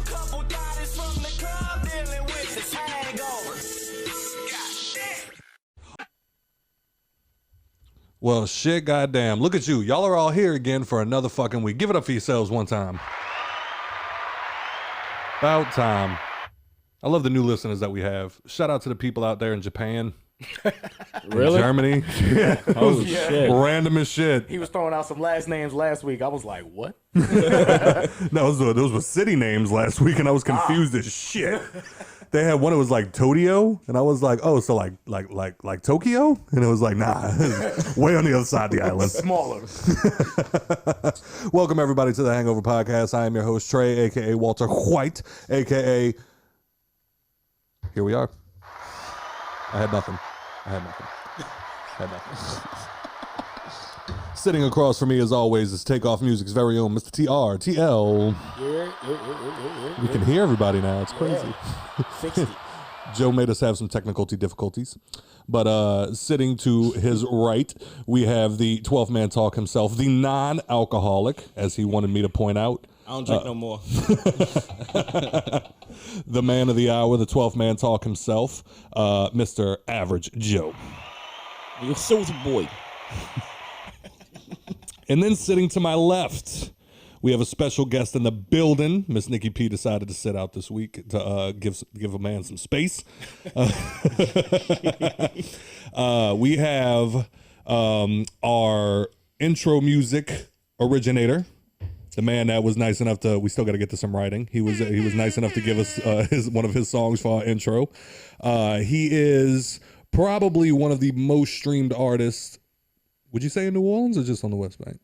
Couple bodies from the club dealing with this hangover. Well, shit, goddamn. Look at you. Y'all are all here again for another fucking week. Give it up for yourselves one time. About time. I love the new listeners that we have. Shout out to the people out there in Japan. Really? In Germany. Yeah. Oh, shit. Random as shit. He was throwing out some last names last week. I was like, what? No, those were city names last week, and I was confused as shit. They had one that was like Tokyo, and I was like, oh, so like Tokyo? And it was like, nah, way on the other side of the island. Smaller. Welcome, everybody, to the Hangover Podcast. I am your host, Trey, a.k.a. Walter White, a.k.a. Here we are. I had nothing. Sitting across from me, as always, is Takeoff Music's very own Mr. TRTL. We can hear everybody now. It's crazy. Fixed it. Joe made us have some technical difficulties. But sitting to his right, we have the 12th man talk himself, the non-alcoholic, as he wanted me to point out. I don't drink no more. The man of the hour, the 12th man talk himself, Mr. Average Joe. You soldier boy. And then sitting to my left, we have a special guest in the building. Miss Nikki P decided to sit out this week to give a man some space. We have our intro music originator, the man that was nice enough to. We still got to get to some writing. He was nice enough to give us one of his songs for our intro. He is probably one of the most streamed artists. Would you say in New Orleans or just on the West Bank?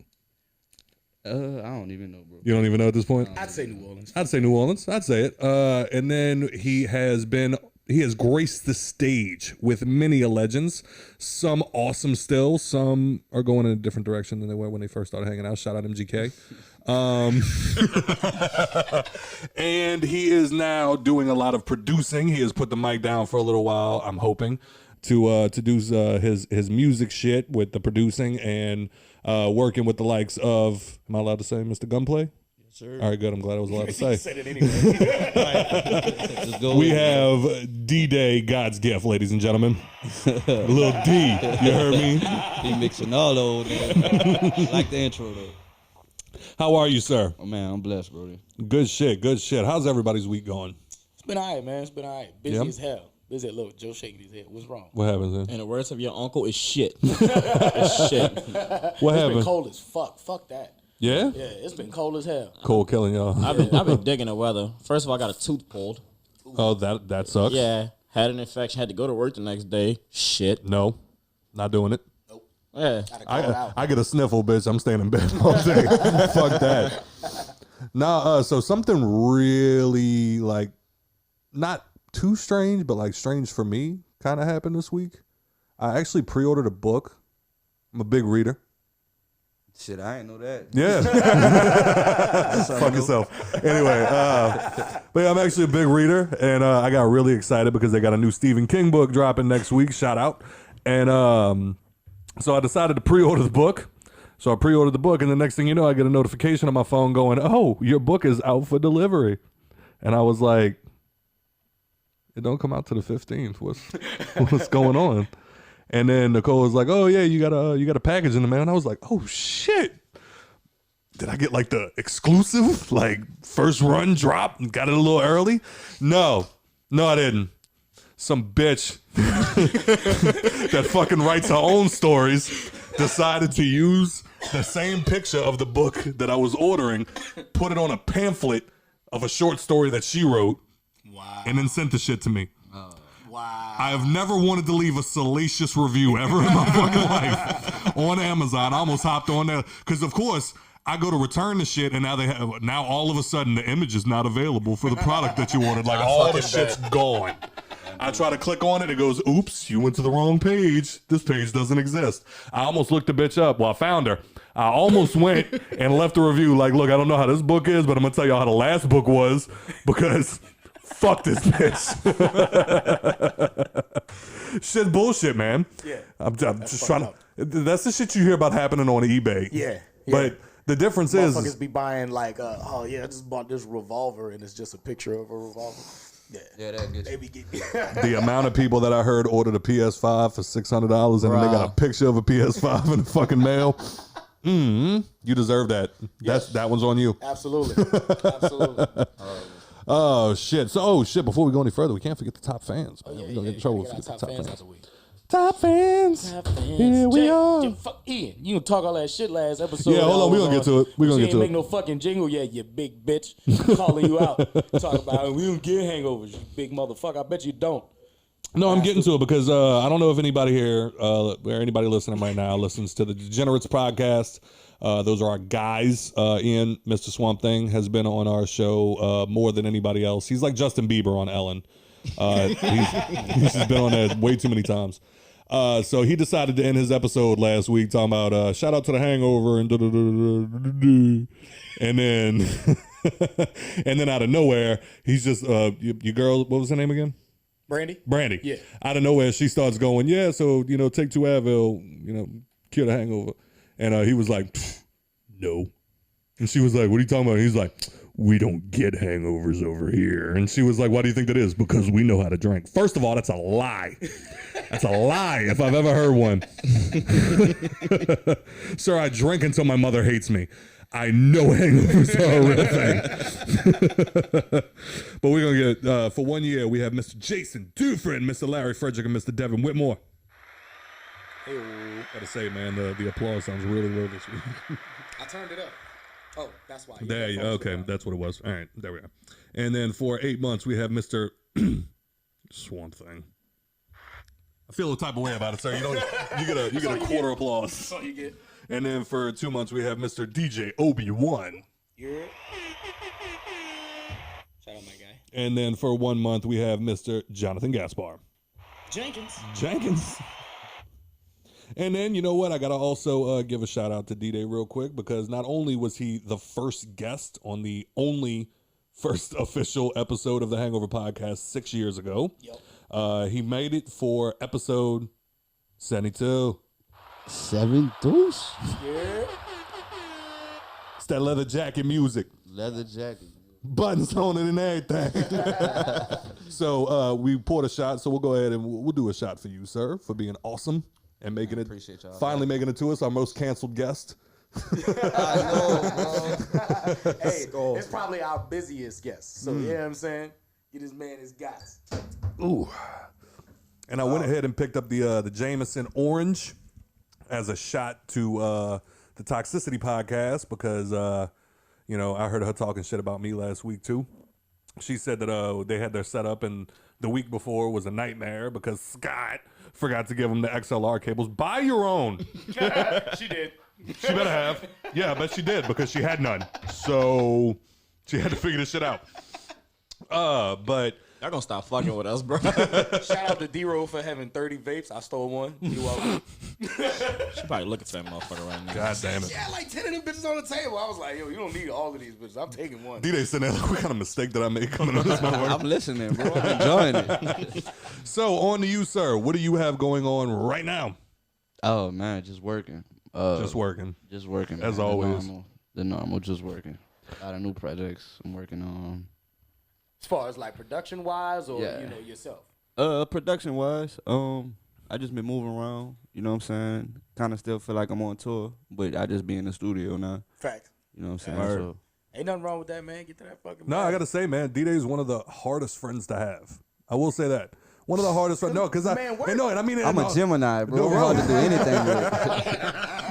I don't even know, bro. You don't even know at this point? I'd say New Orleans. I'd say New Orleans. I'd say it. And then he has graced the stage with many legends. Some awesome still. Some are going in a different direction than they were when they first started hanging out. Shout out MGK. And he is now doing a lot of producing. He has put the mic down for a little while, I'm hoping, to do his music shit with the producing and working with the likes of, am I allowed to say Mr. Gunplay? Yes, sir. All right, good. I'm glad I was allowed to say. Said it anyway. Just go We with it. have DeeDay, God's gift, ladies and gentlemen. Little D, you heard me? He mixing all those. I like the intro, though. How are you, sir? Oh, man, I'm blessed, bro. Good shit, good shit. How's everybody's week going? It's been all right, man. It's been all right. Busy Yeah. as hell. Busy. Look, Joe shaking his head. What's wrong? What happened, In then? the words of your uncle, it's shit. It's shit. What It's happened? been cold as fuck. Fuck that. Yeah? Yeah, it's been cold as hell. Cold killing y'all. I've been digging the weather. First of all, I got a tooth pulled. Oh, that sucks. Yeah. Had an infection. Had to go to work the next day. Shit. No, not doing it. Yeah. Gotta call it out. I get a sniffle, bitch. I'm staying in bed all day. Fuck that. Nah, so something really, like, not too strange, but like strange for me kind of happened this week. I actually pre-ordered a book. I'm a big reader. Shit, I ain't know that. Yeah. Fuck yourself. Anyway, but yeah, I'm actually a big reader, and I got really excited because they got a new Stephen King book dropping next week. Shout out. And so I decided to pre-order the book. So I pre-ordered the book, and the next thing you know, I get a notification on my phone going, oh, your book is out for delivery. And I was like, it don't come out to the 15th. What's going on? And then Nicole was like, oh, yeah, you got a package in the mail. And I was like, oh, shit. Did I get like the exclusive, like first run drop and got it a little early? No, I didn't. Some bitch that fucking writes her own stories decided to use the same picture of the book that I was ordering, put it on a pamphlet of a short story that she wrote, and then sent the shit to me. Wow. I have never wanted to leave a salacious review ever in my fucking life on Amazon. I almost hopped on there because, of course, I go to return the shit, and now all of a sudden the image is not available for the product that you ordered. Like all the shit's gone. I try to click on it. It goes, oops, you went to the wrong page. This page doesn't exist. I almost looked the bitch up. Well, I found her. I almost went and left a review like, look, I don't know how this book is, but I'm going to tell y'all how the last book was because fuck this bitch. Shit bullshit, man. Yeah. I'm just trying to. That's the shit you hear about happening on eBay. Yeah. But The difference Motherfuckers is be buying like, oh yeah, I just bought this revolver and it's just a picture of a revolver. Yeah, that gets They be getting the amount of people that I heard ordered a PS5 for $600 and then they got a picture of a PS5 in the fucking mail. You deserve that. That one's on you. Absolutely. Oh shit! So before we go any further, we can't forget the top fans. Man. We're gonna get in trouble if we forget the top fans. Top fans. Here we are. Fuck Ian. You can talk all that shit last episode. Yeah, hold on. We're gonna get to it. We're gonna get to it. Make no fucking jingle yet, you big bitch. Calling you out. Talk about we don't get hangovers, you big motherfucker. I bet you don't. No, I'm getting to it because I don't know if anybody here or anybody listening right now listens to the Degenerates podcast. Those are our guys. Ian, Mr. Swamp Thing, has been on our show more than anybody else. He's like Justin Bieber on Ellen. He's just been on there way too many times. So he decided to end his episode last week talking about shout out to the Hangover and and then and then out of nowhere he's just your girl, what was her name again? Brandy. Yeah. Out of nowhere she starts going, yeah, so take 2 Advil, cure the hangover. And he was like, no. And she was like, what are you talking about? And he's like, we don't get hangovers over here. And she was like, why do you think that is? Because we know how to drink. First of all, that's a lie. That's a lie if I've ever heard one. Sir, I drink until my mother hates me. I know hangovers are a real thing. But we're going to get, for 1 year, we have Mr. Jason Dufresne, Mr. Larry Frederick, and Mr. Devin Whitmore. Hey, gotta say, man, the applause sounds really low this week. I turned it up. Oh, that's why. There you okay, that's what it was. All right, there we go. And then for 8 months, we have Mr. Swamp Thing. I feel a type of way about it, sir. You get a quarter applause. That's all you get. And then for 2 months, we have Mr. DJ Obi-Wan. Yeah. Shout out my guy. And then for 1 month, we have Mr. Jonathan Gaspar. Jenkins. And then, you know what? I got to also give a shout out to DeeDay real quick because not only was he the first guest on the only first official episode of the Hangover podcast 6 years ago, he made it for episode 72. 72? Yeah. It's that leather jacket music. Leather jacket. Buttons on it and everything. So we poured a shot, so we'll go ahead and we'll do a shot for you, sir, for being awesome. And making it, finally making it to us, our most canceled guest. I know, bro. Hey, it's probably our busiest guest. So, you know what I'm saying? Get this man his guts. Ooh. And I went ahead and picked up the Jameson Orange as a shot to the Toxicity podcast because, I heard her talking shit about me last week, too. She said that they had their setup and the week before was a nightmare because Scott forgot to give them the XLR cables. Buy your own. She did. She better have. Yeah, I bet she did because she had none. So she had to figure this shit out. But Y'all gonna stop fucking with us, bro. Shout out to D-Roll for having 30 vapes. I stole one. You welcome. She probably looking for that motherfucker right now. God damn it. Yeah, like 10 of them bitches on the table. I was like, yo, you don't need all of these bitches. I'm taking one. DeeDay sitting there like, what kind of mistake did I make coming on this motherfucker? I'm listening, bro. I'm enjoying it. So on to you, sir. What do you have going on right now? Oh, man, just working. Just working. Just working. As man. always. The normal, just working. A lot of new projects I'm working on. As far as like production wise or yourself? Production wise, I just been moving around, you know what I'm saying? Kind of still feel like I'm on tour, but I just be in the studio now. Fact. You know what I'm saying? Word. So Ain't nothing wrong with that, man. Get to that fucking No, I got to say, man, DeeDay is one of the hardest friends to have. I will say that. One of the hardest friends. No, because I mean I'm a Gemini, bro. No, Hard to do anything with.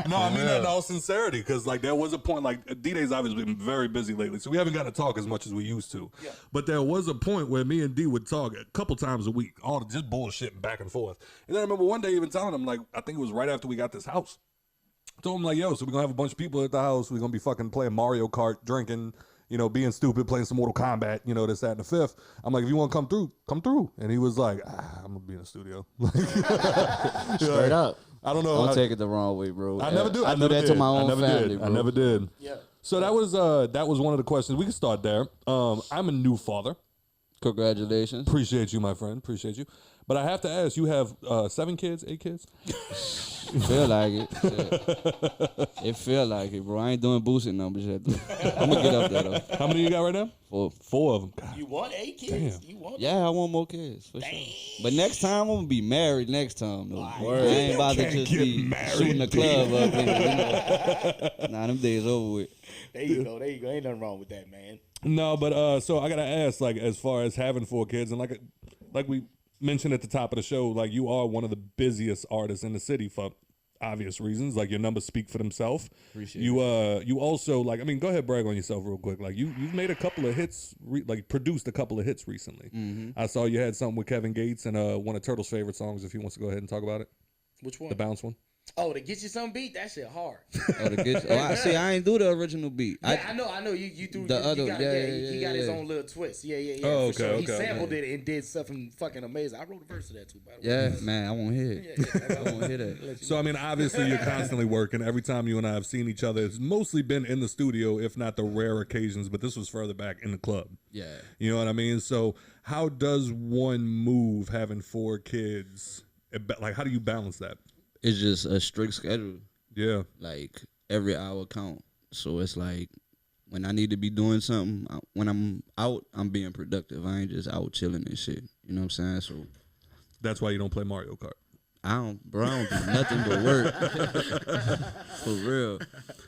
No, I mean that in all sincerity, because like there was a point, like DeeDay's obviously been very busy lately, so we haven't got to talk as much as we used to. Yeah. But there was a point where me and D would talk a couple times a week, all just bullshit back and forth. And then I remember one day even telling him, like, I think it was right after we got this house. I told him like, yo, so we're gonna have a bunch of people at the house. We're gonna be fucking playing Mario Kart, drinking, you know, being stupid, playing some Mortal Kombat, you know, this, that, and the fifth. I'm like, if you want to come through, come through. And he was like, I'm gonna be in the studio. Straight up. I don't know. Don't take it the wrong way, bro. I never do. I do that to my own family, bro. I never did. Yeah. So that was one of the questions. We can start there. I'm a new father. Congratulations. Appreciate you, my friend. Appreciate you. But I have to ask, you have 7 kids, 8 kids? Feel like it. Shit. It feel like it, bro. I ain't doing boosting numbers yet. I'm gonna get up there though. How many you got right now? 4. 4 of them. God. You want 8 kids? Damn. You want? Yeah, I want more kids for sure. But next time I'm gonna be married. Next time though, I Word. ain't about to Can't just get be married, shooting the dude. club up. Nah, them days over with. There you go. There you go. Ain't nothing wrong with that, man. No, but so I gotta ask, like, as far as having 4 kids, and like we mentioned at the top of the show, like you are one of the busiest artists in the city for obvious reasons. Like your numbers speak for themselves. Appreciate you. You also like. I mean, go ahead, brag on yourself real quick. Like you've made a couple of hits, like produced a couple of hits recently. Mm-hmm. I saw you had something with Kevin Gates and one of Turtle's favorite songs. If he wants to go ahead and talk about it, Which one? the bounce one. Oh, to get you some beat? That shit hard. Oh, the good. I ain't do the original beat. Yeah, I know. You threw The you other- got, he got his own little twist. Yeah. Oh, for sure. okay, He okay. sampled it and did something fucking amazing. I wrote a verse of that too, by the way. Yeah, man, I won't hear it. I won't hear that. So I mean, obviously you're constantly working. Every time you and I have seen each other, it's mostly been in the studio, if not the rare occasions. But this was further back in the club. Yeah. You know what I mean? So how does one move having 4 kids? Like, how do you balance that? It's just a strict schedule. Yeah. Like every hour count. So it's like when I need to be doing something, when I'm out, I'm being productive. I ain't just out chilling and shit. You know what I'm saying? So That's why you don't play Mario Kart. I don't do nothing but work. For real.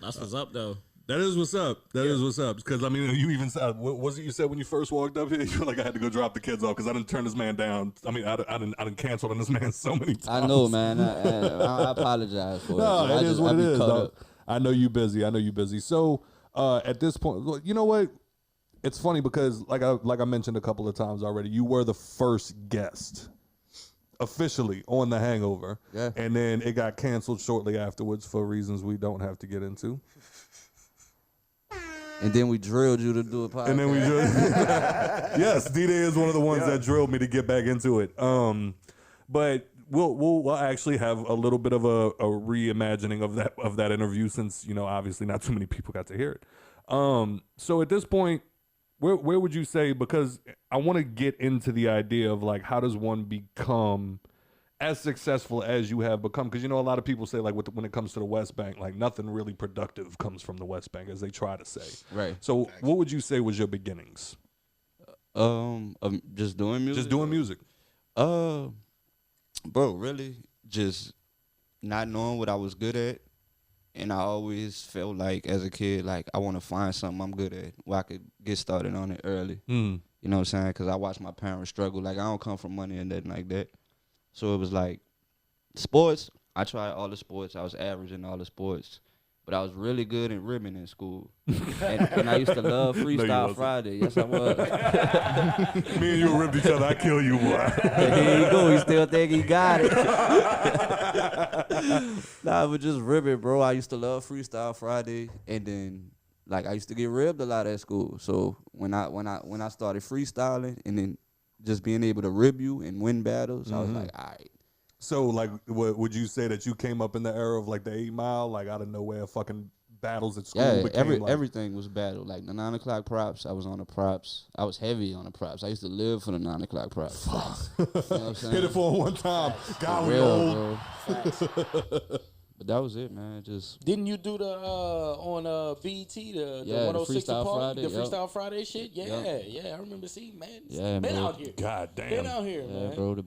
That's what's up, though. That is what's up. That is what's up. Because, I mean, you even said, what was it you said when you first walked up here? You were like, I had to go drop the kids off because I didn't turn this man down. I mean, I didn't cancel on this man so many times. I know, man. I apologize for it. No, So it is what I it be is. caught Dog. up. I know you busy. So at this point, look, you know what? It's funny because, like I mentioned a couple of times already, you were the first guest officially on The Hangover. Yeah. And then it got canceled shortly afterwards for reasons we don't have to get into. And then we drilled you to do a podcast. And then we just yes, DeeDay is one of the ones that drilled me to get back into it. But we'll actually have a little bit of a reimagining of that interview since obviously not too many people got to hear it. So at this point, where would you say, because I want to get into the idea of like how does one become as successful as you have become, because a lot of people say like when it comes to the West Bank, like nothing really productive comes from the West Bank, as they try to say. Right. So what would you say was your beginnings? Just doing music. Just doing music. Bro, really, just not knowing what I was good at, and I always felt like as a kid, like I want to find something I'm good at where I could get started on it early. Mm. You know what I'm saying? Because I watched my parents struggle. Like I don't come from money and nothing like that. So it was like sports. I tried all the sports. I was average in all the sports. But I was really good in ribbon in school. and I used to love Freestyle Friday. Yes, I was. Me and you ripped each other. I kill you, boy. Here you go. He still think he got it. Nah, but just ribbon, bro. I used to love Freestyle Friday. And then, like, I used to get ribbed a lot at school. So when I started freestyling and then just being able to rib you and win battles, I was like, all right. So, like, would you say that you came up in the era of like the 8 Mile, like out of nowhere, fucking battles at school? Yeah, became like, everything was battle. Like the 9 o'clock props, I was on the props. I was heavy on the props. I used to live for the 9 o'clock props. You know what I'm saying? hit it for one time. God, For we real, old. bro. But that was it, man. Just Didn't you do the on BET the Yeah, the 106 Freestyle Park, Friday, the yup. Freestyle Friday shit? Yeah, Yup. yeah, I remember seeing, man. Yeah, been bro. out here. God damn. Been out here, yeah, man. bro. The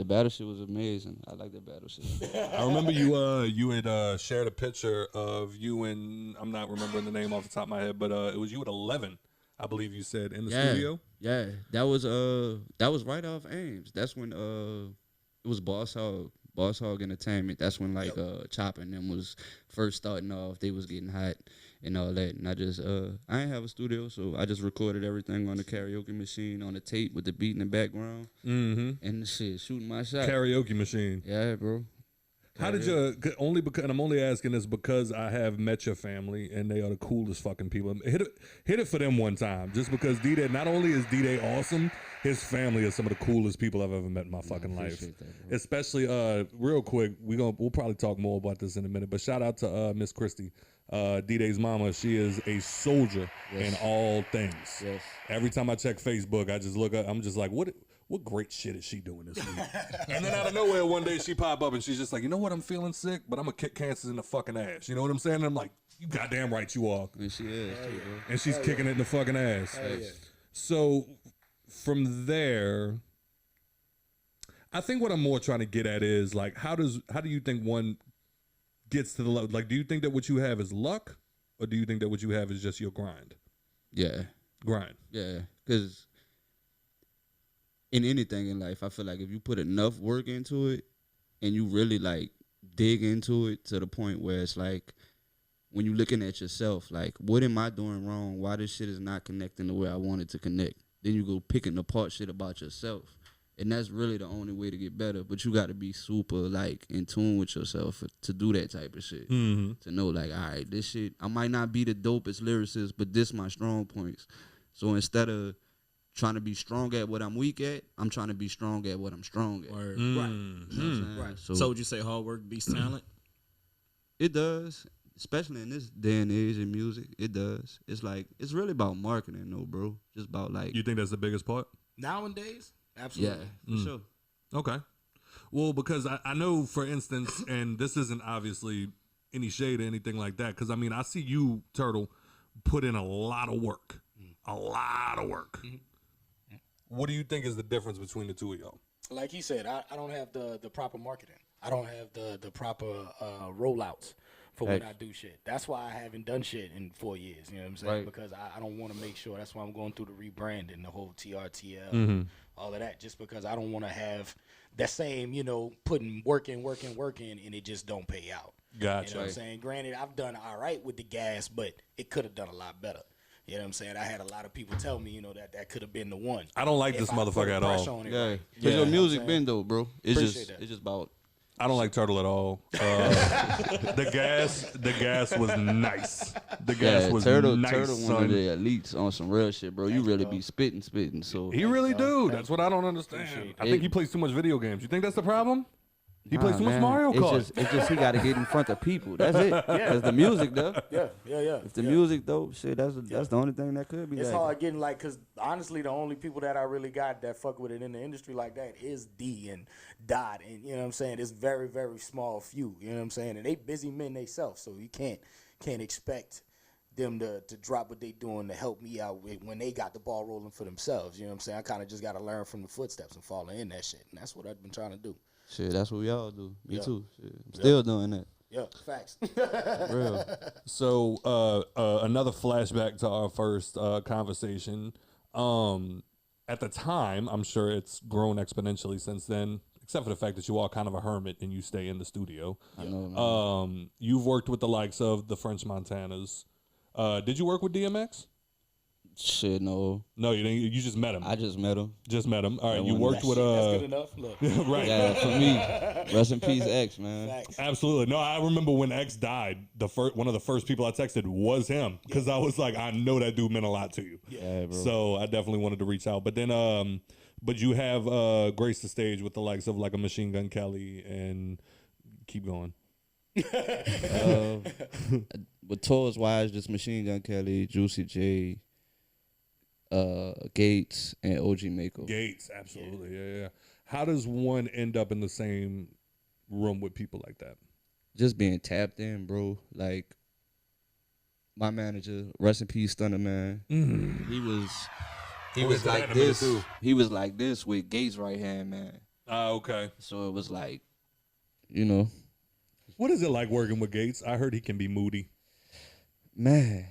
battle shit was amazing. I like the battle shit. I remember you had shared a picture of you and I'm not remembering the name off the top of my head, but it was you at 11, I believe you said, in the studio. Yeah, that was right off Ames. That's when it was Boss Hog Entertainment. That's when like Chopper and them was first starting off. They was getting hot and all that. And I just I ain't have a studio, so I just recorded everything on the karaoke machine on the tape with the beat in the background. Mm-hmm. And shit, shooting my shot. Karaoke machine. Yeah, bro. How did you only because and I'm only asking this because I have met your family and they are the coolest fucking people. Hit it for them one time, just because DeeDay. Not only is DeeDay awesome, his family is some of the coolest people I've ever met in my fucking life. That, bro. Especially real quick, we'll probably talk more about this in a minute. But shout out to Miss Christie, DeeDay's mama. She is a soldier in all things. Yes. Every time I check Facebook, I just look up. I'm just like, what what great shit is she doing this week? And then out of nowhere, one day she pop up and she's just like, you know what? I'm feeling sick, but I'm gonna kick cancers in the fucking ass. You know what I'm saying? And I'm like, you goddamn right you are. And she is too, bro. And she's kicking it in the fucking ass. So from there, I think what I'm more trying to get at is like, how do you think one gets to the level? Like, do you think that what you have is luck, or do you think that what you have is just your grind? Yeah. Grind. Yeah. Because in anything in life, I feel like if you put enough work into it and you really like dig into it to the point where it's like when you're looking at yourself, like, what am I doing wrong? Why this shit is not connecting the way I want it to connect? Then you go picking apart shit about yourself. And that's really the only way to get better. But you got to be super, like, in tune with yourself to do that type of shit. Mm-hmm. To know, like, all right, this shit, I might not be the dopest lyricist, but this my strong points. So instead of trying to be strong at what I'm weak at, I'm trying to be strong at what I'm strong at. Word. Mm. You know what I'm saying? Right. So, So would you say hard work beats talent? it does, especially in this day and age in music. It does. It's like, it's really about marketing, though, bro. Just about, like, You think that's the biggest part? Nowadays, yeah, absolutely. for sure. Okay. Well, because I know, for instance, and this isn't obviously any shade or anything like that, because, I mean, I see you, Turtle, put in a lot of work. A lot of work. What do you think is the difference between the two of y'all? Like he said, I don't have the proper marketing. I don't have the proper rollouts for when I do shit. That's why I haven't done shit in 4 years. You know what I'm saying? Right. Because I don't want to make sure. That's why I'm going through the rebranding, the whole TRTL, all of that. Just because I don't want to have that same, putting work in, and it just don't pay out. Gotcha. You know what I'm saying? Granted, I've done all right with the gas, but it could have done a lot better. You know what I'm saying? I had a lot of people tell me, that could have been the one. I don't like If this I put motherfucker the at pressure all. on it Yeah, right. because your You know music what I'm been saying? though, bro. It's Appreciate that. it's just about. I don't like Turtle at all. The gas was nice. The gas was Turtle, nice, Turtle, one of son. the elites on some real shit, bro. You really be spitting. So He really do. That's what I don't understand. I think he plays too much video games. You think that's the problem? He plays too much man, Mario Kart. It's just he got to get in front of people. That's it. Because the music though. Yeah. If the music though, shit, that's the only thing that could be. It's like, hard getting because honestly, the only people that I really got that fuck with it in the industry like that is D and Dot, and you know what I'm saying. It's very, very small few. You know what I'm saying, and they busy men themselves, so you can't expect them to drop what they doing to help me out when they got the ball rolling for themselves. You know what I'm saying. I kind of just got to learn from the footsteps and follow in that shit, and that's what I've been trying to do. Shit, that's what we all do. Me Yeah. too. Shit. I'm still doing that. Yeah, facts. Real. So another flashback to our first conversation. At the time, I'm sure it's grown exponentially since then, except for the fact that you are kind of a hermit and you stay in the studio. I know, man. You've worked with the likes of the French Montanas. Did you work with DMX? Shit, no. No, you didn't. You just met him. I just met him. Just met him. All right, That you one- worked with That's good enough. Look, right. Yeah, for me. Rest in peace, X, man. facts. Absolutely. No, I remember when X died, one of the first people I texted was him because I was like, I know that dude meant a lot to you. Yeah, bro. So I definitely wanted to reach out. But then, but you have graced the stage with the likes of like a Machine Gun Kelly and keep going. But tours wise, just Machine Gun Kelly, Juicy J, Gates, and OG Mako. Gates, absolutely. Yeah. How does one end up in the same room with people like that? Just being tapped in, bro. Like my manager, rest in peace, Thunder Man. He was that like in a minute, this. too. He was like this with Gates' right hand, man. Okay. So it was like, What is it like working with Gates? I heard he can be moody. man.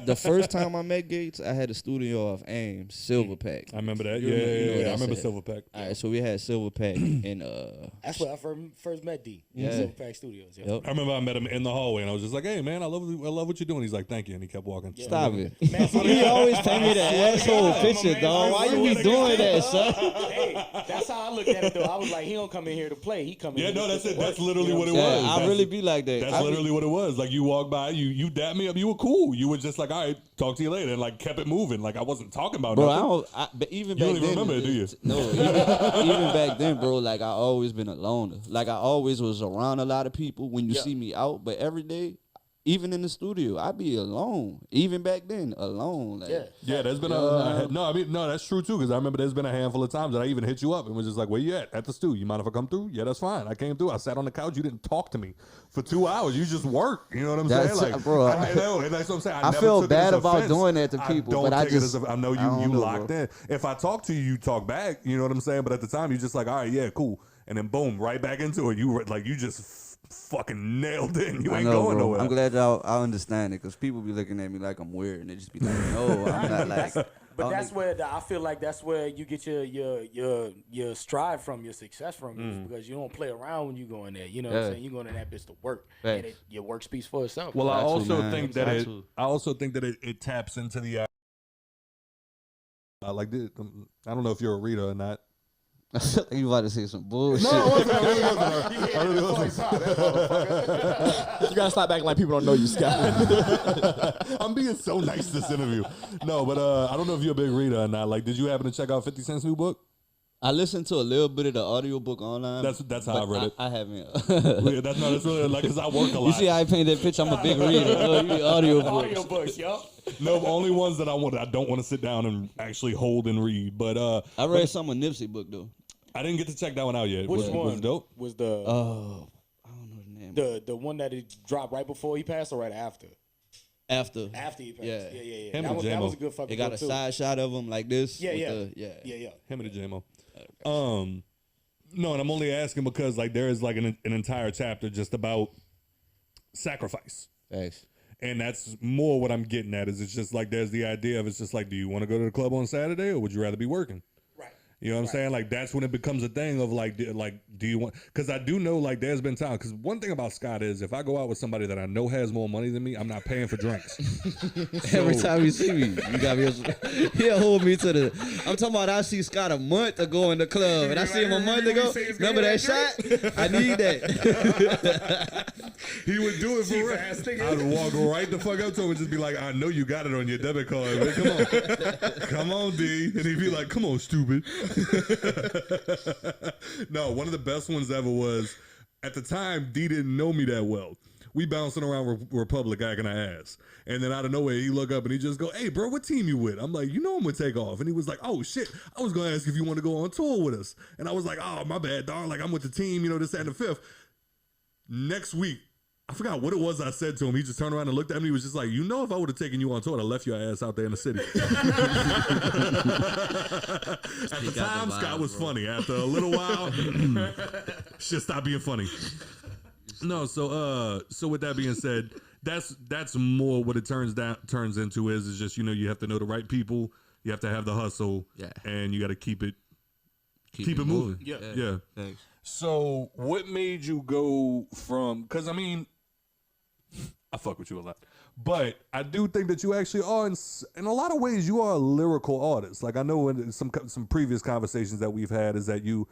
The first time I met Gates, I had a studio of Ames, Silverpack. I remember that. You know what I I remember said. Silverpack. All right, so we had Silverpack in That's where I first met D. Yeah. Silverpack Studios. Yeah. Yep. I remember I met him in the hallway and I was just like, "Hey man, I love what you're doing." He's like, "Thank you," and he kept walking. Stop it. Man, He always paint me the asshole picture, man. dog. Why you be doing that, son? Hey, that's how I looked at it though. I was like, he don't come in here to play. He come in. Yeah, here no, to that's put it. some That's work. literally what it Yeah, was. I That's- really be like that. That's I be- literally what it was. Like you walk by, you dap me up, you were cool. You were just like, all right, talk to you later, and like kept it moving. Like I wasn't talking about Bro, nothing. but even You back don't even then, remember it, do you? No, even back then, bro. Like I always been a loner. Like I always was around a lot of people when you see me out, but every day, even in the studio, I be alone. Even back then, alone. Like, Yeah, there's been that's true too. Because I remember there's been a handful of times that I even hit you up and was just like, "Where you at the stew? You mind if I come through?" Yeah, that's fine. I came through. I sat on the couch. You didn't talk to me for 2 hours. You just worked. You know what I'm saying? Like, bro, I know, and that's what I'm saying. I never feel took it as bad about offense. doing that to people, but I know you don't know, locked bro. in. If I talk to you, you talk back. You know what I'm saying? But at the time, you're just like, all right, yeah, cool, and then boom, right back into it. You just fucking nailed it. And you I ain't know, going bro. nowhere. I'm glad y'all I understand it because people be looking at me like I'm weird and they just be like, no, I'm not like. But that's where I feel like that's where you get your stride from, your success from, is because you don't play around when you go in there. You know what I'm saying? You go in that bitch to work, and your work speaks for itself. Well, I also man. think that it taps into the. I don't know if you're a reader or not. I feel like you about to say some bullshit. No, I really wasn't. You gotta stop acting like people don't know you, Scott. I'm being so nice this interview. No, but I don't know if you're a big reader or not. Like, did you happen to check out 50 Cent's new book? I listened to a little bit of the audiobook online. That's how I read it. I haven't. Yeah, that's really like because I work a lot. You see how I paint that picture? I'm a big reader. Oh, you audio books. Audiobooks, yo. No, only ones that I don't want to sit down and actually hold and read. But I read some of Nipsey book though. I didn't get to check that one out yet. Which Was one it dope? was the I don't know the name. the one that it dropped right before he passed or right after? After After he passed. Yeah. Yeah. Him That and was, J-Mo. that was a good fucking they got book, a too. side shot of him like this. Yeah. Him and the JMO. No, and I'm only asking because like there is like an entire chapter just about sacrifice. Thanks. And that's more what I'm getting at is it's just like there's the idea of it's just like, do you want to go to the club on Saturday or would you rather be working? Right. You know what I'm saying? Like that's when it becomes a thing of like do you want? Because I do know like there's been times. Because one thing about Scott is if I go out with somebody that I know has more money than me, I'm not paying for drinks. Every time you see me, you got me. He'll hold me to the. I'm talking about I see Scott a month ago in the club, and I see him a month ago. Remember that shot? I need that. He would do it for real. I would walk right the fuck up to him and just be like, I know you got it on your debit card. Man. Come on. Come on, D. And he'd be like, come on, stupid. No, one of the best ones ever was, at the time, D didn't know me that well. We bouncing around Republic acting our ass. And then out of nowhere, he look up and he just go, hey, bro, what team you with? I'm like, you know I'm going to take off. And he was like, oh, shit. I was going to ask if you want to go on tour with us. And I was like, oh, my bad, dog. Like, I'm with the team, you know, this, that, and the fifth. Next week, I forgot what it was I said to him. He just turned around and looked at me. He was just like, you know, if I would have taken you on tour, I'd have left your ass out there in the city. At the time, Scott was funny. After a little while, shit stopped being funny. No, so with that being said, that's more what it turns into is just, you know, you have to know the right people, you have to have the hustle, and you got to keep it moving. Yeah. Thanks. So what made you go from? Because I mean, I fuck with you a lot, but I do think that you actually are in a lot of ways you are a lyrical artist. Like I know in some previous conversations that we've had is that you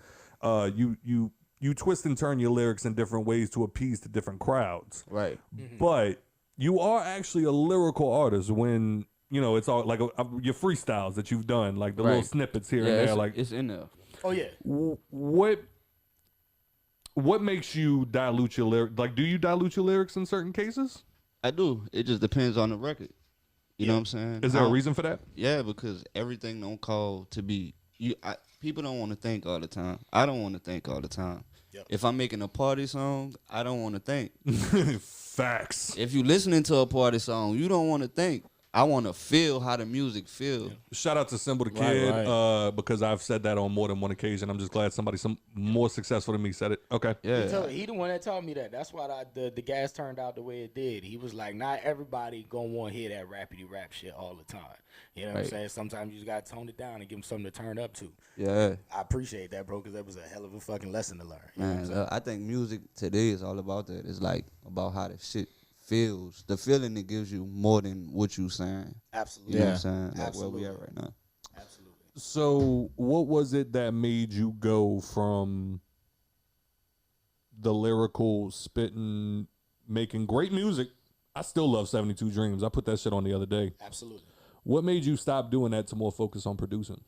twist and turn your lyrics in different ways to appease to different crowds. Right. But you are actually a lyrical artist when, you know, it's all like your freestyles that you've done, like the little snippets here and there. Like it's in there. Oh yeah. What makes you dilute your lyrics? Like, do you dilute your lyrics in certain cases? I do. It just depends on the record. You know what I'm saying? Is there a reason for that? Yeah, because everything don't call to be. People don't want to think all the time. I don't want to think all the time. Yep. If I'm making a party song, I don't want to think. Facts. If you're listening to a party song, you don't want to think. I want to feel how the music feels. Shout out to Symbol the Kid, because I've said that on more than one occasion. I'm just glad somebody more successful than me said it. Okay. Yeah. He the one that told me that. That's why the gas turned out the way it did. He was like, not everybody gonna want to hear that rappity rap shit all the time. You know what I'm saying? Sometimes you just gotta tone it down and give them something to turn up to. Yeah. I appreciate that, bro, because that was a hell of a fucking lesson to learn. You know what I'm Man, saying? I think music today is all about that. It's like about how the shit feels. The feeling it gives you more than what you saying. Absolutely. You know what I'm saying? Like Absolutely. where we at right now. Absolutely. So, what was it that made you go from the lyrical spitting, making great music? I still love 72 Dreams. I put that shit on the other day. Absolutely. What made you stop doing that to more focus on producing?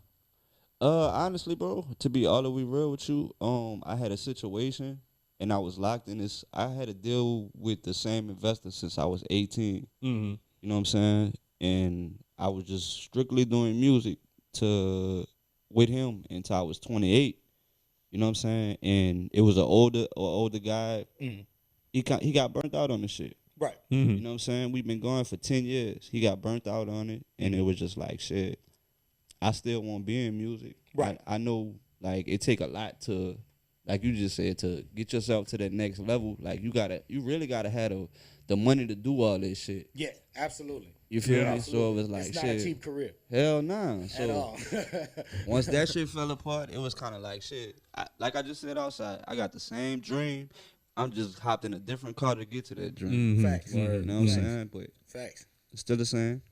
Honestly, bro, to be all the way real with you, I had a situation and I was locked in this. I had to deal with the same investor since I was 18. Mm-hmm. You know what I'm saying? And I was just strictly doing music with him until I was 28. You know what I'm saying? And it was an older guy. Mm. He got burnt out on the shit. Right. Mm-hmm. You know what I'm saying? We've been going for 10 years. He got burnt out on it, and it was just like, shit, I still want to be in music. Right. I know, like, it take a lot to, like you just said, to get yourself to that next level. Like, you really got to have the money to do all this shit. Yeah, absolutely. You feel Yeah, me? So it was like, It's not shit. a cheap career Hell nah. at So all. once that shit fell apart, it was kind of like, shit. Like I just said outside, I got the same dream. I'm just hopped in a different car to get to that dream. Facts. You know what I'm saying? But Facts. it's still the same.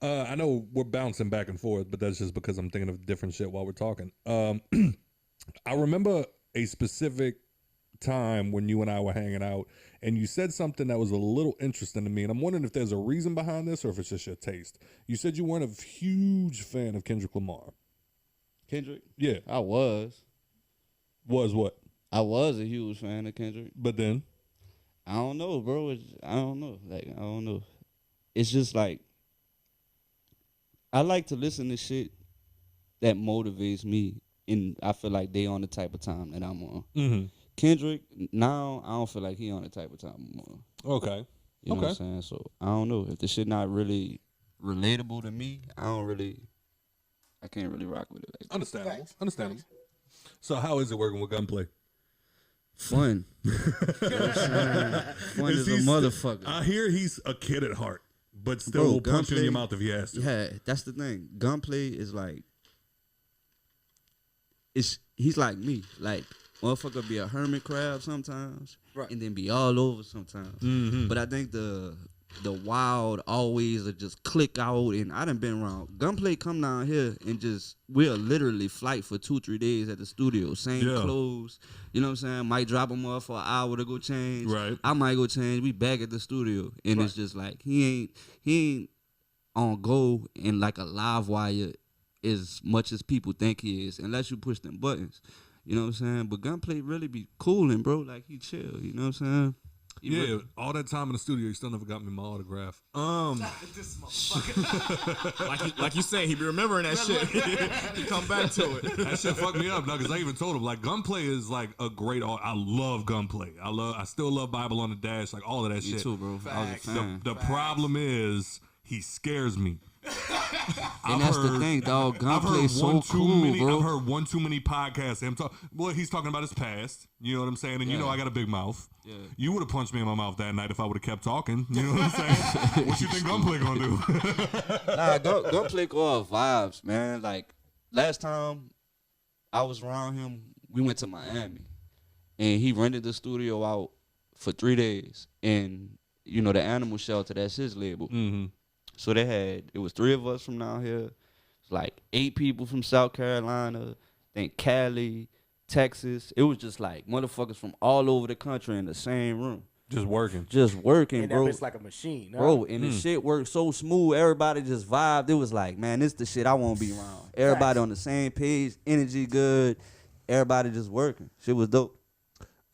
I know we're bouncing back and forth, but that's just because I'm thinking of different shit while we're talking. I remember a specific time when you and I were hanging out, and you said something that was a little interesting to me, and I'm wondering if there's a reason behind this or if it's just your taste. You said you weren't a huge fan of Kendrick Lamar. Kendrick? Yeah. I was. Was what? I was a huge fan of Kendrick. But then? I don't know, bro. I don't know. Like, I don't know. It's just like, I like to listen to shit that motivates me, and I feel like they on the type of time that I'm on. Mm-hmm. Kendrick, now, I don't feel like he on the type of time I'm on. Okay. You know what I'm saying? So, I don't know. If the shit not really relatable to me, I can't really rock with it. Like that. Understandable. Facts. Understandable. So how is it working with Gunplay? Fun. You know what I'm saying? Fun as a motherfucker. I hear he's a kid at heart, but still will punch you in your mouth if he has to. Yeah, that's the thing. Gunplay is like, he's like me. Like, motherfucker be a hermit crab sometimes, Right. and then be all over sometimes. Mm-hmm. But I think the wild always are just click out, and I done been around. Gunplay come down here and just, we'll literally flight for 2-3 days at the studio. Same clothes. You know what I'm saying? Might drop him off for an hour to go change. Right. I might go change. We back at the studio. And it's just like, he ain't on go in like a live wire as much as people think he is, unless you push them buttons. You know what I'm saying? But Gunplay really be coolin', bro. Like, he chill. You know what I'm saying? Yeah, all that time in the studio, you still never got me my autograph. This motherfucker. like you say, he be remembering that shit. He come back to it. That shit fucked me up, because I even told him, like, Gunplay is like a great art. I love Gunplay. I still love Bible on the Dash, like all of that Me shit. too, bro. I was a fan. The problem is he scares me. And that's the thing, dog. Gunplay is so cool, bro. I've heard one too many podcasts. Him talk. Well, he's talking about his past. You know what I'm saying? And you know I got a big mouth. Yeah. You would have punched me in my mouth that night if I would have kept talking. You know what I'm saying? What you think Gunplay gonna do? Nah, Gunplay go off vibes, man. Like, last time I was around him, we went to Miami, and he rented the studio out for 3 days. And, you know, the Animal Shelter, that's his label. Mm-hmm. So it was 3 of us from down here. It's like 8 people from South Carolina, then Cali, Texas. It was just like motherfuckers from all over the country in the same room. Just working. And Bro. that bitch like a machine. Huh? Bro, and the shit worked so smooth. Everybody just vibed. It was like, man, this the shit I want to be around. Everybody on the same page, energy good. Everybody just working. Shit was dope.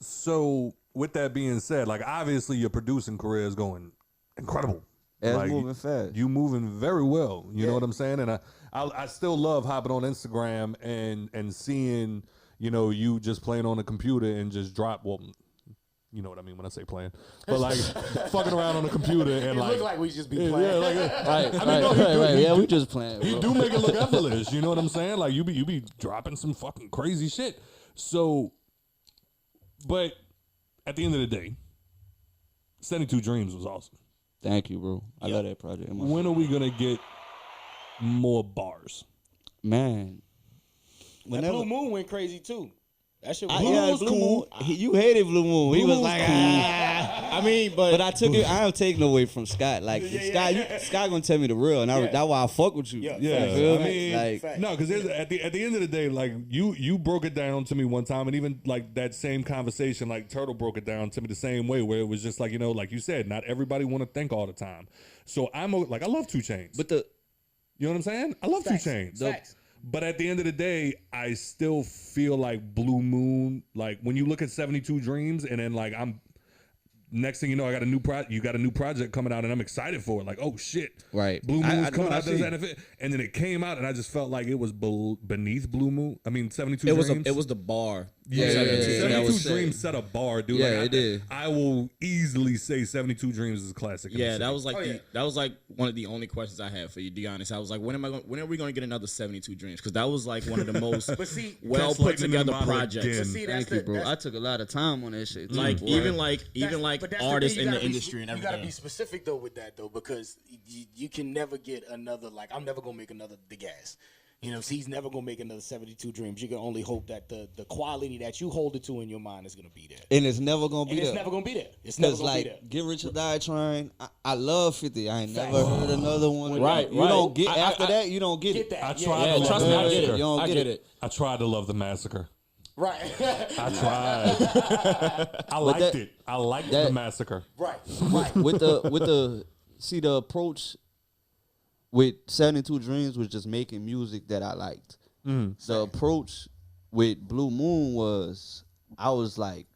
So, with that being said, like, obviously your producing career is going incredible. It's Like, moving fast. You moving very well. You know what I'm saying? And I still love hopping on Instagram and seeing, you know, you just playing on the computer and just drop. Well, you know what I mean when I say playing, but like fucking around on the computer and It like look like we just be playing. Right. Yeah, we just playing. he Bro. do make it look effortless. You know what I'm saying? Like you be dropping some fucking crazy shit. So, but at the end of the day, 72 Dreams was awesome. Thank you, bro. I love that project. When are we gonna get more bars? Man. That Blue Moon went crazy too. That shit was Blue Moon. You hated Blue Moon. He was like, I mean, but I took it. I am taking away from Scott. Like Scott gonna tell me the real, and that's why I fuck with you. Yeah. Yeah, You feel I me? mean, Like, no, because at the end of the day, like you broke it down to me one time, and even like that same conversation, like Turtle broke it down to me the same way, where it was just like, you know, like you said, not everybody want to think all the time. So I love 2 Chainz, but you know what I'm saying? I love Facts. 2 Chainz, Facts. But at the end of the day, I still feel like Blue Moon, like when you look at 72 Dreams and then like next thing you know, I got a new project coming out and I'm excited for it. Like, oh shit. Right. Blue Moon's coming out. see. And then it came out and I just felt like it was beneath Blue Moon. I mean, 72 Dreams. It was the bar. Yeah, 72 Dreams sick. set a bar, dude. Yeah, like, it did. I will easily say 72 Dreams is a classic. Yeah, that was like that was like one of the only questions I had for you, to be honest. I was like, when are we going to get another 72 Dreams? Because that was like one of the most well put together projects. See, Thank you, bro. I took a lot of time on that shit. Like even like artists in the industry industry and everything. You gotta be specific though with that though, because you can never get another. Like, I'm never gonna make another The Gas. You know, he's never gonna make another 72 Dreams. You can only hope that the quality that you hold it to in your mind is gonna be there. And it's never gonna be there. It's never gonna be there. It's never gonna be there. Get Rich or Die Trying. I love 50. I ain't never heard another one. Right, You don't get after that. You don't get Get it. that. I Yeah, tried yeah, to love trust the me, I get massacre. it. You don't I get get it. it. I tried to love the massacre. Right. I tried. I liked it. I liked the massacre. Right. with the approach with 72 Dreams was just making music that I liked. The approach with Blue Moon was, I was like,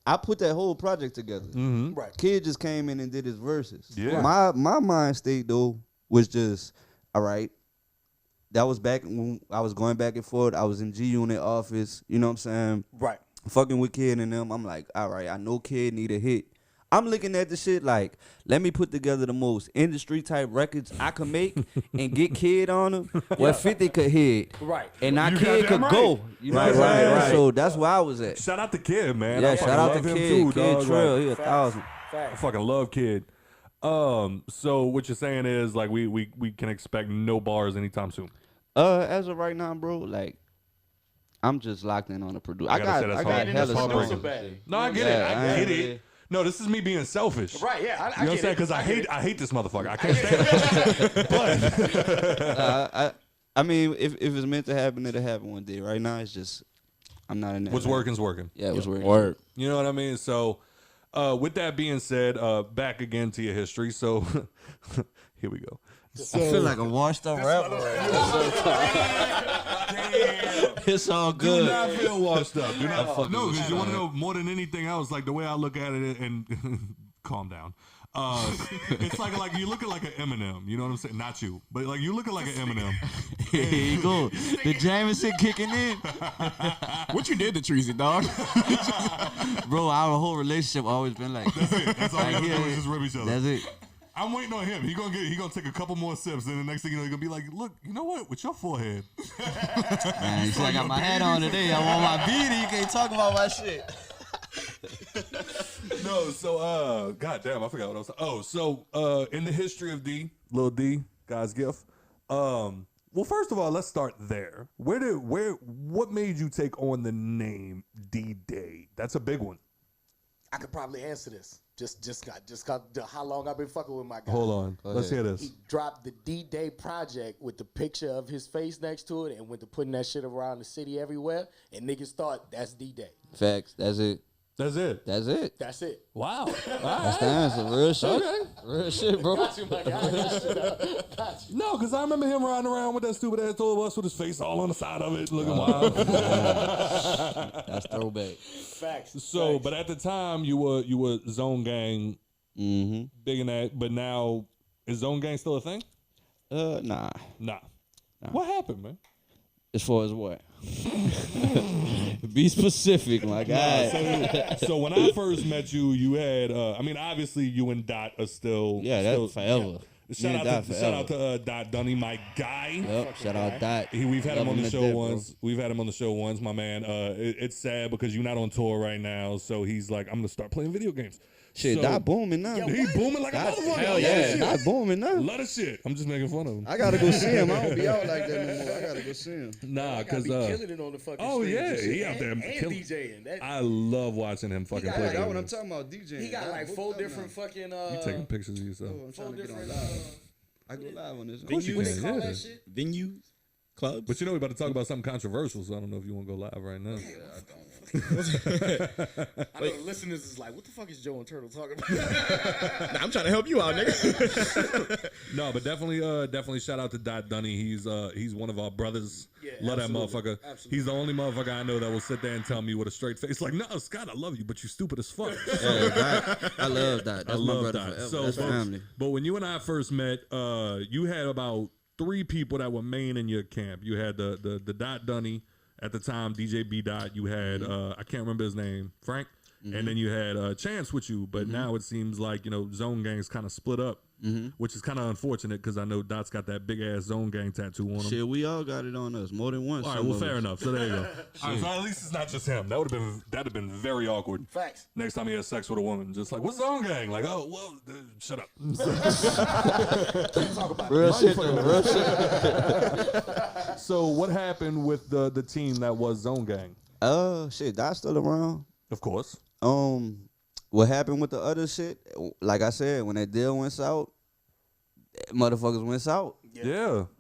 I put that whole project together. Right. Kid just came in and did his verses. Yeah. My mind state though was just, all right, that was back when I was going back and forth. I was in G-Unit office, you know what I'm saying? Right. Fucking with Kid and them. I'm like, all right, I know Kid need a hit. I'm looking at the shit like, let me put together the most industry type records I could make and get Kid on them where 50 could hit. Right. And now You Kid goddamn could right. go. You know what I'm saying? right. So that's where I was at. Shout out to Kid, man. Yeah, I shout fucking out love to him Kid. too, Kid dog. Trill, Like, he 1,000. I fucking love Kid. So what you're saying is like we can expect no bars anytime soon. As of right now, bro, like, I'm just locked in on the producer. I gotta say got that's hella that's heartbreaking. songs. No, I get Yeah, it. I I get ain't it. No, this is me being selfish. Right. Yeah. You know what I'm saying? Because I hate this motherfucker. I can't stand it. I mean, if it's meant to happen, it'll happen one day. Right now, it's just, I'm not in that. What's working's working. Yeah, what's working. Word. You know what I mean? So, with that being said, back again to your history. So, here we go. I feel like a washed up rapper. It's all Do good. not feel washed up. Do not. fucking No, with because you, you want to know more than anything else, like the way I look at it, and calm down. It's like you look at like an Eminem. You know what I'm saying? Not you, but like you look at like an Eminem. Here you go. The Jameson kicking in. What you did to Treezy, dog? Bro, our whole relationship always been like, That's all we gotta do yeah, is just rip each other. that's it. I'm waiting on him. He gonna take a couple more sips, and the next thing you know, he's gonna be like, "Look, you know what? With your forehead." Man, you see, I got my hat on today. I want my beanie. You can't talk about my shit. No, so goddamn, I forgot what I was. Oh, so in the history of Lil D, God's gift. Well, first of all, let's start there. What made you take on the name DeeDay? That's a big one. I could probably answer this. Just got how long I've been fucking with my guy. Hold on, let's hear this. He dropped the DeeDay project with the picture of his face next to it and went to putting that shit around the city everywhere. And niggas thought that's DeeDay. Facts. That's it. That's it. That's it. That's it. Wow. That's the answer. Real shit. Okay. Real shit, bro. Got you, my guy. Got you. No, because I remember him riding around with that stupid ass tour bus with his face all on the side of it, looking wild. That's throwback. Facts. So, Facts. but at the time, you were Zone Gang, Mm-hmm. big in that. But now, is Zone Gang still a thing? Nah. Nah. What happened, man? As far as what? Be specific, my guy. So when I first met you, you had, I mean, obviously you and Dot are still. Yeah, that's forever. Shout out to Dot Dunny, my guy. Yep. Shout out Dot. We've had him Love on the to show death, once. We've had him on the show once, my man. It's sad because you're not on tour right now. So he's like, I'm gonna start playing video games. Shit, So- Dot booming now. He booming like a Dot, motherfucker. hell Love yeah, that shit. Dot booming now. Lot of shit. I'm just making fun of him. I gotta go see him. I don't be out like that no more. I gotta go see him. Nah, I gotta because be killing it on the fucking oh, stage yeah, and shit. he out there and killing- DJing. That, I love watching him fucking got play. like- video That's what I'm games. talking about, DJing. he got I like booked 4 up different now. fucking You taking pictures of yourself? Oh, I'm 4 trying to get on different live. I go live on this. Of course you what can, they call yeah. that shit? Venues, clubs. But you know we about to talk about something controversial, so I don't know if you want to go live right now. I know the listeners is like, what the fuck is Joe and Turtle talking about? Nah, I'm trying to help you out, nigga. No, but definitely shout out to Dot Dunny. He's one of our brothers. Yeah, love absolutely. that motherfucker. Absolutely. He's the only motherfucker I know that will sit there and tell me with a straight face, like, no, Scott, I love you, but you stupid as fuck. I love that. That's my brother forever. That's family. But when you and I first met, you had about 3 people that were main in your camp. You had the Dot Dunny at the time, DJ B Dot. You had I can't remember his name, Frank, and then you had Chance with you. But now it seems like Zone Gang's kind of split up, which is kind of unfortunate because I know Dot's got that big ass Zone Gang tattoo on him. Shit, we all got it on us more than once. All right, well, fair enough. So there you go. All right, so at least it's not just him. That'd have been very awkward. Facts. Next time he has sex with a woman, just like, what's Zone Gang? Like, oh, well, shut up. Talk about Real shit, though. Real shit. So what happened with the team that was Zone Gang? Shit, Dot's still around. Of course. What happened with the other shit? Like I said, when that deal went south, motherfuckers went south. Yeah.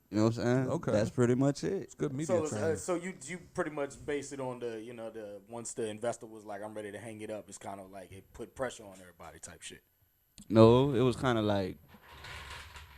You know what I'm saying? Okay. That's pretty much it. It's good media training. So you pretty much base it on the once the investor was like, I'm ready to hang it up, it's kind of like it put pressure on everybody type shit. No, it was kind of like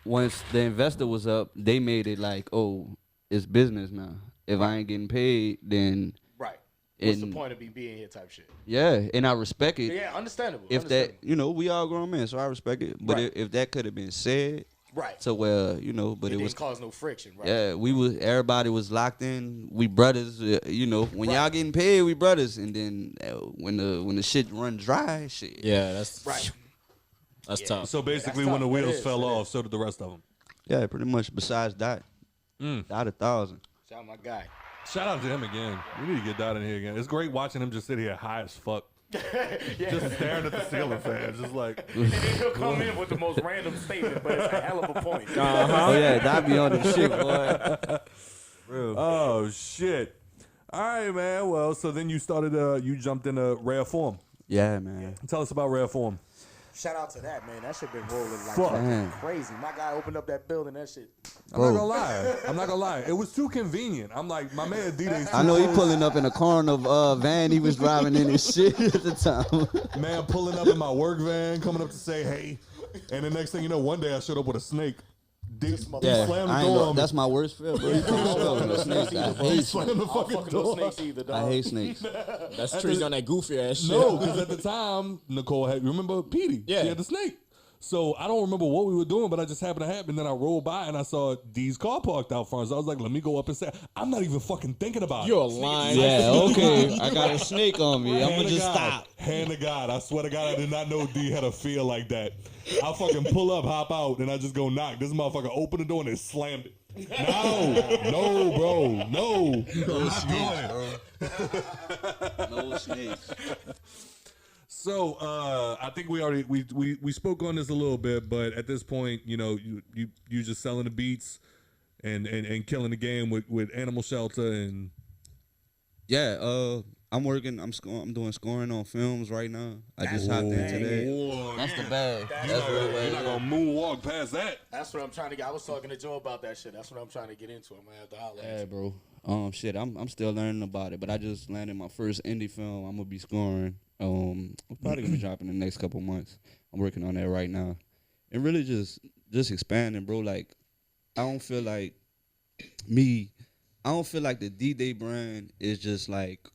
once the investor was up, they made it like, oh, it's business now. If I ain't getting paid, then Right. What's the point of me being here type shit? yeah, and I respect it. Yeah, understandable. If that, we all grown men, so I respect it. But Right. if that could have been said, right. so but it it didn't was cause no friction, right? yeah, everybody was locked in. We brothers, when y'all getting paid, we brothers. And then when the shit run dry, shit. Yeah, that's Right. That's tough. So basically, that's when the tough. It wheels is, fell it off, so did the rest of them. Yeah, pretty much. Besides that, Dot 1,000. Shout out my guy. Shout out to him again. We need to get Dot in here again. It's great watching him just sit here high as fuck. Just staring at the ceiling fan. Just like. And then he'll come in with the most random statement, but it's a hell of a point. Oh yeah, Dot be on the shit, boy. Real. Oh, shit. All right, man. Well, so then you started, you jumped into Rare Form. Yeah, man. Tell us about Rare Form. Shout out to that, man. That shit been rolling like Fuck. fucking crazy. My guy opened up that building, that shit. I'm not gonna lie. It was too convenient. I'm like, my man DeeDay. I know he pulling up in a Corolla van he was driving in his shit at the time. Man pulling up in my work van, coming up to say hey. And the next thing you know, one day I showed up with a snake. Yeah, slammed the I ain't door know. on me. That's my worst fear, bro. You can't show me snakes. I hate He snakes. slammed the I don't fucking fucking no door. snakes either, dog. I hate snakes. That's Treezy on that goofy ass shit. No, because at the time, Nicole had, remember Petey? Yeah. She had the snake. So I don't remember what we were doing, but I just happened to happen. Then I rolled by and I saw D's car parked out front. So I was like, let me go up and say, I'm not even fucking thinking about You're it. lying. Yeah, okay. I got a snake on me. I'm Hand gonna to just God. stop. Hand to God. I swear to God, I did not know D had a feel like that. I fucking pull up, hop out, and I just go knock. This motherfucker opened the door and it slammed it. No, bro. No. No snakes. So I think we already we spoke on this a little bit, but at this point, you just selling the beats and killing the game with Animal Shelter and Yeah, I'm working. I'm doing scoring on films right now. I just hopped into that. Whoa, That's the bag. you're not gonna moonwalk past that. That's what I'm trying to get. I was talking to Joe about that shit. That's what I'm trying to get into. I'm gonna have to holler at Yeah, you. bro. Shit, I'm still learning about it, but I just landed my first indie film. I'm gonna be scoring. I'm probably gonna be dropping in the next couple months. I'm working on that right now, and really just expanding, bro. Like, I don't feel like the DeeDay brand is just like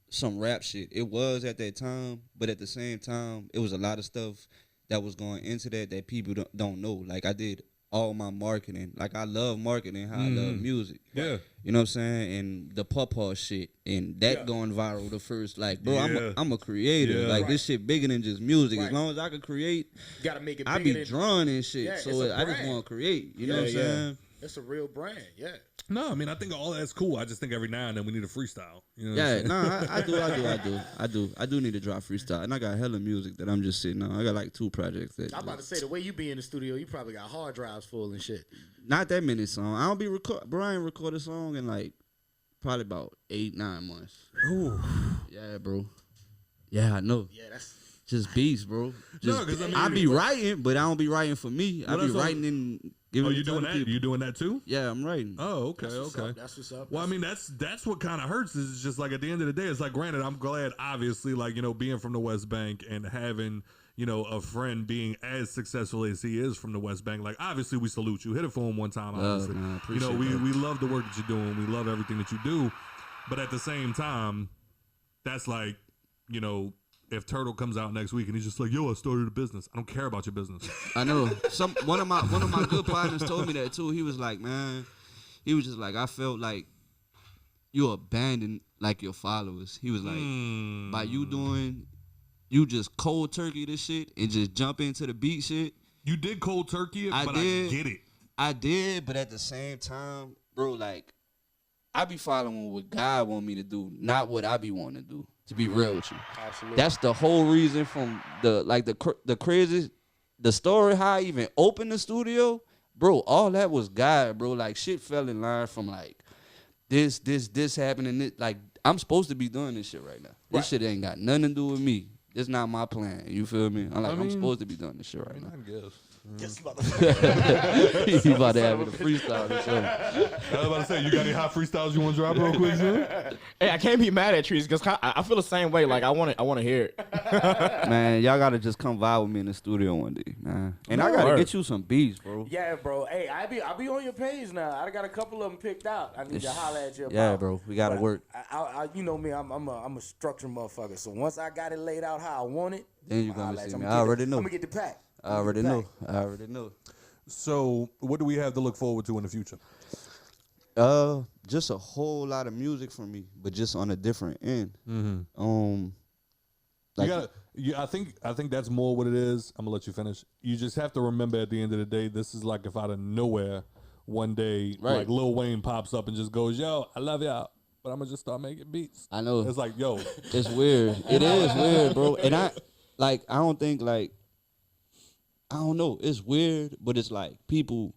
some rap shit. It was at that time, but at the same time, it was a lot of stuff that was going into that people don't know. Like, I did all my marketing. Like, I love marketing how I love music. Yeah. You know what I'm saying? And the pawpaw shit and that going viral the first, like, bro, I'm a creator. Yeah. Like, this shit bigger than just music. Right. As long as I could create, You gotta make it I bigger be than- drawing and shit. Yeah, it's So a I just brand. want to create. You know what I'm Yeah, yeah. saying? It's a real brand, yeah. No, I mean I think all that's cool. I just think every now and then we need a freestyle. You know what I'm Yeah, saying? no, I do need to drop freestyle, and I got hella music that I'm just sitting on. I got like 2 projects that. I'm about to say, the way you be in the studio, you probably got hard drives full and shit. Not that many songs. I don't be Brian record a song in like probably about 8-9 months. Ooh. Yeah, bro. Yeah, I know. Yeah, that's... Just beats, bro. No, 'cause I mean- I be writing, but I don't be writing for me. I Well, be that's what- writing in Giving you it to doing other that? people. You doing that too? Yeah, I'm writing. Oh, okay, okay. That's what's up. Well, I mean, that's what kind of hurts. Is just like at the end of the day, it's like, granted, I'm glad, obviously, like, you know, being from the West Bank and having, you know, a friend being as successful as he is from the West Bank. Like, obviously, we salute you. Hit it for him one time, obviously. Man, You know, appreciate we love the work that you're doing. We love everything that you do. But at the same time, that's like, you know, if Turtle comes out next week and he's just like, yo, I started a business. I don't care about your business. I know. One of my good partners told me that too. He was like, man, he was just like, I felt like you abandoned like your followers. He was like, by you just cold turkey this shit and just jump into the beat shit. You did cold turkey it, but did. I get it. I did, but at the same time, bro, like, I be following what God want me to do, not what I be wanting to do. To be real with you, Absolutely. That's the whole reason from the crazy, the story how I even opened the studio, bro. All that was God, bro. Like shit fell in line from like this happening. Like I'm supposed to be doing this shit right now. This shit ain't got nothing to do with me. It's not my plan. You feel me? I'm supposed to be doing this shit right now. I guess. Yes, motherfucker. You about to have it a freestyle or something. I was about to say, you got any hot freestyles you want to drop real quick, son? Hey, I can't be mad at Treezy because I feel the same way. Like I want to hear it. Man, y'all gotta just come vibe with me in the studio one day, man. And I gotta get you some beats, bro. Yeah, bro. Hey, I be on your page now. I got a couple of them picked out. I need to holler at you about. Yeah, bro. We gotta work. I you know me. I'm a structured motherfucker. So once I got it laid out how I want it, Then you gonna see me. I already know. I'm gonna get the pack. I already know. So, what do we have to look forward to in the future? Just a whole lot of music from me, but just on a different end. Like, I think that's more what it is. I'm gonna let you finish. You just have to remember at the end of the day, this is like if out of nowhere, one day, like Lil Wayne pops up and just goes, "Yo, I love y'all, but I'm gonna just start making beats." I know. It's like, yo, it's weird. It is weird, bro. And I don't think like. I don't know. It's weird, but it's like people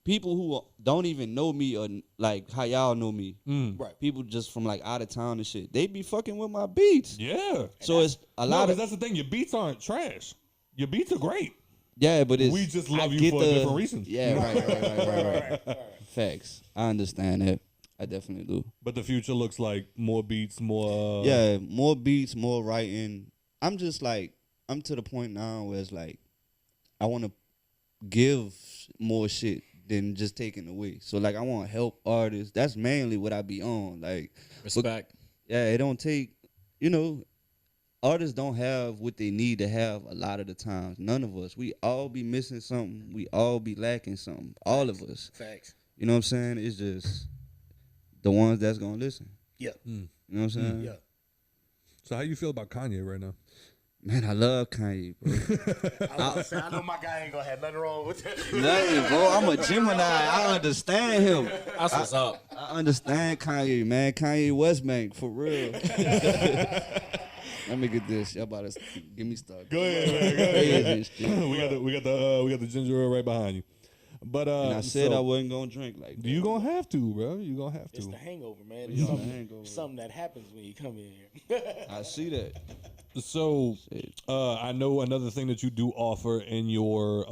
who don't even know me or like how y'all know me. Right. People just from like out of town and shit. They be fucking with my beats. yeah. So it's a lot of that's the thing. Your beats aren't trash. Your beats are great. yeah, but it's We just love you for a different reason. Yeah, right. Facts. I understand that. I definitely do. But the future looks like more beats, more. Yeah, more beats, more writing. I'm just like I'm to the point now where it's like I want to give more shit than just taking away. So like I want to help artists. That's mainly what I be on. Like Respect. yeah, it don't take, you know, artists don't have what they need to have a lot of the times. None of us. We all be missing something. We all be lacking something. All of us. Facts. You know what I'm saying? It's just the ones that's gonna listen. Yeah. You know what I'm saying? Yeah. So how you feel about Kanye right now? Man, I love Kanye, bro. I know my guy ain't gonna have nothing wrong with that. Nothing, bro. I'm a Gemini. I understand him. That's what's up. I understand Kanye, man. Kanye West Bank, for real. Let me get this. Y'all about to get me started. Go ahead, man. Go ahead. we got the ginger ale right behind you. But And I said I wasn't gonna drink like that. you gonna have to, bro. You gonna have It's to. the hangover, man. Yeah, It's hangover. something that happens when you come in here. I see that. So, I know another thing that you do offer in your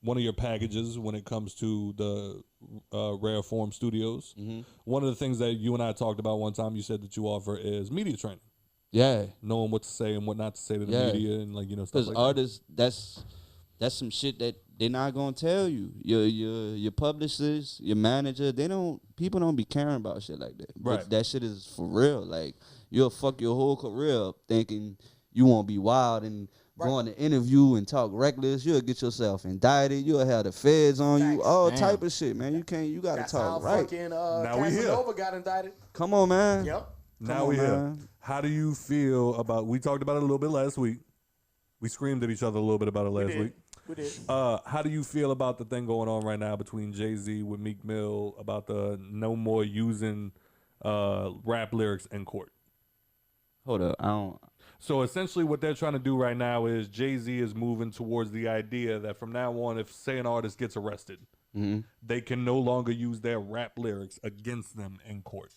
one of your packages when it comes to the Rare Form Studios. One of the things that you and I talked about one time, you said that you offer is media training, Yeah, knowing what to say and what not to say to the Yeah. media, and like, you know, stuff because like artists, that's some shit that they're not gonna tell you. Your publicist, your manager, people don't be caring about shit like that. Right. But that shit is for real. Like you'll fuck your whole career up thinking you won't be wild and going to interview and talk reckless. You'll get yourself indicted. You'll have the feds on you. Facts. All type of shit, man. You gotta That's talk how right. fucking Now we here. Casanova got indicted. Come on, man. Yep. Now on, we're here. man. How do you feel about? We talked about it a little bit last week. We screamed at each other a little bit about it last week. We did. How do you feel about the thing going on right now between Jay-Z with Meek Mill about the no more using rap lyrics in court? Hold up, I don't. So essentially what they're trying to do right now is Jay-Z is moving towards the idea that from now on, if say an artist gets arrested, they can no longer use their rap lyrics against them in court.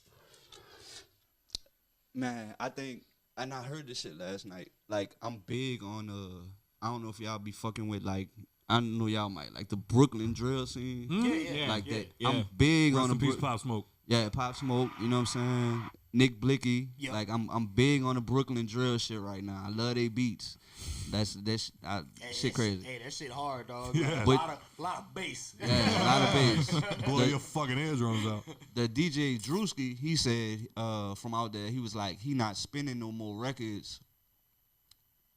Man, I think, and I heard this shit last night. Like, I'm big on I don't know if y'all be fucking with like I know y'all might like the Brooklyn drill scene. Like that. Yeah. I'm big Rest on in the peace, Pop Smoke. Yeah, Pop Smoke, you know what I'm saying? Nick Blicky. Yep. Like I'm big on the Brooklyn drill shit right now. I love they beats. Shit crazy. Hey, that shit hard, dog. Yeah. A lot of bass. Yeah, a lot of bass. Blow your fucking eardrums out. The DJ Drewski, he said from out there, he was like, he not spinning no more records.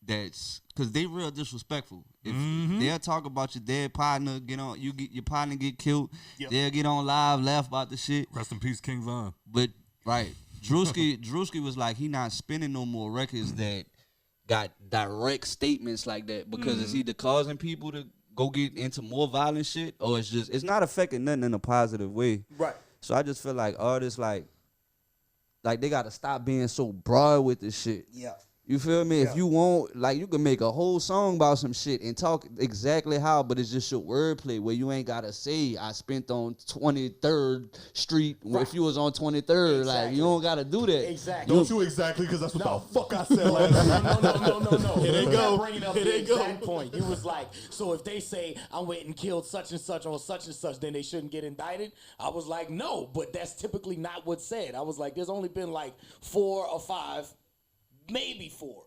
That's because they real disrespectful. If they'll talk about your dead partner, your partner get killed, they'll get on live, laugh about the shit. Rest in peace, King Von. But right, Drewski was like, he not spinning no more records that got direct statements like that because it's either causing people to go get into more violent shit or it's not affecting nothing in a positive way. Right. So I just feel like artists like they gotta stop being so broad with this shit. Yeah. You feel me? If you want, like, you can make a whole song about some shit and talk exactly how, but it's just your wordplay where you ain't gotta say I spent on 23rd Street if you was on 23rd. Like, you don't gotta do that. Exactly. Don't you exactly? Because that's what the fuck I said last No. Here they You go. kept bringing up the exact point. You was like, so if they say I went and killed such and such on such and such, then they shouldn't get indicted. I was like, no, but that's typically not what's said. I was like, there's only been like 4 or 5. Maybe 4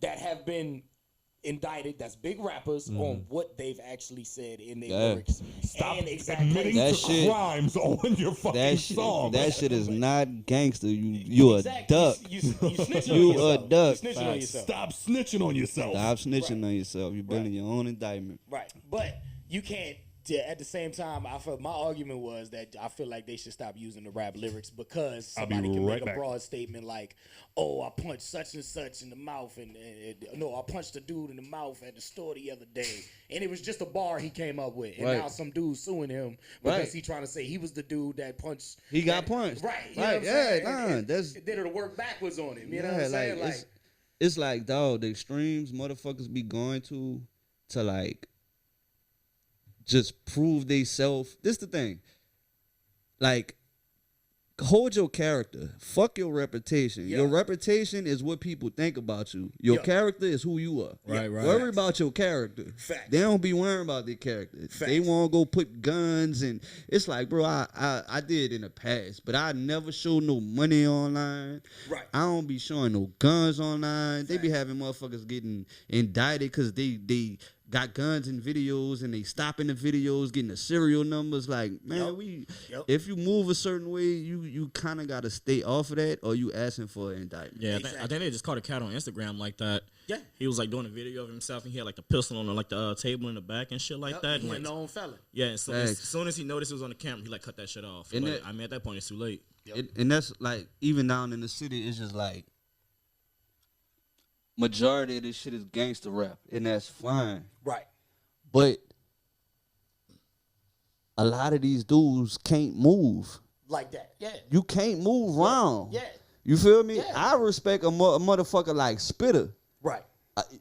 that have been indicted. That's big rappers on what they've actually said in their lyrics. Stop and admitting That to shit- crimes on your fucking song. That shit is not gangster. You a duck. You snitching You on yourself. a duck. You snitching on yourself. Stop snitching on yourself. Stop snitching on yourself. You building your own indictment. Right. But you can't. At the same time, I felt my argument was that I feel like they should stop using the rap lyrics because somebody can right make back. a broad statement like, "Oh, I punched such and such in the mouth," and no, I punched a dude in the mouth at the store the other day, and it was just a bar he came up with, and Right. now some dude suing him because Right. he trying to say he was the dude that punched. He got punched. Right. You know Right. what I'm saying? Yeah. And That's then it'll work backwards on him. You know yeah. what I'm saying? Like it's like, dog, the extremes motherfuckers be going to like just prove they self. This the thing. Like, hold your character. Fuck your reputation. Yeah. Your reputation is what people think about you. Your Yeah. character is who you are. Right. Worry about your character. Facts. They don't be worrying about their character. They Facts. want to go put guns and it's like, bro, I did in the past, but I never show no money online. Right. I don't be showing no guns online. They be having motherfuckers getting indicted because they got guns in videos and they stopping the videos, getting the serial numbers. Like, man, if you move a certain way, you kind of got to stay off of that or you asking for an indictment. Yeah, I think they just caught a cat on Instagram like that. Yeah. He was like doing a video of himself and he had like the pistol on the table in the back and shit like that. He And, a like, known fella. yeah, and so as Facts. soon as he noticed it was on the camera, he like cut that shit off. And But, I mean, at that point, it's too late. And that's like, even down in the city, it's just like, majority of this shit is gangster rap, and that's fine. Right. But a lot of these dudes can't move. Like that. Yeah. You can't move around. Yeah. You feel me? Yeah. I respect a motherfucker like Spitter. Right.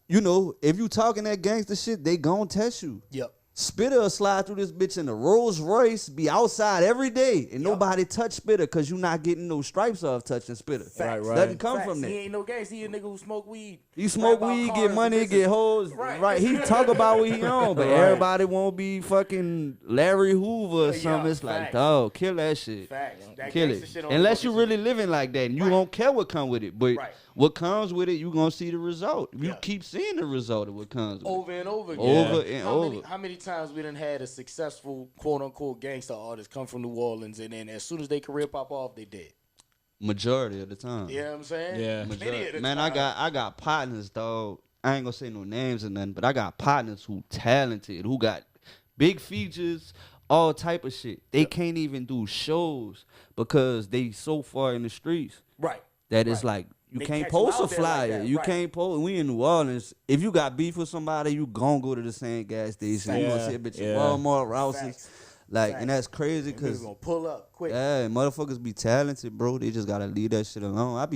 You know, if you talking that gangster shit, they gon' test you. Yep. Spitter will slide through this bitch in a Rolls Royce, be outside every day, and nobody touch Spitter because you not getting no stripes off touching Spitter. Facts. Doesn't come Facts. from that. He ain't no gangster. He a nigga who smoke weed. He smoke Rap about weed, cars get and money, bitches. get hoes. Right. Right. He talk about what he on, but everybody won't be fucking Larry Hoover or Yeah, something. It's like, facts. dog, kill that shit. Facts. That Kill gangsta it. shit on Unless the you fucking really living like that and you don't care what come with it. But Right. what comes with it, you gonna see the result. You Yeah. keep seeing the result of what comes with over and over again. Over and over. How many times we done had a successful quote unquote gangster artist come from New Orleans and then as soon as their career pop off, they dead. it. Majority of the time. You know what I'm saying? Yeah. Many of the Man, time. I got partners, dog. I ain't gonna say no names or nothing, but I got partners who talented, who got big features, all type of shit. They can't even do shows because they so far in the streets Right. that it's like you They can't catch you post a out there like flyer. that, You right. can't post. We in New Orleans. If you got beef with somebody, you gon' go to the same gas station. You gonna see a bitch at Walmart, Rouse's. Facts. Like, Facts. and that's crazy Niggas because gonna pull up quick. yeah, motherfuckers be talented, bro. They just gotta leave that shit alone. I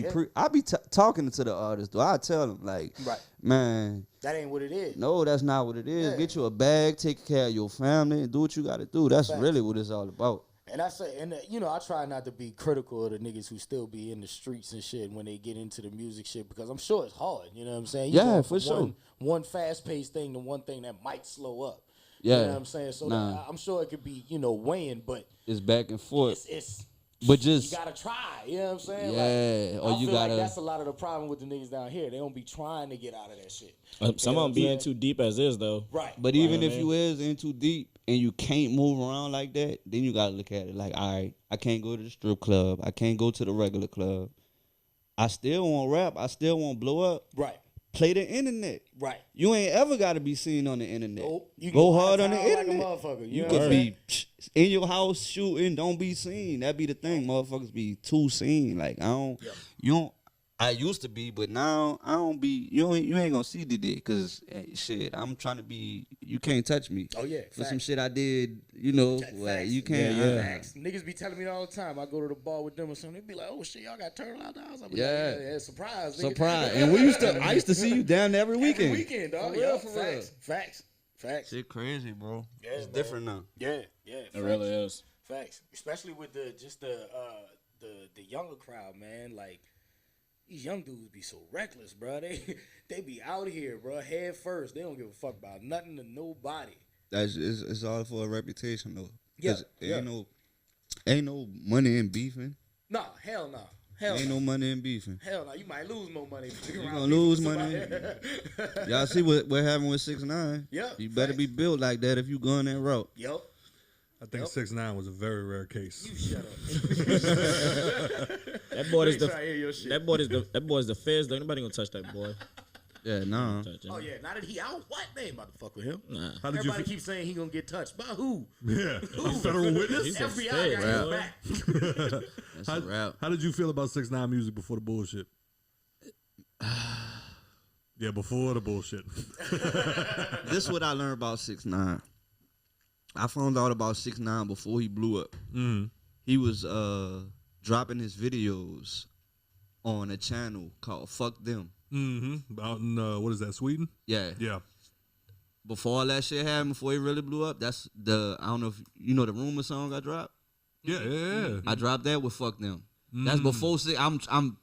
be talking to the artists, though. I tell them like, Right. man, That ain't what it is. no, that's not what it is. Yeah. Get you a bag, take care of your family, and do what you gotta do. That's Facts. really what it's all about. And I say, and you know, I try not to be critical of the niggas who still be in the streets and shit when they get into the music shit, because I'm sure it's hard. You know what I'm saying? You Yeah, go for from sure. One fast paced thing to one thing that might slow up. Yeah. You know what I'm saying? So I'm sure it could be, you know, weighing, but It's back and forth. it's But just you gotta try. You know what I'm saying? Yeah, Like, or I you feel gotta. like that's a lot of the problem with the niggas down here. They don't be trying to get out of that shit. Some of them be in too deep as is though. Right. But even if you is in too deep and you can't move around like that, then you gotta look at it like, all right, I can't go to the strip club. I can't go to the regular club. I still want rap. I still want blow up. Right. Play the internet. Right. You ain't ever got to be seen on the internet. Nope. You can Go hard on the downtown like a internet. motherfucker, You know could what I'm be in your house shooting, don't be seen. That be the thing. Motherfuckers be too seen. Like you don't. I used to be, but now I don't be. You ain't gonna see DeeDay because shit. I'm trying to be. You can't touch me. Oh yeah. For some shit I did, you know, like you can't. Facts. Niggas be telling me all the time. I go to the bar with them or something. They be like, "Oh shit, y'all got turned out the house." I be Yeah. like, yeah, surprise, nigga. Surprise. And I used to see you down there every weekend. Every weekend, dog. For real, Yeah, for real. Facts. Shit crazy, bro. Yeah, It's man. different now. Yeah. It really is. Facts. Especially with the younger crowd, man. Like these young dudes be so reckless, bro. They be out here, bro, head first. They don't give a fuck about nothing to nobody. It's all for a reputation though. Yeah, 'Cause ain't no money in beefing. No, hell no. Ain't no money in beefing. Hell no. You might lose more money. You You gonna lose money. Y'all see what happened with 6ix9ine? Yeah, You better be built like that if you going that route. Yep. I think 6ix9ine was a very rare case. You shut up. That boy is Try to hear your shit. that boy is the feds. Though. Nobody gonna touch that boy. Yeah, nah. Touch him. Oh yeah, now that he out, what? They ain't about to fuck with him. Nah. How did Everybody you? keeps saying he gonna get touched. By who? Yeah, a federal witness. He's a FBI fed, got his bro. back. That's a rap. How did you feel about 6ix9ine music before the bullshit? Yeah, before the bullshit. This is what I learned about 6ix9ine. I found out about 6ix9ine before he blew up. Mm-hmm. He was dropping his videos on a channel called Fuck Them. Mm-hmm. Out in what is that? Sweden? Yeah. Yeah. Before all that shit happened, before he really blew up, that's I don't know if you know the Rumor song I dropped. Yeah. I dropped that with Fuck Them. That's before I'm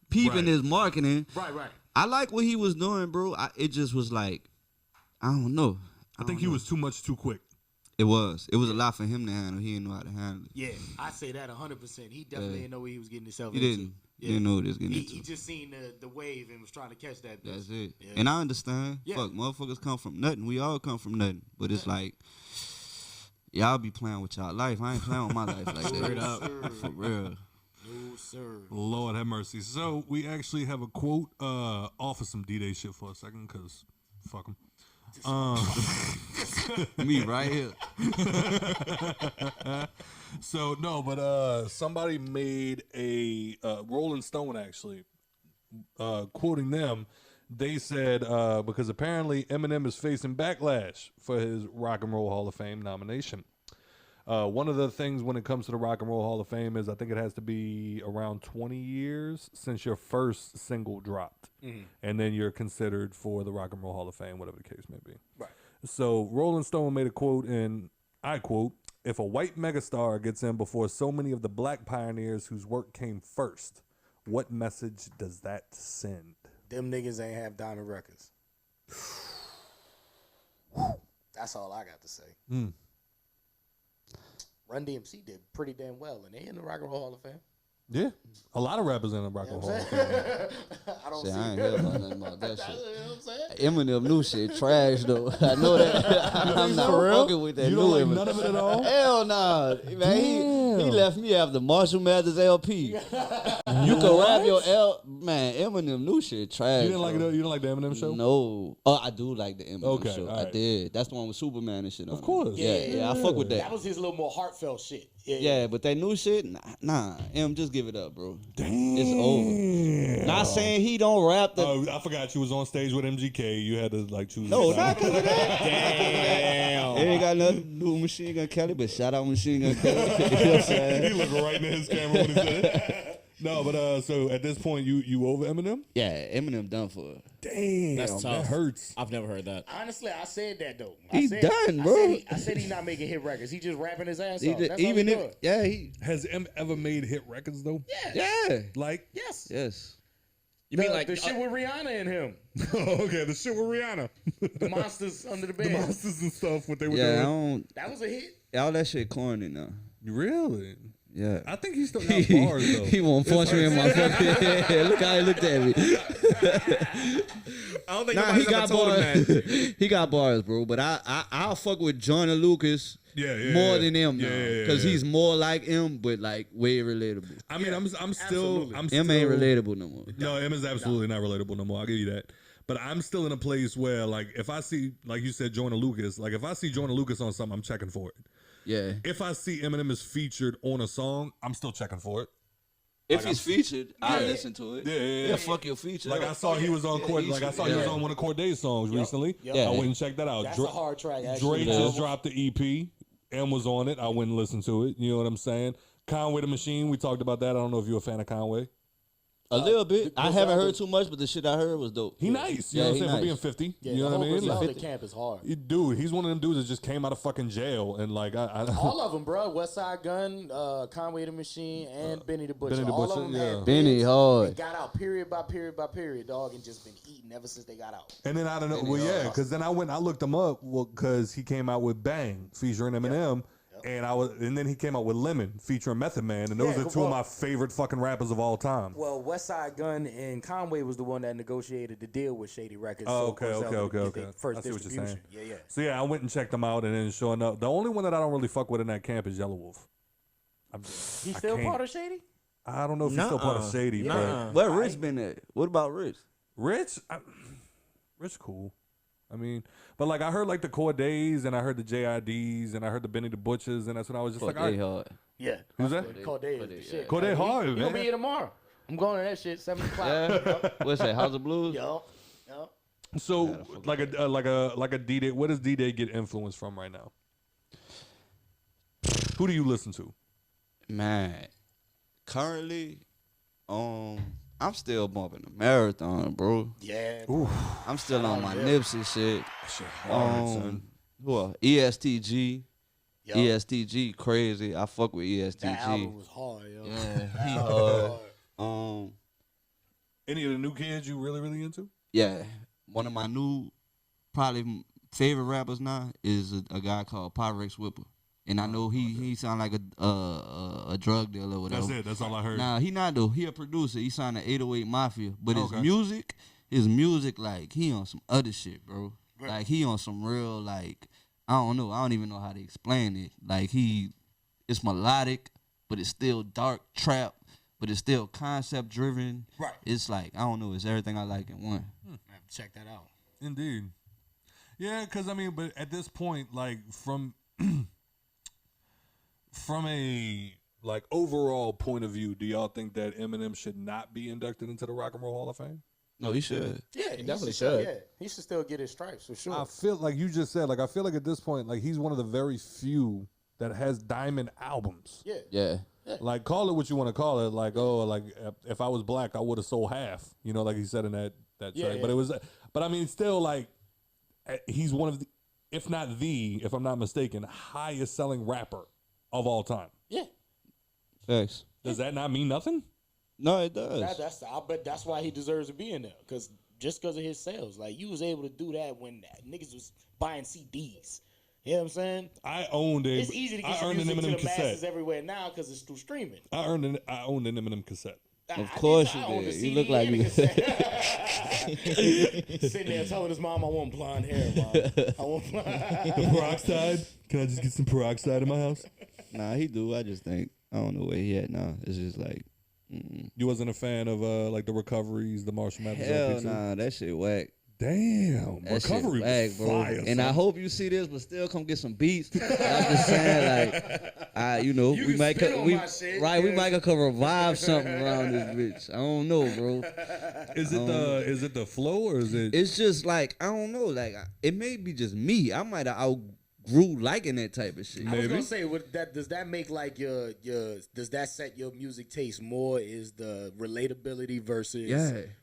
peeping Right. his marketing. Right. I like what he was doing, bro. It just was like, I don't know. I think he was too much too quick. It was a lot for him to handle. He didn't know how to handle it. Yeah, I say that 100%. He definitely didn't know what he was getting himself He into. didn't. He didn't know what he was getting into. He just seen the wave and was trying to catch that. That's it. Yeah. And I understand. Yeah. Fuck, motherfuckers come from nothing. We all come from nothing. But it's like, y'all be playing with y'all life. I ain't playing with my life like that. Straight up. For real. No, sir. Lord have mercy. So we actually have a quote off of some DeeDay shit for a second, cause fuck him. Me right here. So no, but somebody made a Rolling Stone actually quoting them. They said because apparently Eminem is facing backlash for his Rock and Roll Hall of Fame nomination. One of the things when it comes to the Rock and Roll Hall of Fame is I think it has to be around 20 years since your first single dropped. And then you're considered for the Rock and Roll Hall of Fame, whatever the case may be. Right. So Rolling Stone made a quote, and I quote, "If a white megastar gets in before so many of the black pioneers whose work came first, what message does that send?" Them niggas ain't have diamond records. That's all I got to say. Run DMC did pretty damn well, and they in the Rock and Roll Hall of Fame. Yeah, a lot of rappers in the Rock and Roll Hall of Fame. I don't See, see I ain't it. heard about nothing about that You know shit. what I'm saying? Eminem new shit trash though. I know that. I'm not fucking with that You new don't like Eminem. none of it at all? Hell nah, man. He left me after Marshall Mathers LP. You can rap your man. Eminem new shit trash. You didn't like bro. it? You didn't like the Eminem show? No. Oh, I do like the Eminem Okay, show. all I right. did. That's the one with Superman and shit. Of course. Yeah. I fuck with that. That was his little more heartfelt shit. Yeah, but that new shit, nah. Em, just give it up, bro. Damn. It's over. Not saying he don't rap the. Oh, I forgot you was on stage with MGK. You had to like choose. No, a not side. because of that. Damn. It ain't got nothing to do with Machine Gun Kelly, but shout out Machine Gun Kelly. You know what I'm saying? He looked right in his camera when he said it. No, but so at this point, you over Eminem? Yeah, Eminem done for. Damn, That's tough. that hurts. I've never heard that. Honestly, I said that though. He done, bro. I said he not making hit records. He just rapping his ass He off. did- That's all even he if doing. yeah, he Has M ever made hit records though? yeah. Like, Yes. Yes. You mean like the shit with Rihanna and him, okay, the shit with Rihanna, the monsters under the the bed. monsters and stuff. What they were Yeah, I doing. don't That was a hit. all that shit corny now. Really? Yeah. I think he still got bars though. He won't punch me in my fucking head. Look how he looked at me. I don't think Nah, he got bars. He got bars, bro. But I'll fuck with John and Lucas more than him now, because he's more like him, but like way relatable. I mean, I'm still. M ain't relatable no more. No, M is absolutely not relatable no more. I'll give you that. But I'm still in a place where, like, if I see, like you said, Joyner Lucas, like, if I see Joyner Lucas on something, I'm checking for it. Yeah. If I see Eminem is featured on a song, I'm still checking for it. If he's featured, I'll Yeah. listen to it. Yeah. Fuck your feature. Like, I saw he was on Cord. Like, I saw he was on one of Corday's songs recently. Yeah. I went and checked that out. That's a hard track. Actually. Drake just dropped the EP. M was on it. I went and listened to it. You know what I'm saying? Conway the Machine. We talked about that. I don't know if you're a fan of Conway. A little bit. I haven't heard too much, but the shit I heard was dope. He nice. You know what I'm saying? For being 50. Yeah, you know what I mean? The Like, camp is hard. dude, he's one of them dudes that just came out of fucking jail and like All of them, bro. West Side Gun, Conway the Machine, and Benny the Butcher. Benny the All Butcher, of them yeah. had Benny bits hard. and got out period by period by period, dog, and just been eating ever since they got out. And then I don't know. Well, yeah, because then I looked him up. Well, because he came out with Bang featuring Eminem, and then he came out with Lemon featuring Method Man, and those are two of my favorite fucking rappers of all time. Well, West Side Gun and Conway was the one that negotiated the deal with Shady Records. Oh, so okay. First I see what you're saying. distribution. Yeah. So yeah, I went and checked them out, and then sure enough, the only one that I don't really fuck with in that camp is Yellow Wolf. He's still can't. part of Shady? I don't know if he's still part of Shady, but Where Rich been at? What about Rich? Rich cool. I mean, but like I heard like the Cordays and I heard the JIDs and I heard the Benny the Butchers, and that's when I was just Fuck, like, all they right. hard. Yeah. Who's that? Corday is the shit. Corday hard, He man. gonna be here tomorrow. I'm going to that shit, 7 o'clock. Yeah. What's that? House of Blues? Yo. So like a DeeDay, where does DeeDay get influence from right now? Who do you listen to? Man, currently, I'm still bumping the Marathon, bro. Yeah. I'm still on my Nipsey shit. Shit hard, son. Who else? ESTG. Yo. ESTG crazy. I fuck with ESTG. That album was hard, yo. Yeah, he hard. Any of the new kids you really, really into? Yeah, one of my new, probably favorite rappers now is a guy called Pyrex Whipper, and I know he sound like a drug dealer or whatever. That's it. That's all I heard. Nah, he not though. He a producer. He signed to 808 Mafia, but Okay. his music like he on some other shit, bro. Like he on some real like I don't know. I don't even know how to explain it. Like it's melodic, but it's still dark trap, but it's still concept driven. Right. It's like I don't know. It's everything I like in one. I have to check that out. Indeed. Yeah, because I mean, but at this point, like from a like overall point of view, do y'all think that Eminem should not be inducted into the Rock and Roll Hall of Fame? No, he should. Yeah, He definitely still- should. Yeah, he should still get his stripes for sure. I feel like you just said, like I feel like at this point, like he's one of the very few that has diamond albums. yeah. Yeah. Like call it what you want to call it. Like like if I was black, I would have sold half. You know, like he said in that track. Yeah, But yeah. it was, but I mean, still like he's one of the, if not the, if I'm not mistaken, highest selling rapper of all time. Yeah. Thanks. Does that not mean nothing? No, it does. I bet that's why he deserves to be in there. Cause just because of his sales. Like you was able to do that when niggas was buying CDs. You know what I'm saying? I owned it. It's easy to I get your earned an music to Eminem the masses cassette. everywhere now because it's through streaming. I owned an Eminem cassette. Of course you I owned did. a You CD look like and a you- cassette. Sitting there telling his mom, I want blonde hair, mom. I want blonde. Peroxide? Can I just get some peroxide in my house? Nah, he do. I just think I don't know where he at now. It's just like You wasn't a fan of like the Recoveries, the Marshall Mathers hell LP2? nah, that shit whack. Damn, That Recovery shit whack, was bro. fire, And son. I hope you see this, but still come get some beats. I'm just saying, like, you know, You we can might, spit on my shit, right? We yeah. might could revive something around this bitch. I don't know, bro. Is it the flow or is it? It's just like I don't know. Like it may be just me. I might have grew liking that type of shit. I was gonna say, does that make like does that set your music taste more? Is the relatability versus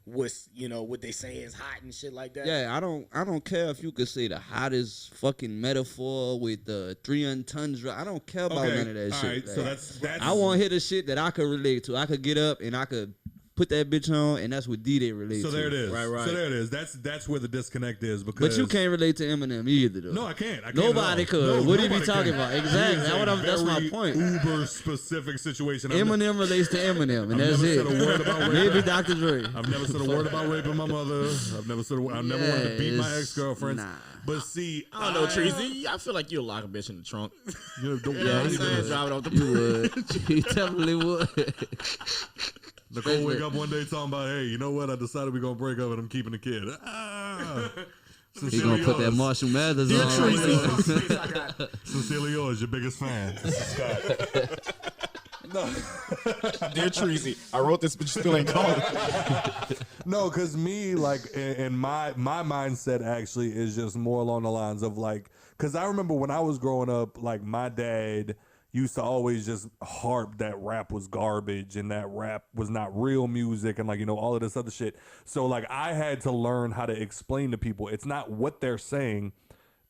what they say is hot and shit like that? Yeah, I don't care if you could say the hottest fucking metaphor with the 3 tons. I don't care about none of that shit. Right, so that's I want to hear the shit that I could relate to. I could get up and I could put that bitch on, and that's what DeeDay relates to. So there it is. Right. So there it is. That's where the disconnect is. Because But you can't relate to Eminem either, though. No, I can't. Nobody could. No, What do you be nobody talking can. about? Exactly. That's my point. Uber specific situation. Eminem relates to Eminem, and that's never it. said a word about Maybe Dr. Dre. I've never said a word about raping my mother. I've never said. I never wanted to beat my ex-girlfriends. Nah. But see, I don't know, Treezy. I feel like you'll lock a bitch in the trunk. You know, Yeah, I'm saying, drive it off the You would. You definitely would. Nicole wake up one day talking about, hey, you know what? I decided we're gonna break up and I'm keeping the kid. He gonna put that Marshall Mathers on. Sincerely yours, your biggest fan. Scott. Dear Treezy, I wrote this, but you still ain't called. No, because me, like, and my mindset actually is just more along the lines of like, because I remember when I was growing up, like my dad used to always just harp that rap was garbage and that rap was not real music and like, all of this other shit. So like I had to learn how to explain to people it's not what they're saying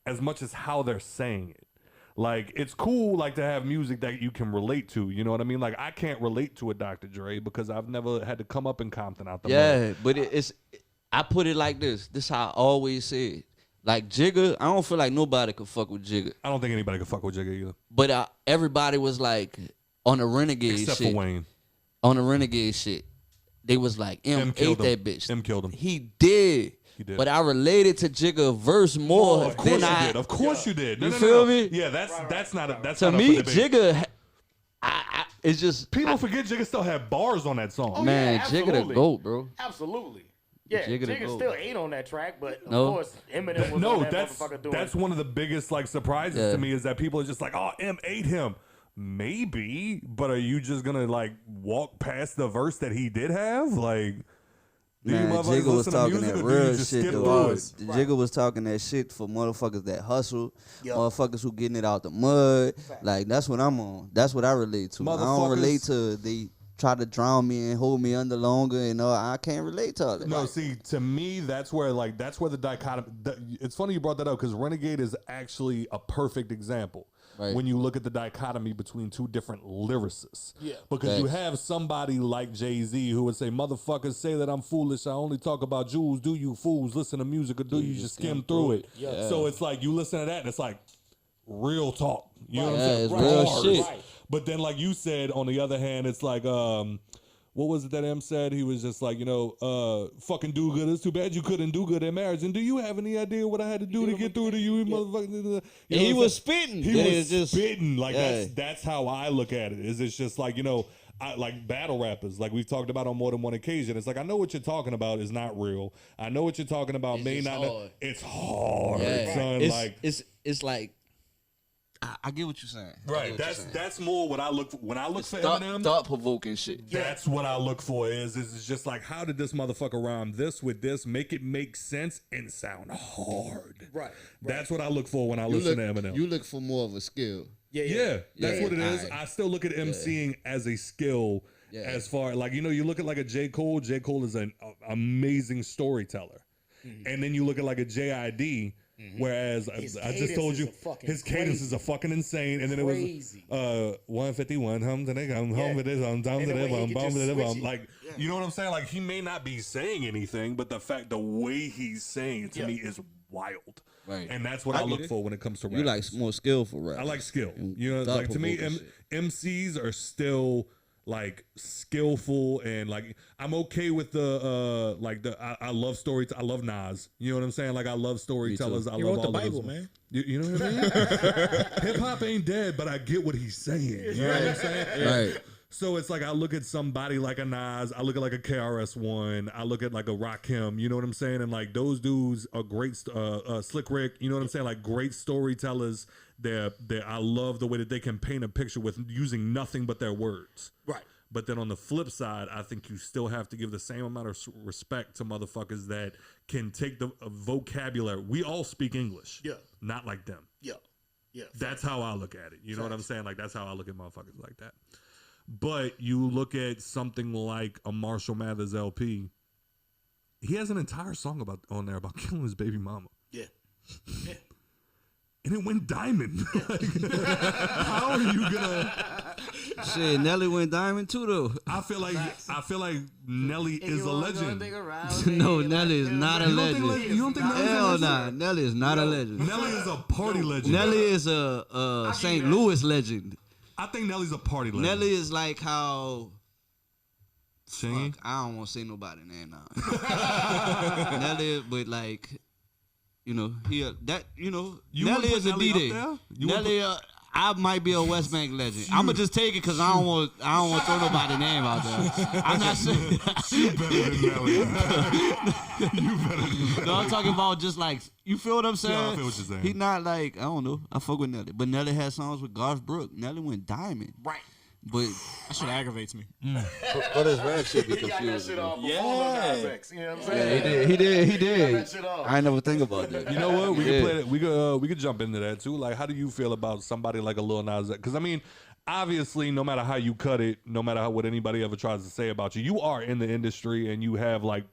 as much as how they're saying it. Like, it's cool, like, to have music that you can relate to. You know what I mean? Like, I can't relate to a Dr. Dre because I've never had to come up in Compton out the mud. But I put it like this. This is how I always say it. Like, Jigga, I don't feel like nobody could fuck with Jigga. I don't think anybody could fuck with Jigga either. But everybody was, like, on the renegade Except shit. for Wayne. On the renegade shit. They was like, M ate that bitch. M killed him. He did. He did. But I related to Jigga verse more Of course than you I did. Of course you did. You feel me? Yeah, that's not a that's to not me, up for debate. Jigga, it's just People forget Jigga still had bars on that song. man, yeah, Jigga the absolutely. GOAT, bro. Absolutely. Yeah, Jigga the Jigga GOAT. still ate on that track, but of No. course Eminem was No, on that that's motherfucker doing that's one of the biggest like surprises Yeah. to me is that people are just like, oh, M ate him. Maybe, but are you just gonna like walk past the verse that he did have? Like, do you Man, motherfuckers Jigga was listen to talking music that or do you real just shit, skip though. through it? Jigga was talking that shit for motherfuckers that hustle, Yup. motherfuckers who getting it out the mud. Like, that's what I'm on. That's what I relate to. I don't relate to they try to drown me and hold me under longer, and I can't relate to all that. No, see, to me, that's where the dichotomy. It's funny you brought that up because Renegade is actually a perfect example. Right. When you look at the dichotomy between two different lyricists. Yeah. Because you Facts. have somebody like Jay-Z who would say, motherfuckers say that I'm foolish. I only talk about jewels. Do you fools listen to music or do you just skim through it? Yeah. So it's like you listen to that and it's like real talk. You know what I'm Yeah, saying? it's real Bars. shit. Right. But then like you said, on the other hand, it's like what was it that M said? He was just like, fucking do good. It's too bad you couldn't do good in marriage. And do you have any idea what I had to do to get through to you, motherfucker? You know And he what I'm was saying? spitting. He It was is just- spitting. Like Yeah. that's how I look at it. Is it's just like, I like battle rappers, like we've talked about on more than one occasion. It's like I know what you're talking about is not real. I know what you're talking about It's may just not. hard. It's hard, Yeah. son. It's like I get what you're saying. right. That's more what I look for. When I look for Eminem. Thought provoking shit. That's what I look for. Is just like how did this motherfucker rhyme this with this, make it make sense and sound hard. Right. That's what I look for when I listen to Eminem. You look for more of a skill. Yeah, that's Yeah, what it is. alright. I still look at MCing as a skill. Yeah. As far like you look at like a J. Cole. J. Cole is an amazing storyteller, and then you look at like a JID. Whereas I just cadence told is you a fucking his cadence is a fucking insane, and then it was Crazy. 151 hum to the hum Yeah. with this hum down And to the the way he bum could bum just to the switch bum. it. Like you know what I'm saying? Like he may not be saying anything, but the way he's saying it to me is wild. Right. And that's what I look for when it comes to rap. You like more skillful rap. I like skill. And You know, like to me, thought-provoking MCs are still like skillful and like I'm okay with the I love stories. I love Nas. You know what I'm saying? Like I love storytellers. I He love wrote the all of Bible, those. man. You know what I mean? Hip hop ain't dead, but I get what he's saying. You know what I'm saying? Right. So it's like I look at somebody like a Nas, I look at like a KRS-One, I look at like a Rakim, you know what I'm saying? And like those dudes are great, Slick Rick, you know what I'm saying? Like great storytellers. I love the way that they can paint a picture with using nothing but their words. Right. But then on the flip side, I think you still have to give the same amount of respect to motherfuckers that can take the vocabulary. We all speak English. Yeah. Not like them. Yeah. Yeah. That's how I look at it. You know what I'm saying? Like, that's how I look at motherfuckers like that. But you look at something like a Marshall Mathers LP. He has an entire song on there about killing his baby mama. Yeah. Yeah. And it went diamond. Like, how are you gonna? Shit, Nelly went diamond too though. I feel like Nelly is a legend. No, Nelly is not a legend. You don't think Nelly's a Hell legend? nah, Nelly is not a legend. Nelly is a party legend. Nelly is a St. Louis legend. I think Nelly's a party legend. Nelly is like how. Singing? Fuck, I don't want to say nobody name now. Nelly, but like, you know, Nelly is a DeeDay. Nelly, I might be a West Bank legend. I'ma just take it because I don't want to throw nobody's name out there. I'm not saying You better than Nelly. You better than Nelly. No, I'm talking about just like, you feel what I'm saying? Yeah, I feel what you're saying. He not like, I don't know. I fuck with Nelly, but Nelly had songs with Garth Brooks. Nelly went diamond. Right. But That shit aggravates me. but his rap shit be He got that confusing. shit off before Yeah. Lil Nas X. You know what I'm Yeah, saying? he did. He got that shit off. I ain't never think about that. You know what? We Yeah. can play that. We could jump into that too. Like, how do you feel about somebody like a Lil Nas X? Because I mean, obviously, no matter how you cut it, no matter what anybody ever tries to say about you, you are in the industry and you have like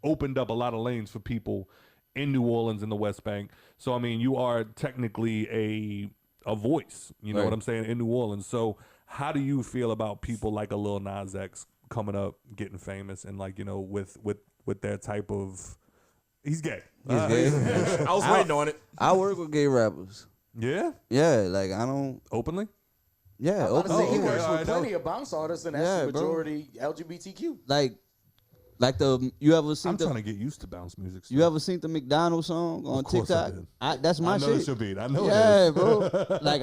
opened up a lot of lanes for people in New Orleans and the West Bank. So I mean, you are technically a voice. You know Right. what I'm saying, in New Orleans. So how do you feel about people like a Lil Nas X coming up, getting famous, and like, you know, with that type of, he's gay. He's gay. I was waiting on it. I work with gay rappers. Yeah, Yeah, like I don't. openly. Yeah, I was about to say, he okay, works all with right, plenty of bounce artists, and that's Yeah, the bro. majority LGBTQ. like the you ever seen I'm the trying to get used to bounce music. you ever seen the McDonald's song on course I TikTok? did. That's my I know shit. it should be. I know Yeah, it is. bro. Like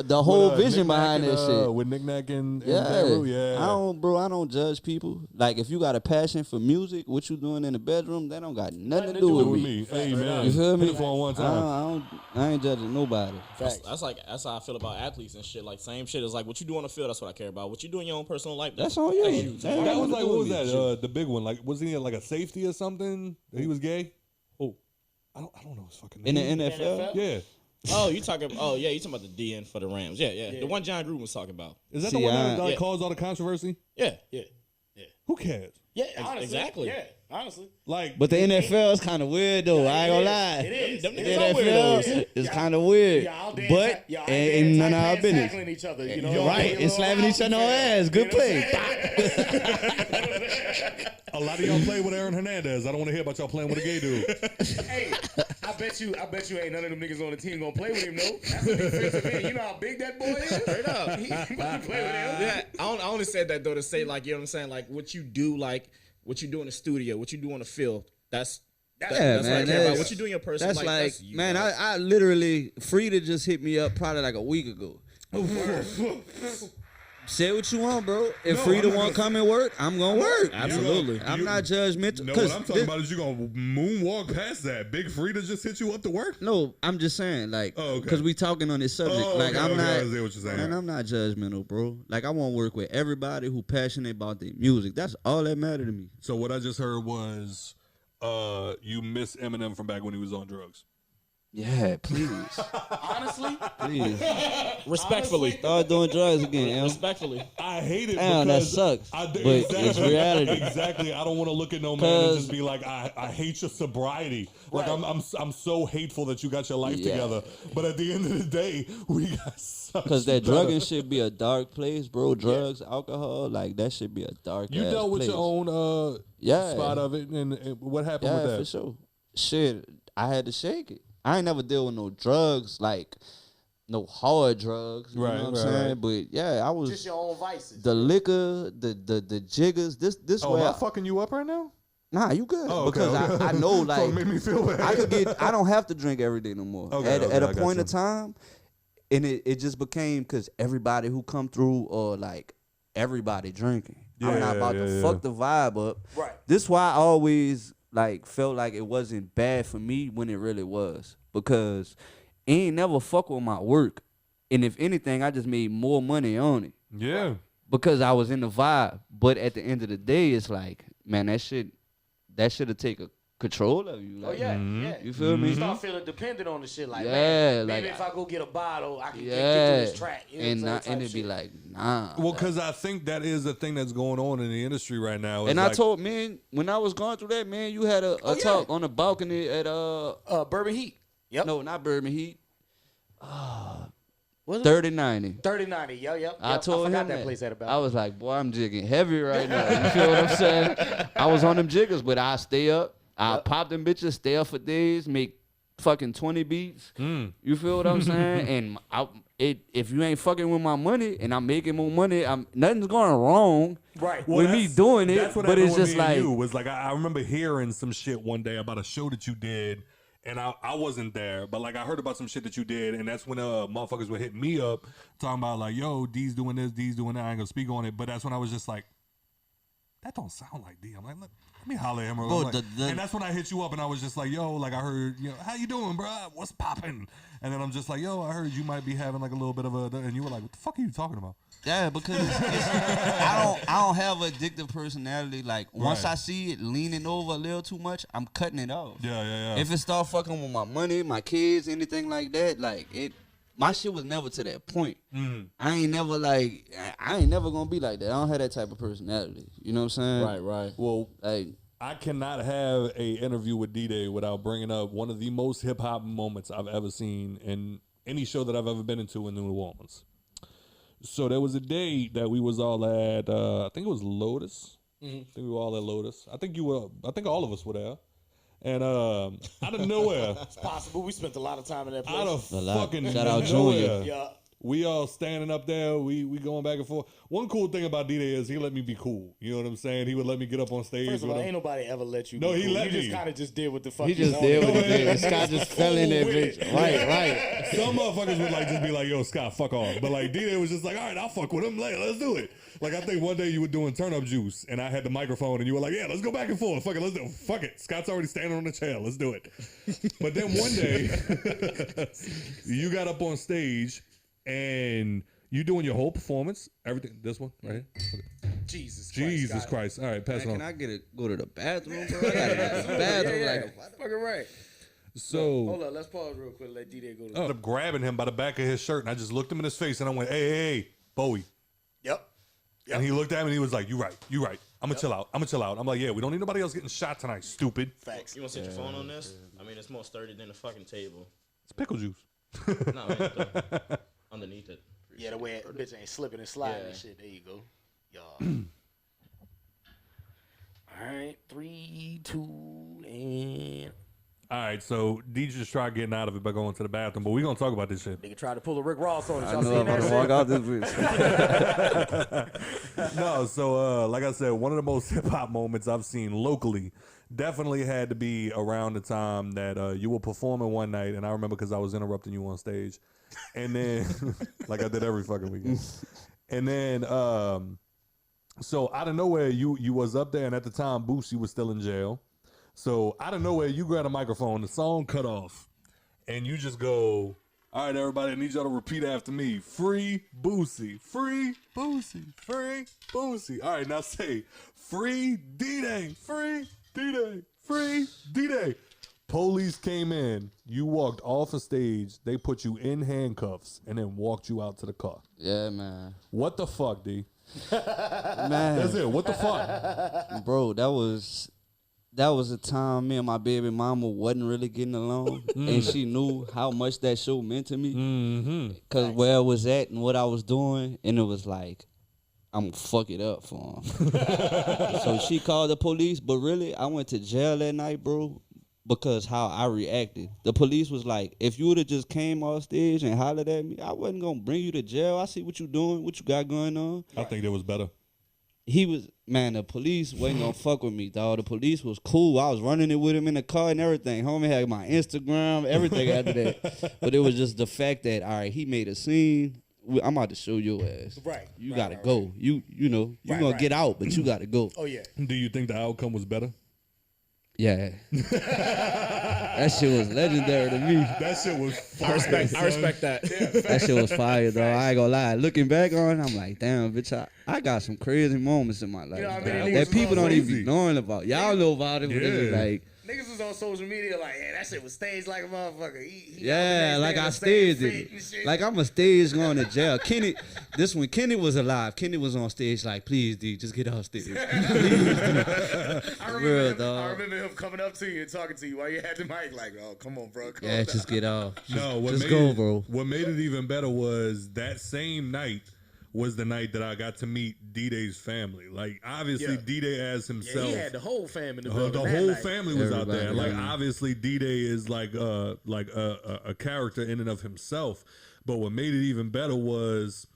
the whole With, vision Knick-Knack behind and, that shit. with Knick-Knack and Yeah. Beirut, yeah. I don't judge people. Like if you got a passion for music, what you doing in the bedroom, that don't got nothing to do with me. Hey man, You feel me? Hit it for one time. I ain't judging nobody. That's how I feel about athletes and shit. Like same shit. It's like what you do on the field. That's what I care about. What you do in your own personal life. That's on you. That was like, what was that? The big one. Like, wasn't he like a safety or something? He was gay. Oh, I don't know his fucking name. In the NFL? Yeah. Oh, you talking about the DN for the Rams. Yeah. The one John Gruden was talking about. Is that See, the one that yeah. caused all the controversy? Yeah. Who cares? Yeah, honestly. exactly. Yeah, honestly. Like, But the NFL is kind of weird though. I ain't gonna lie. It is. Them It niggas is. are NFL is kind of weird. Y'all dance- But y'all ain't dance none of our tackling business. each other, you know? You're right. And slapping each other on ass. Good play. a lot of y'all play with Aaron Hernandez. I don't want to hear about y'all playing with a gay dude. Hey, I bet you ain't none of them niggas on the team gonna play with him, though. That's a defensive end. You know how big that boy is? Straight up. He about to play with him. Yeah, I only said that though to say like, you know what I'm saying, like what you do in the studio, what you do on the field. That's what I care about. What you do in your personal That's life. like, that's you, man, bro. I literally, Frida just hit me up probably like a week ago. Say what you want, bro. If Frida want to come and work, I'm going to work. Absolutely. I'm not judgmental. No, what I'm talking about is you gonna moonwalk past that. Big Frida just hit you up to work. No, I'm just saying, like, Oh, okay. because we talking on this subject. Oh, like, okay, I'm okay, not, I see what you're saying. man, I'm not judgmental, bro. Like, I want to work with everybody who passionate about their music. That's all that matter to me. So what I just heard was, you miss Eminem from back when he was on drugs. Yeah, please, Honestly, please. Respectfully. Start doing drugs again, Em. Respectfully. I hate it. Damn, that because sucks. But it's reality. Exactly. I don't want to look at no man and just be like, I hate your sobriety. Like I'm so hateful that you got your life Yeah. together. But at the end of the day, we got such Because that better- drugging should be a dark place, bro. Drugs, alcohol, like that should be a dark You ass dealt with place. your own Yeah. spot of it, and what happened with Yeah, that? for sure. Shit, I had to shake it. I ain't never deal with no drugs, like no hard drugs. You Right, know what I'm right, saying? right. But yeah, I was just your own vices. the liquor, the jiggers. This Oh, way. am I fucking you up right now? Nah, you good. Oh, okay, because okay. I know, So like, it made me feel bad. I don't have to drink every day no more. Okay, at okay, a I got point you. of time, and it just became because everybody who come through or like everybody drinking. I'm not about to fuck the vibe up. Right. This why I always like felt like it wasn't bad for me when it really was, because it ain't never fuck with my work, and if anything, I just made more money on it Yeah. because I was in the vibe. But at the end of the day, it's like, man, that shit have take a control of you. Like, yeah. You feel me? You start feeling dependent on the shit. Like, Yeah, man, like, maybe if I go get a bottle, I can get Yeah, through this track. You know and what I'm saying? it'd be like, nah. Well, because I think that is a thing that's going on in the industry right now. And It's I like, told man when I was going through that, man, you had a talk on the balcony at Bourbon Heat. Yep. no, not Bourbon Heat. Was it? 3090. 3090. Yep. I told forgot him that place had about. I was like, boy, I'm jigging heavy right now. You feel what I'm saying? I was on them jiggers, but I stay up. I pop them bitches, stay up for days, make fucking 20 beats. You feel what I'm saying? And if you ain't fucking with my money and I'm making more money, nothing's going wrong Right. well, with me that's- doing it. That's what But happened it's with just me and like, you. Was like I remember hearing some shit one day about a show that you did. And I wasn't there, but like I heard about some shit that you did, and that's when motherfuckers would hit me up talking about like, yo, D's doing this, D's doing that. I ain't gonna speak on it, but that's when I was just like, that don't sound like D. I'm like, let me holler at him. Bro, Like, and that's when I hit you up, and I was just like, yo, like I heard, how you doing, bro? What's popping? And then I'm just like, yo, I heard you might be having like a little bit of and you were like, what the fuck are you talking about? yeah, because I don't have an addictive personality. Like once Right. I see it leaning over a little too much, I'm cutting it off. Yeah. If it start fucking with my money, my kids, anything like that, like my shit was never to that point. I ain't never gonna be like that. I don't have that type of personality. You know what I'm saying? Right. Well, Like, I cannot have a interview with DeeDay without bringing up one of the most hip hop moments I've ever seen in any show that I've ever been into in New Orleans. So there was a day that we was all at, I think it was Lotus. I think we were all at Lotus. I think all of us were there. And out of nowhere, It's possible. We spent a lot of time in that place. out of fucking Shout out nowhere, Junior. Yeah. we all standing up there. We going back and forth. One cool thing about DeeDay is he let me be cool. You know what I'm saying? He would let me get up on stage. First of with all, him. ain't nobody ever let you. No, be he cool. let You just me. kind of just did what the fuck he just wanted. did what he No, did. man. Scott just fell in that Cool with bitch. it. Right. Some motherfuckers would like just be like, yo, Scott, fuck off. But like DeeDay was just like, all right, I'll fuck with him later. Let's do it. Like I think one day you were doing Turn Up Juice and I had the microphone and you were like, yeah, let's go back and forth. Fuck it, let's do it. Fuck it. Scott's already standing on the chair. Let's do it. But then one day you got up on stage and you doing your whole performance. Everything. This one right here. Okay. Jesus Christ. All right, pass it Man, on. can I go to the bathroom, bro? I gotta go to the bathroom. Like, Fucking right. So Hold on, let's pause real quick. Let DeeDay go. I ended up grabbing him by the back of his shirt and I just looked him in his face and I went, hey, Bowie. Yep. And he looked at me and he was like, you right. I'm gonna chill out. I'm like, yeah, we don't need nobody else getting shot tonight, stupid. Facts. You want to set your phone on this? I mean, it's more sturdy than the fucking table. It's pickle juice. No, underneath it. Yeah, the way it, bitch ain't slipping and sliding Yeah. and shit. There you go. Y'all. All right, 3, 2, and All right, so D just tried getting out of it by going to the bathroom, but we gonna talk about this shit. nigga tried to pull a Rick Ross on us. I Y'all know seen I'm about that to walk shit? out this bitch. No, so like I said, one of the most hip hop moments I've seen locally definitely had to be around the time that you were performing one night, and I remember because I was interrupting you on stage, and then like I did every fucking weekend, and then so out of nowhere you was up there, and at the time Boosie was still in jail. So out of nowhere, you grab a microphone, the song cut off, and you just go, all right, everybody, I need y'all to repeat after me. Free Boosie, free Boosie, free Boosie. All right, now say, free DeeDay, free DeeDay, free DeeDay. Police came in, you walked off a stage, they put you in handcuffs, and then walked you out to the car. Yeah, man. What the fuck, D? Man, That's it, what the fuck? bro, that was a time me and my baby mama wasn't really getting along, and she knew how much that show meant to me. Cause where I was at and what I was doing, and it was like, I'm gonna fuck it up for him. So she called the police, but really, I went to jail that night, bro, because how I reacted. The police was like, if you would have just came off stage and hollered at me, I wasn't gonna bring you to jail. I see what you doing, what you got going on. I think that was better. He was, man, the police wasn't gonna fuck with me, dog. The police was cool. I was running it with him in the car and everything. Homie had my Instagram, everything after that. But it was just the fact that, all right, he made a scene. I'm about to show your ass. Right. You right, gotta right, go. right. You know, you Right, gonna right. get out, but you gotta go. Oh yeah. Do you think the outcome was better? Yeah. That shit was legendary to me. That shit was fire. I respect that. That shit was fire, though. I ain't gonna lie. Looking back on it, I'm like, damn, bitch, I got some crazy moments in my life. know what I dog, mean? that people don't even be crazy. knowing about. Y'all know about it, but it's Yeah. like, Niggas was on social media like, yeah, that shit was staged like a motherfucker. He Yeah, like I staged it. Like I'm a stage going to jail. Kenny, this when Kenny was alive, Kenny was on stage like, please, D, just get off stage. I remember him coming up to you and talking to you while you had the mic like, oh, come on, bro. Yeah, just get off. Just go, bro. What made it even better was that same night was the night that I got to meet DeeDay's family. Like, obviously, DeeDay as himself. Yeah, he had the whole fam in the building. The whole family was out there. Like, obviously, DeeDay is like a character in and of himself. But what made it even better was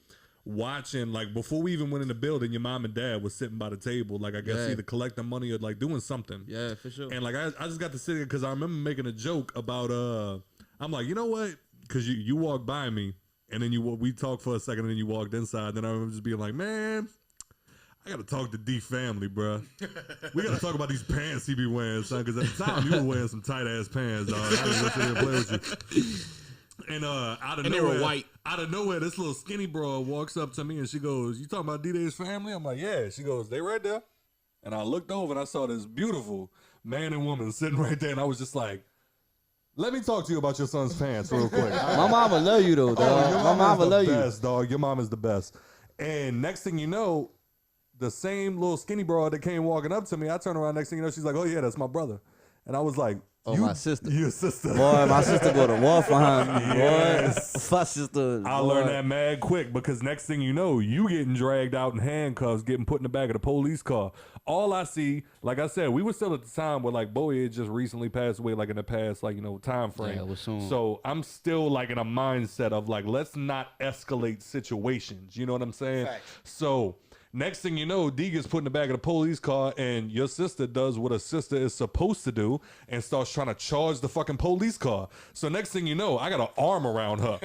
watching, like, before we even went in the building, your mom and dad was sitting by the table, like, I guess either collecting money or, like, doing something. Yeah, for sure. And, like, I just got to sit there because I remember making a joke about, I'm like, you know what? Because you walked by me. And then we talked for a second, and then you walked inside. Then I remember just being like, man, I got to talk to D family, bro. We got to talk about these pants he be wearing, son. Because at the time, you were wearing some tight-ass pants, dog. I didn't let you here play with you. And out of nowhere, they were white. Out of nowhere, this little skinny bro walks up to me, and she goes, you talking about DeeDay's family? I'm like, yeah. She goes, they right there. And I looked over, and I saw this beautiful man and woman sitting right there, and I was just like, let me talk to you about your son's pants real quick. My mama love you though, dog. Your My mama love you. Best, dog. Your mom is the best. And next thing you know, the same little skinny broad that came walking up to me, I turn around, next thing you know, she's like, oh yeah, that's my brother. And I was like, my sister. Your sister. Boy, my sister go to war for her. Yes. Boy, my sister. I learned that mad quick because next thing you know, you getting dragged out in handcuffs, getting put in the back of the police car. All I see, like I said, we were still at the time where like Bowie had just recently passed away, like in the past, like, you know, time frame. Yeah, it was soon. So I'm still like in a mindset of like, let's not escalate situations. You know what I'm saying? Facts. So next thing you know, D gets put in the back of the police car, and your sister does what a sister is supposed to do and starts trying to charge the fucking police car. So next thing you know, I got an arm around her.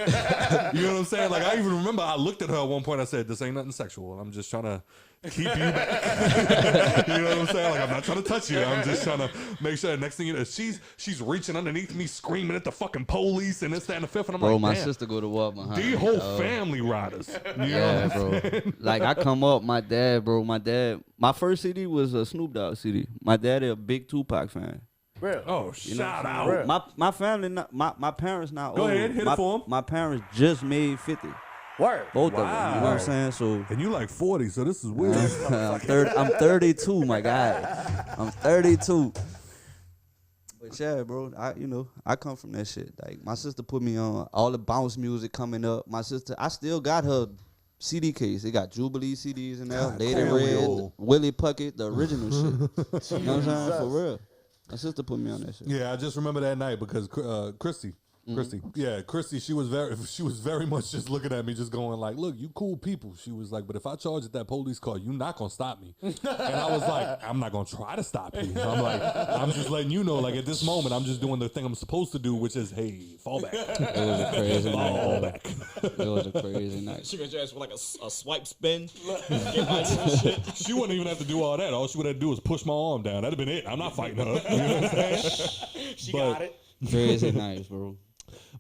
You know what I'm saying? Like, I even remember I looked at her at one point, I said, this ain't nothing sexual. I'm just trying to keep you back. You know what I'm saying? Like, I'm not trying to touch you. I'm just trying to make sure. Next thing you know, she's reaching underneath me, screaming at the fucking police and this, that, and the fifth. And I'm bro, like, my damn, sister go to war behind the me, whole dog. family riders. You Yeah, know what I'm bro. saying? Like I come up, my dad, my first CD was a Snoop Dogg CD. My dad is a big Tupac fan. Real. Oh, shout out. My family, my parents not Go old. ahead, hit it for 'em. My parents just made 50. Word. Both of them. You know what Wow. I'm saying? So And you like 40, so this is weird. I'm 32, my guy. I'm 32. But yeah, bro, I come from that shit. Like my sister put me on all the bounce music coming up. My sister, I still got her CD case. It got Jubilee CDs in there, Lady Red, Willie Puckett, the original shit. You know what I'm saying? For real. My sister put me on that shit. Yeah, I just remember that night because Christy, she was very much just looking at me, just going like, "Look, you cool people." She was like, "But if I charge at that police car, you not gonna stop me." And I was like, "I'm not gonna try to stop you." I'm like, "I'm just letting you know, like at this moment, I'm just doing the thing I'm supposed to do, which is, hey, fall back." It was a crazy night. Fall back. It was a crazy night. She got your ass with like a swipe spin. She wouldn't even have to do all that. All she would have to do was push my arm down. That'd have been it. I'm not fighting her. You know what I'm saying? She got it. Crazy nights, bro.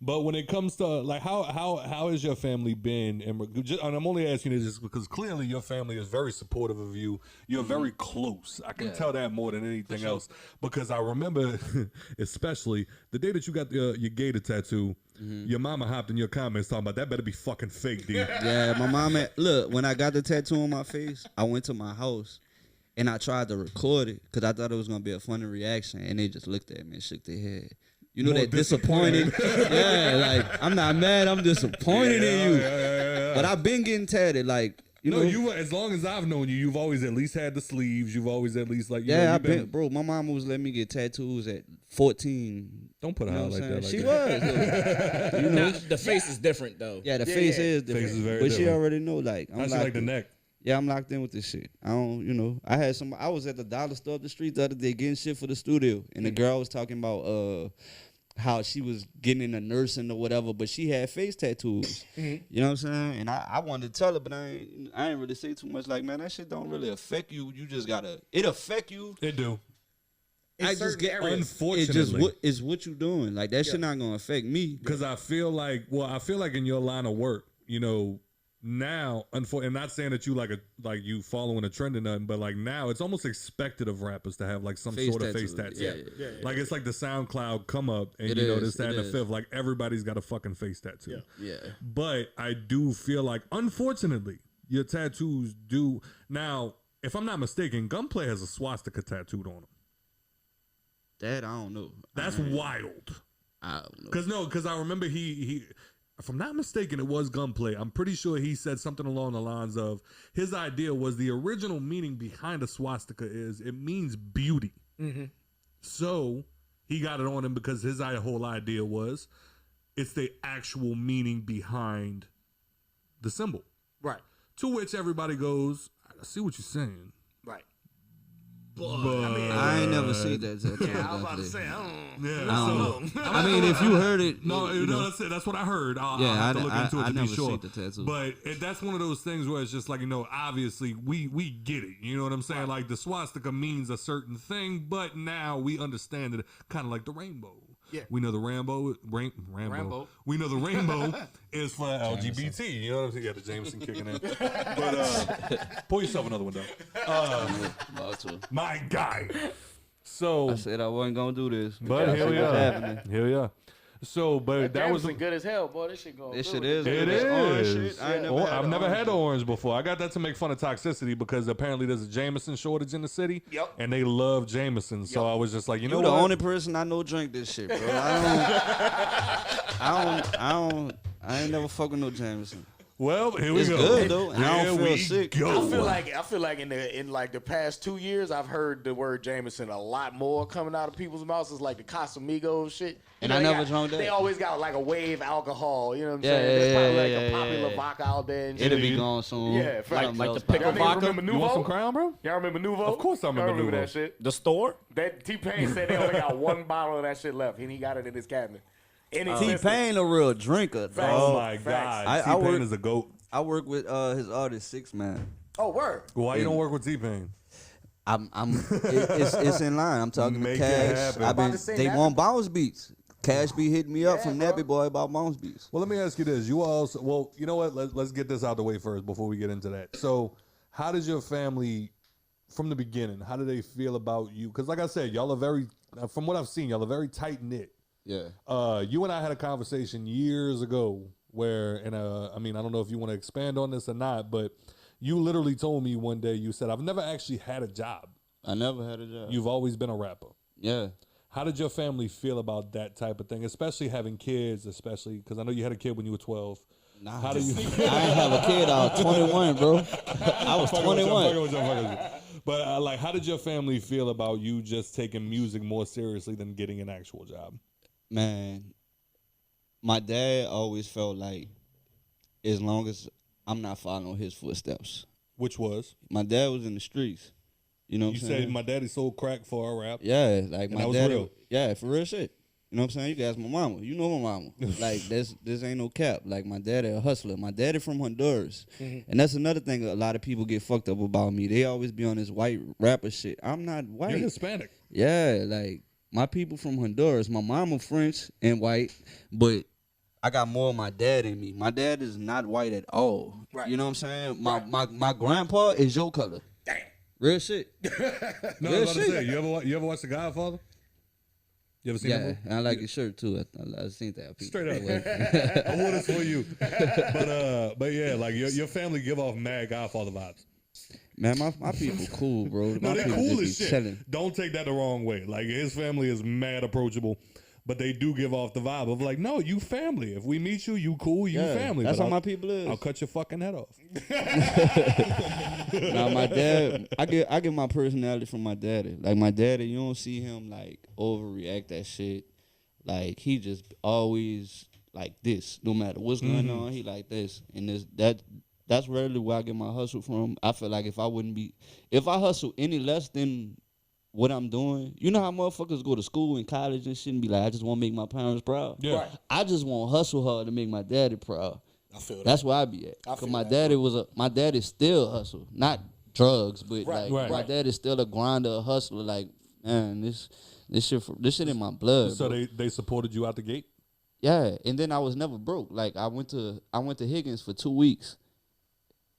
But when it comes to like how has your family been? And I'm only asking this just because clearly your family is very supportive of you. You're very close. I can tell that more than anything else because I remember, especially the day that you got your gator tattoo. Your mama hopped in your comments talking about that better be fucking fake, dude. Yeah, my mama. Look, when I got the tattoo on my face, I went to my house and I tried to record it because I thought it was gonna be a funny reaction, and they just looked at me and shook their head. You know, that disappointed. Yeah, like I'm not mad. I'm disappointed in you. But I've been getting tatted, like you know. You as long as I've known you, you've always at least had the sleeves. You've always at least like I've been, bro. My mama was letting me get tattoos at 14. Don't put her out like that. Like she that. was. You know, Now, the face is different though. yeah, the face is different. Face is very but she different. already know, like I'm How she like the neck? Yeah, I'm locked in with this shit. I don't, I had I was at the dollar store up the street the other day getting shit for the studio, and the girl was talking about how she was getting into nursing or whatever, but she had face tattoos. You know what I'm saying? And I wanted to tell her, but I ain't really say too much. Like, man, that shit don't really affect you. You just gotta. It affect you. It do. I just get unfortunately. It's what you doing. Like that shit not gonna affect me. Because I feel like in your line of work, now, and not saying that you like you following a trend or nothing, but like now it's almost expected of rappers to have like some sort of face tattoo. Yeah. Like it's like the SoundCloud come up and It you know is, this, that, it and the is. fifth. Like everybody's got a fucking face tattoo. Yeah. But I do feel like, unfortunately, your tattoos do. Now, if I'm not mistaken, Gunplay has a swastika tattooed on him. That I don't know. That's wild. I don't know. Because I remember he, if I'm not mistaken, it was Gunplay. I'm pretty sure he said something along the lines of his idea was the original meaning behind a swastika is it means beauty. Mm-hmm. So he got it on him because his whole idea was it's the actual meaning behind the symbol. Right. To which everybody goes, I see what you're saying. Right. I ain't never seen that tattoo. Yeah, I was about to say, I don't Yeah, I don't so- know. I mean, if you heard it, No, you know, that's it. That's what I heard. I'll Yeah, have to I- look into it I to be never sure. seen the tattoo. But that's one of those things where it's just like, obviously we get it. You know what I'm saying? Like the swastika means a certain thing, but now we understand it, kind of like the rainbow. Yeah. We know the Rambo. We know the rainbow is for LGBT. You know what I'm saying? Yeah, the Jameson kicking in. But pour yourself another one though. about to. My guy. So, I said I wasn't gonna do this, but I here see we what's are. happening. Here we are. So, but that was Jameson good as hell, boy. This shit going. This good. shit is. It This orange is. shit, I ain't I've never had the orange. orange before. I got that to make fun of toxicity because apparently there's a Jameson shortage in the city. Yep. And they love Jameson. So I was just like, you know You the what? only person I know drink this shit, bro. I ain't never fuck with no Jameson. Well, here we It's go. good though, and I Here don't feel we sick. go. I feel like in like the past 2 years, I've heard the word Jameson a lot more coming out of people's mouths. It's like the Casamigos shit. And I they never got- drunk that. They always got like a wave alcohol. You know what I'm Yeah, saying? yeah, There's probably yeah, like yeah, a popular yeah. vodka out there. And It'll shit. be gone soon. Yeah, Something like else the pickle pop. Y'all niggas vodka? remember You want some Nuvo? Crown, bro? Y'all remember Nuvo? Of course I remember Y'all Nuvo. that shit. The store? That T-Pain said they only got one bottle of that shit left, and he got it in his cabinet. T-Pain a real drinker. Facts. Oh, dog. my Facts. God. I T-Pain work- is a goat. I work with his artist 6 Man. Oh, word. Why you don't work with T-Pain? It's in line. I'm talking Make to it Cash. happen. About to say They that. want bounce beats. Cash be hitting me up Yeah, from bro. Nappy Boy about bounce beats. Well, let me ask you this. You also, well, you know what? Let's get this out the way first before we get into that. So, how does your family, from the beginning, how do they feel about you? Because, like I said, y'all are very, from what I've seen, y'all are very tight knit. Yeah. You and I had a conversation years ago where, and I mean, I don't know if you want to expand on this or not, but you literally told me one day, you said, I've never actually had a job. I never had a job. You've always been a rapper. Yeah. How did your family feel about that type of thing, especially having kids, especially because I know you had a kid when you were 12. Nah. How do you? I ain't have a kid. I was 21, bro. I was 21. But like, how did your family feel about you just taking music more seriously than getting an actual job? Man, my dad always felt like as long as I'm not following his footsteps. Which was? My dad was in the streets. You know what You I'm saying? said my daddy sold crack for a rap. Yeah, like And my that was daddy. real. Yeah, for real shit. You know what I'm saying? You can ask my mama. You know my mama. Like this ain't no cap. Like my daddy a hustler. My daddy from Honduras. And that's another thing a lot of people get fucked up about me. They always be on this white rapper shit. I'm not white. You're Hispanic. Yeah, like my people from Honduras. My mama French and white, but I got more of my dad in me. My dad is not white at all. Right. You know what I'm saying? My grandpa is your color. Damn. Real shit. No, I was Real about to shit. say, you ever watch The Godfather? You ever seen that Yeah, movie? and I like your shirt too. I seen that. Straight up. I wore this for you. But yeah, like your family give off mad Godfather vibes. Man, my people cool, bro. No, My they're people cool just as be shit. chilling. Don't take that the wrong way. Like his family is mad approachable, but they do give off the vibe of like, no, you family. If we meet you, you cool, you Yeah, family. that's But how my people is. I'll cut your fucking head off. Now my dad, I get my personality from my daddy. Like my daddy, you don't see him like overreact that shit. Like he just always like this. No matter what's going on, he like this. And that's really where I get my hustle from. I feel like if I hustle any less than what I'm doing, you know how motherfuckers go to school and college and shit and be like, I just want to make my parents proud. Yeah. Right. I just want to hustle hard to make my daddy proud. I feel that. That's where I be at. I Cause feel my that. daddy still hustle, not drugs, but Right, like my right. daddy's still a grinder, a hustler. Like man, this shit in my blood. So bro. they supported you out the gate. Yeah, and then I was never broke. Like I went to Higgins for 2 weeks,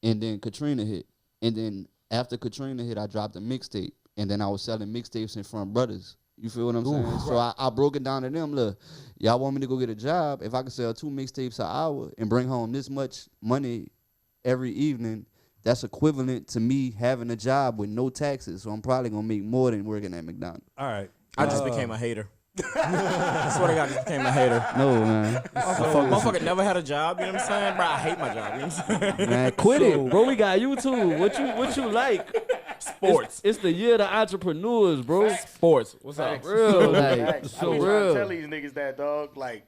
and then Katrina hit, and then after Katrina hit, I dropped a mixtape, and then I was selling mixtapes in front of brothers. You feel what I'm saying? So I broke it down to them. Look, y'all want me to go get a job? If I could sell 2 mixtapes an hour and bring home this much money every evening, that's equivalent to me having a job with no taxes. So I'm probably gonna make more than working at McDonald's. All right. I just became a hater. I swear to God, I just became a hater. No, man. Motherfucker never had a job, you know what I'm saying? Bro, I hate my job, you know what I'm saying? Man, quit it, bro. We got YouTube. What you like? Sports. It's the year of the entrepreneurs, bro. Sports. What's up? Real, like, Facts. so I be trying to real. tell these niggas that, dog. Like,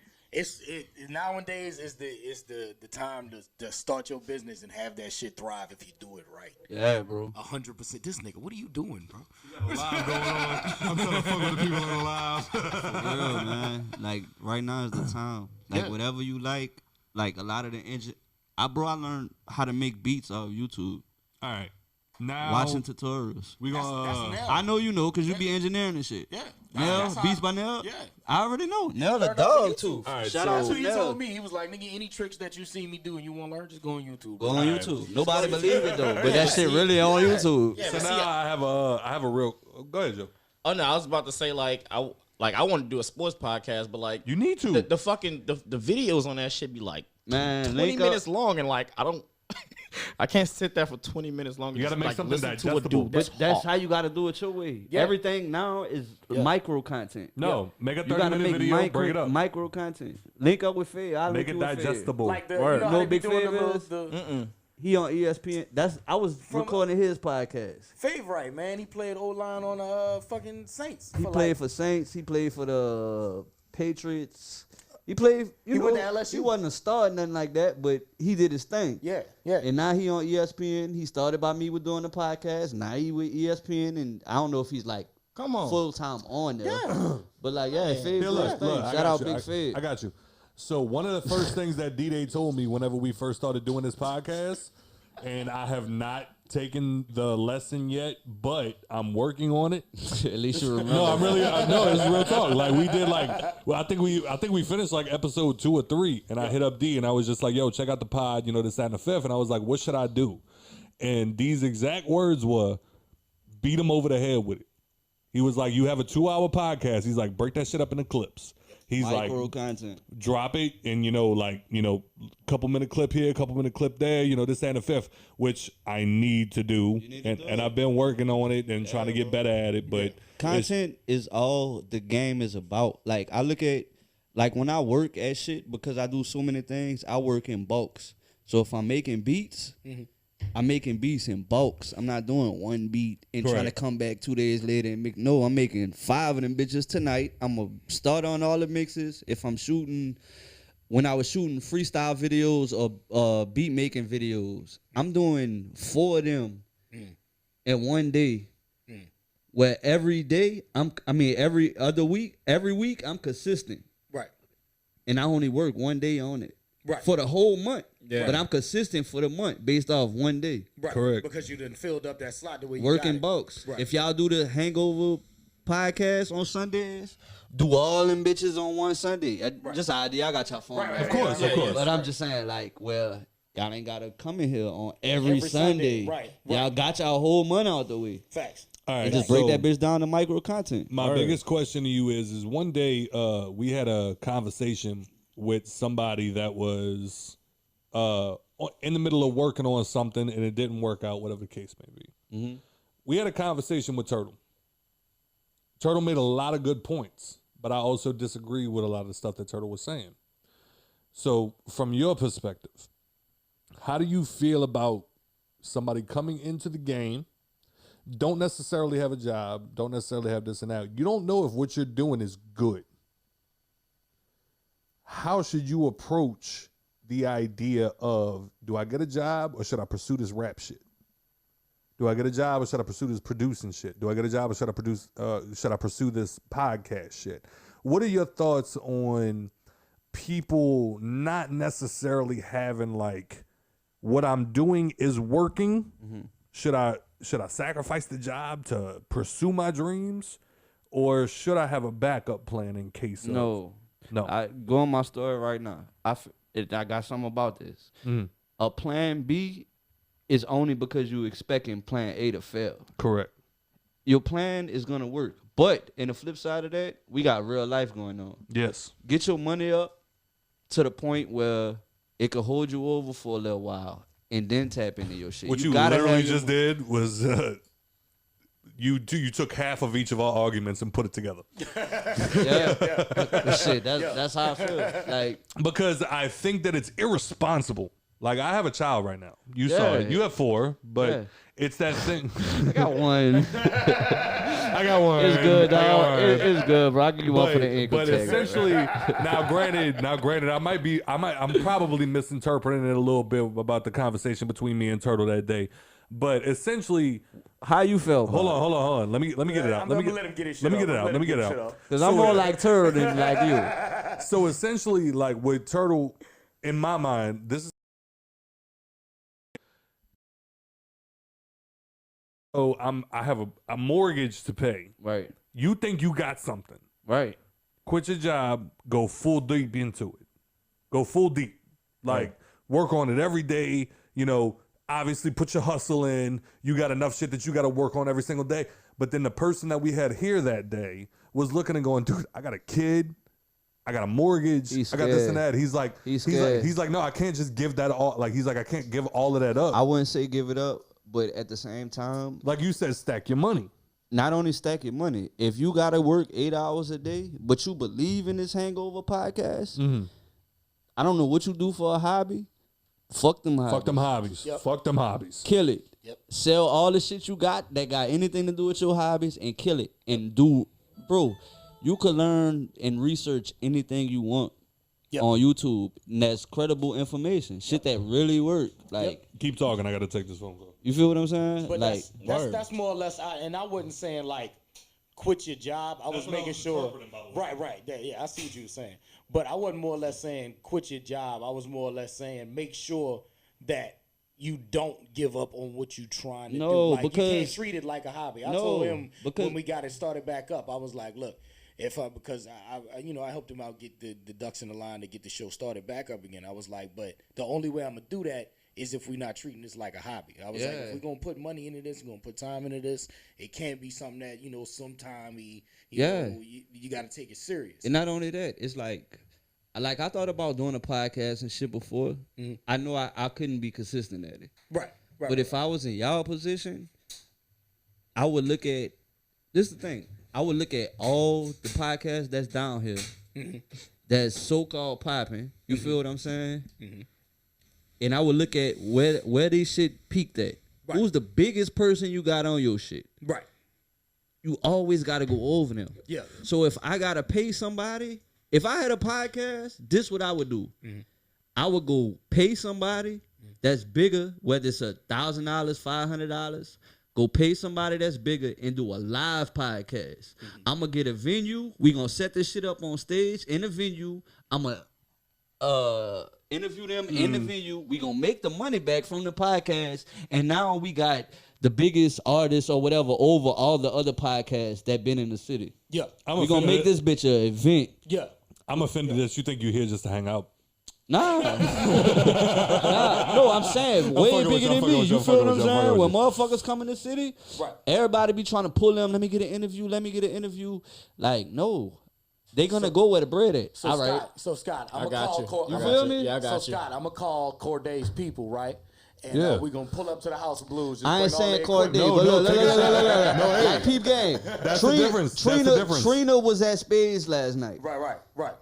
nowadays is the time to start your business and have that shit thrive if you do it right. Yeah, bro. 100%. This nigga, what are you doing, bro? Live going on. I'm trying to fuck with the people on the live. For real, man. Like right now is the time. Like whatever you like a lot of the I learned how to make beats off YouTube. All right. Now Watching tutorials. we gonna. I know you know because you be engineering and shit. Yeah. Nell, Beats by Nell? Yeah. I already know. Nell Learn a off dog of too. All right, Shout so- out That's to what he Nell. told me. He was like, nigga, any tricks that you see me do and you want to learn, just go on YouTube. Go on YouTube. Nobody believe it though, but that shit really on YouTube. Yeah, So but see, now I have a real. Go ahead, Joe. oh no, I was about to say I want to do a sports podcast, but like You need to. the fucking the videos on that shit be like Man, 20 link minutes up. long, and like I don't. I can't sit there for 20 minutes long. You gotta make something listen to a digestible. dude. But that's hard. how you got to do it your way. Yeah. Everything now is micro content. No, make a You got to 30-minute make video, break it up. micro content. Link up with Faye. I'll Make link it you with Faye. digestible. Like the, Word. you know, No how they be big doing favors? the He on ESPN. I was recording his podcast. favorite, man. He played O-line on the fucking Saints. He played for Saints. He played for the Patriots. He played. He went to LSU. He wasn't a star, nothing like that, but he did his thing. Yeah. And now he on ESPN. He started by me with doing the podcast. Now he with ESPN, and I don't know if he's like Come on. full time on there. But like, yeah, Faye Here, did his look, thing. I Shout got out you. Big Faye. I got you. So one of the first things that DeeDay told me whenever we first started doing this podcast, and I have not taken the lesson yet, but I'm working on it. At least you remember. No, I'm really no, it's real talk. Like we did I think we finished like episode 2 or 3, and I hit up D and I was just like, yo, check out the pod, this, that, and the fifth. And I was like, what should I do? And these exact words were beat him over the head with it. He was like, you have a 2-hour podcast. He's like, break that shit up into clips. He's Micro like, content. drop it and couple minute clip here, couple minute clip there, this, that, and the fifth, which I need to do. And I've been working on it and trying to get better at it. But Content is all the game is about. Like I look at like when I work at shit, because I do so many things, I work in bulks. So if I'm making beats, I'm making beats in bulks. I'm not doing one beat and trying to Correct. come back 2 days later and make. No, I'm making 5 of them bitches tonight. I'm gonna start on all the mixes. If I'm shooting, when I was shooting freestyle videos or beat making videos, I'm doing 4 of them in one day. Where every day every other week, every week I'm consistent. Right. And I only work one day on it. Right. For the whole month. Yeah. But I'm consistent for the month based off one day. Right. Correct. Because you done filled up that slot the way you Working got it. bulks. Right. If y'all do the Hangover podcast on Sundays, do all them bitches on one Sunday. Just an idea. I got y'all phone. Right, of course. But I'm just saying, like, well, y'all ain't gotta come in here on every Sunday. Right. Y'all got y'all whole month out the way. Facts. all right, And just break so that bitch down to micro content. my biggest question to you is one day we had a conversation with somebody that was in the middle of working on something and it didn't work out, whatever the case may be. We had a conversation with Turtle. Turtle made a lot of good points, but I also disagree with a lot of the stuff that Turtle was saying. So from your perspective, how do you feel about somebody coming into the game, don't necessarily have a job, don't necessarily have this and that. You don't know if what you're doing is good. How should you approach the idea of, do I get a job or should I pursue this rap shit? Do I get a job or should I pursue this producing shit? Do I get a job or should I pursue this podcast shit? What are your thoughts on people not necessarily having like, what I'm doing is working? Should I sacrifice the job to pursue my dreams, or should I have a backup plan in case of? No. I go on my story right now. I got something about this. A plan B it's only because you expecting plan A to fail. Correct. Your plan is gonna work. But in the flip side of that, we got real life going on. Yes. Get your money up to the point where it could hold you over for a little while and then tap into your shit. What you gotta literally have just did was you took half of each of our arguments and put it together. Shit, that's how I feel. Like, Because I think that it's irresponsible. Like, I have a child right now. You saw it. You have 4, but it's that thing. I got one. I got one. It's good, dog. It's good, bro. I'll give you one for the ankle But tag. essentially, now granted, I'm probably misinterpreting it a little bit about the conversation between me and Turtle that day. But essentially, How you feel? hold on. Let me get it out. Let him get his shit Let me off. get it out. Let Let me him get it get his out. shit Because I'm more like Turtle than like you. So essentially, like with Turtle, in my mind, this is. So I have a mortgage to pay. Right. You think you got something. Right. Quit your job, go full deep into it. Go full deep. Like, work on it every day. You know, obviously put your hustle in. You got enough shit that you got to work on every single day. But then the person that we had here that day was looking and going, dude, I got a kid. I got a mortgage. I got this and that. He's like, he's like, no, I can't just give that all. Like, he's like, I can't give all of that up. I wouldn't say give it up, but at the same time, Like you said, stack your money. not only stack your money, if you got to work 8 hours a day, but you believe in this Hangover podcast, I don't know what you do for a hobby. Fuck them hobbies. Fuck them hobbies. Yep. Fuck them hobbies. Kill it. Yep. Sell all the shit you got that got anything to do with your hobbies and kill it. And do, bro, you could learn and research anything you want on YouTube. And that's credible information. Shit that really work. Like, Keep talking. I got to take this phone call. you feel what I'm saying? But like, that's more or less. And I wasn't saying like quit your job. I was making sure. Right. Yeah, I see what you were saying. But I wasn't more or less saying quit your job. I was more or less saying make sure that you don't give up on what you're trying to do. Like, because you can't treat it like a hobby. I told him when we got it started back up, I was like, look, because I helped him out get the ducks in the line to get the show started back up again. I was like, but the only way I'm gonna do that is if we're not treating this like a hobby. I was like, if we're gonna put money into this, we're gonna put time into this. It can't be something that sometime you got to take it serious. And not only that, it's like I thought about doing a podcast and shit before. I know I couldn't be consistent at it. Right. But if I was in y'all position, I would look at this. Is the thing. I would look at all the podcasts that's down here, that's so-called popping. You feel what I'm saying? And I would look at where these shit peaked at. Right. Who's the biggest person you got on your shit? Right. You always got to go over them. Yeah. So if I got to pay somebody, if I had a podcast, this what I would do. I would go pay somebody that's bigger, whether it's $1,000, $500. Go pay somebody that's bigger and do a live podcast. I'm going to get a venue. We going to set this shit up on stage in the venue. I'm going to interview them in the venue. We going to make the money back from the podcast. And now we got the biggest artists or whatever over all the other podcasts that been in the city. Yeah. We going to make this bitch an event. Yeah. I'm offended that you think you're here just to hang out. Nah. No, I'm saying way bigger than me. You feel what I'm saying? When motherfuckers come in the city, everybody be trying to pull them. Let me get an interview. Like, no. They gonna go where the bread at. So, all Scott, right. So Scott, I'm I gonna got call. you. You feel me? Yeah, I got so you. Scott, I'm gonna call Corday's people, right? And we're gonna pull up to the House of Blues. Just I ain't bring all saying their Corday, equipment. but look. Like peep game. That's the difference. Trina, That's the difference. Trina was at Spades last night. Right.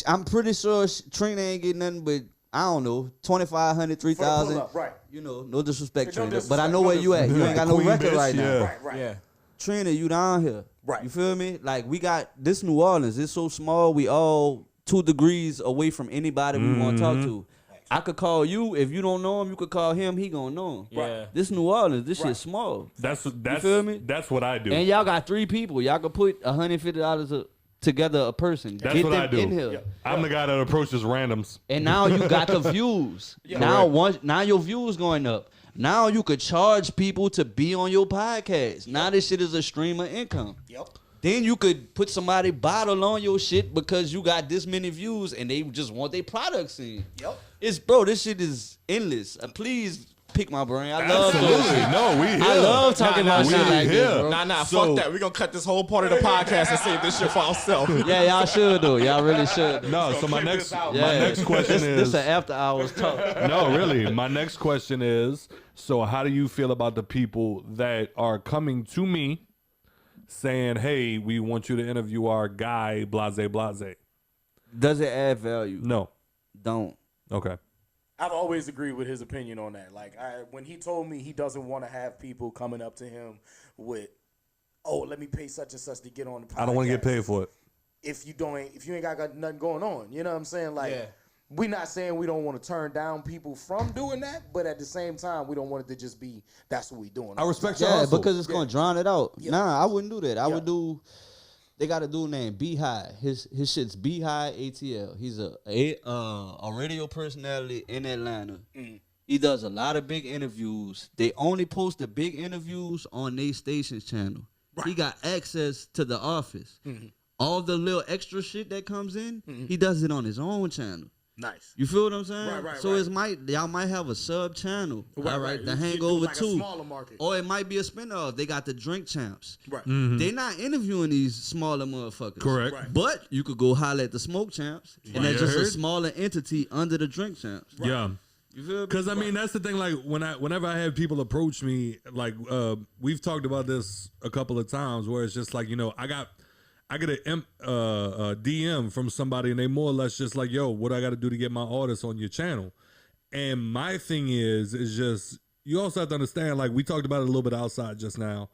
I'm pretty sure Trina ain't getting nothing but, I don't know, 2,500, 3,000. pull up, right. You know, no disrespect, No Trina. disrespect, but I know no where you at. You ain't got no Queen record bitch, right now. Right. Yeah. Trina, you down here. Right. You feel me? Like, we got this New Orleans. It's so small. We all 2 degrees away from anybody we want to talk to. I could call you. If you don't know him, you could call him. He gonna know him. Yeah. This New Orleans, this shit small. That's feel me? That's what I do. And y'all got 3 people. Y'all could put $150 together a person. That's Get what them I do. in here. I'm the guy that approaches randoms. And now you got the views. Now your views going up. Now you could charge people to be on your podcast. Now this shit is a stream of income. Yep. Then you could put somebody bottle on your shit because you got this many views and they just want their products in. Yep. Bro, this shit is endless. Please pick my brain. I love doing Absolutely. shit. No, we here. I love talking about we shit like here. this, bro. Nah, So- fuck that. We're gonna cut this whole part of the podcast and save this shit for ourselves. Yeah, y'all should do. Y'all really should. No, so my clip next this out. my next question This is an after hours talk. no, really. My next question is, so how do you feel about the people that are coming to me saying, hey, we want you to interview our guy, blase, blase? Does it add value? No. Don't. Okay. I've always agreed with his opinion on that. Like, when he told me he doesn't want to have people coming up to him with, oh, let me pay such and such to get on the podcast. I don't want to get paid for it. If you ain't got nothing going on, you know what I'm saying? Like, Yeah. we not saying we don't want to turn down people from doing that, but at the same time, we don't want it to just be that's what we doing. I respect your Yeah, hustle. because it's gonna drown it out. Yeah. Nah, I wouldn't do that. I Yeah. would do. They got a dude named B-High. His shit's B-High ATL. He's a radio personality in Atlanta. He does a lot of big interviews. They only post the big interviews on their station's channel. He got access to the office. All the little extra shit that comes in, he does it on his own channel. Nice. You feel what I'm saying? Right, so right. y'all might have a sub channel. Right, all right. right, the You do Hangover like a 2. smaller market. Or it might be a spinoff. They got the Drink Champs. Right. They not interviewing these smaller motherfuckers. Correct. Right. But you could go holler at the Smoke Champs, and that's You just a heard? smaller entity under the Drink Champs. Yeah. You feel me? Because I mean, that's the thing. Like whenever I have people approach me, like we've talked about this a couple of times, where it's just like, you know, I get a DM from somebody, and they more or less just like, yo, what I got to do to get my artists on your channel? And my thing is just, you also have to understand, like we talked about it a little bit outside just now.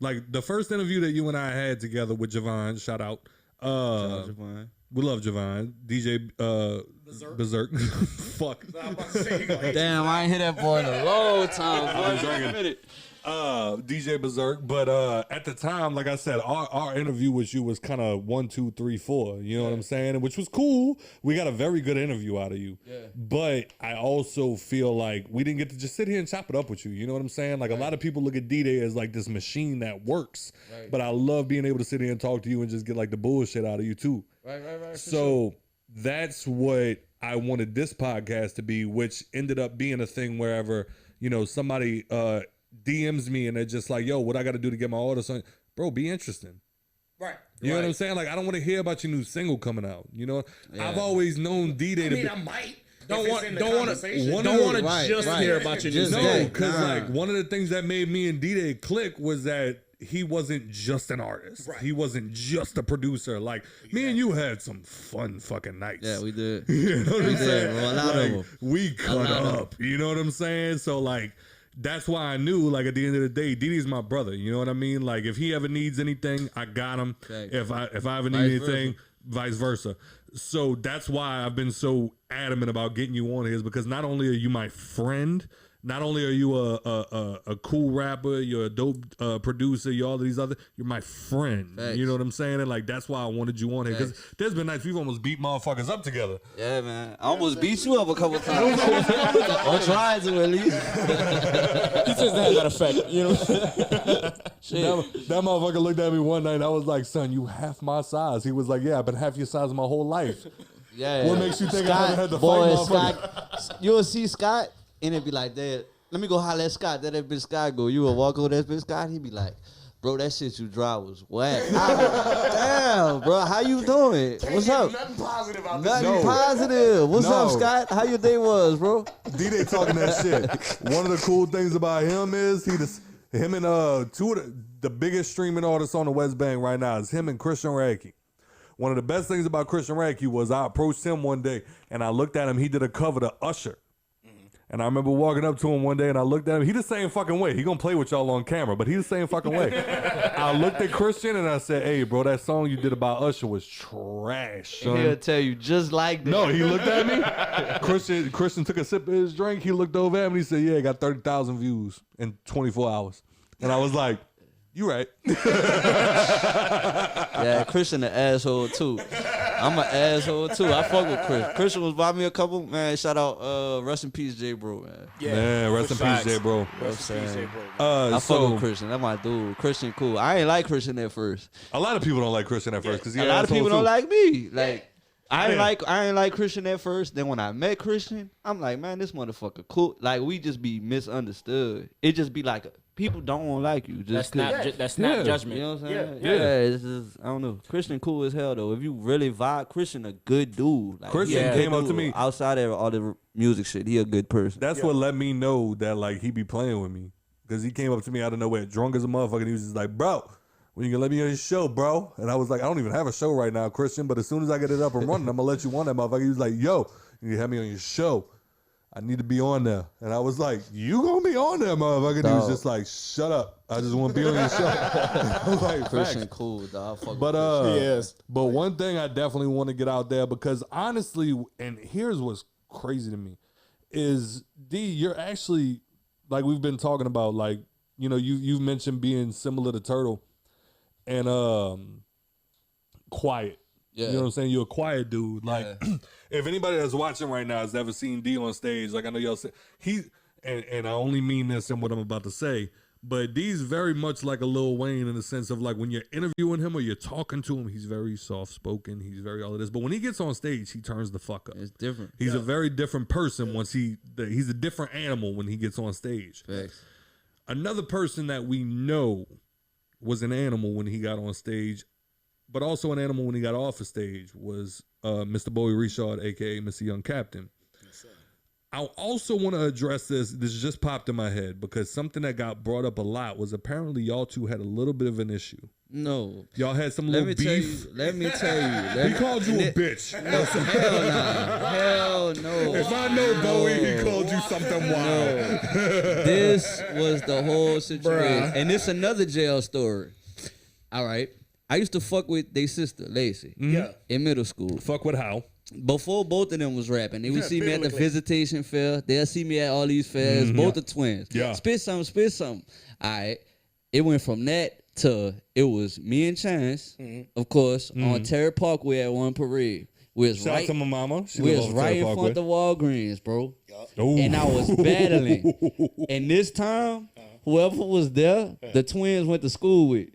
Like the first interview that you and I had together with Javon, shout out. We love Javon. DJ Berserk. Fuck. Damn, I ain't hear that boy in a long time. Boy. DJ Berserk. But at the time, like I said, our interview with you was kind of 1, 2, 3, 4. You know what I'm saying? Which was cool. We got a very good interview out of you. Yeah. But I also feel like we didn't get to just sit here and chop it up with you. You know what I'm saying? Like a lot of people look at DeeDay as like this machine that works. Right. But I love being able to sit here and talk to you and just get like the bullshit out of you too. Right. So that's what I wanted this podcast to be, which ended up being a thing wherever, you know, somebody DMs me and they're just like, yo, what I got to do to get my artist on? Bro, be interesting. Right. You know what I'm saying? Like, I don't want to hear about your new single coming out. You know, I've always known DeeDay to be. I might. Don't want to Right, just right. hear about your new Just No, single. because like one of the things that made me and DeeDay click was that he wasn't just an artist. Right. He wasn't just a producer. Like me and you had some fun fucking nights. Yeah, we did. You know what I'm saying? bro. A lot of Like, them. we cut up. You know what I'm saying? So like, that's why I knew, like, at the end of the day, DeeDay's my brother. You know what I mean? Like, if he ever needs anything, I got him. Okay. If I ever need anything, vice versa. So that's why I've been so adamant about getting you on here, is because not only are you my friend, not only are you a cool rapper, you're a dope producer, you're all of these other, you're my friend. Thanks. You know what I'm saying? And like, that's why I wanted you on here, because there's been nights we've almost beat motherfuckers up together. Yeah, man. I almost beat you up a couple times. I'm trying to at least. He says that has that effect, you know. That motherfucker looked at me one night and I was like, son, you half my size. He was like, yeah, I've been half your size my whole life. Yeah. What makes you think I haven't had to boy, fight motherfucker? Scott, you'll see Scott, and it be like, Dad, let me go holler at Scott. That bitch Scott go, you will walk over that bitch Scott? He be like, bro, that shit you draw was whack. Damn, bro, how you doing? What's up? Nothing positive out Nothing positive. What's No. up, Scott? How your day was, bro? DeeDay talking that shit. One of the cool things about him is him and two of the biggest streaming artists on the West Bank right now is him and Christian Radke. One of the best things about Christian Radke was I approached him one day and I looked at him. He did a cover to Usher. And I remember walking up to him one day and I looked at him. He the same fucking way. He gonna play with y'all on camera, but he the same fucking way. I looked at Christian and I said, hey, bro, that song you did about Usher was trash, son. He'll tell you just like that. No, he looked at me. Christian took a sip of his drink. He looked over at me and he said, yeah, it got 30,000 views in 24 hours. And I was like, you right. Yeah, Christian an asshole too. I'm an asshole too. I fuck with Chris. Christian was buy me a couple, man. Shout out, rest in peace, J Bro, man. Yeah, rest in peace, J Bro. I fuck with Christian. That's my dude. Christian cool. I ain't like Christian at first. A lot of people don't like Christian at first because A lot of people don't like me. Like I ain't like Christian at first. Then when I met Christian, I'm like, man, this motherfucker cool. Like we just be misunderstood. It just be like people don't like you. Just That's not judgment. You know what I'm saying? Yeah. It's just, I don't know. Christian cool as hell though. If you really vibe, Christian a good dude. Like, Christian came up to me outside of all the music shit. He a good person. That's what let me know that like he be playing with me, because he came up to me out of nowhere, drunk as a motherfucker. And he was just like, bro, when you gonna let me on your show, bro? And I was like, I don't even have a show right now, Christian, but as soon as I get it up and running, I'm gonna let you on that motherfucker. He was like, yo, you have me on your show. I need to be on there. And I was like, you gonna be on there, motherfucker? And he was just like, shut up. I just want to be on your show. I was like, Christian cool, dog. But one thing I definitely want to get out there, because honestly, and here's what's crazy to me, is D, you're actually, like we've been talking about, like, you know, you've mentioned being similar to Turtle and quiet. Yeah. You know what I'm saying? You're a quiet dude. Like, if anybody that's watching right now has ever seen D on stage, like I know y'all say, and I only mean this in what I'm about to say, but D's very much like a Lil Wayne in the sense of like when you're interviewing him or you're talking to him, he's very soft-spoken. He's very all of this. But when he gets on stage, he turns the fuck up. It's different. He's a very different person once he's a different animal when he gets on stage. Facts. Another person that we know was an animal when he got on stage, but also an animal when he got off the stage, was Mr. Bowie Richard, a.k.a. Mr. Young Captain. Yes, I also want to address this. This just popped in my head because something that got brought up a lot was apparently y'all two had a little bit of an issue. No. Y'all had some little beef. Let me tell you. He called you a bitch. No, hell nah. Hell no. If I know Bowie, he called you something wild. This was the whole situation. And it's another jail story. All right. I used to fuck with their sister, Lacey. Yeah. In middle school. Fuck with how? Before both of them was rapping, they would see me at the visitation fair. They'll see me at all these fairs. Both the twins. Yeah. Spit something. All right. It went from that to it was me and Chance, of course, on Terry Parkway at one parade. Shout out to my mama. We was right in front of Walgreens, bro. And I was battling. And this time, whoever was there, the twins went to school with.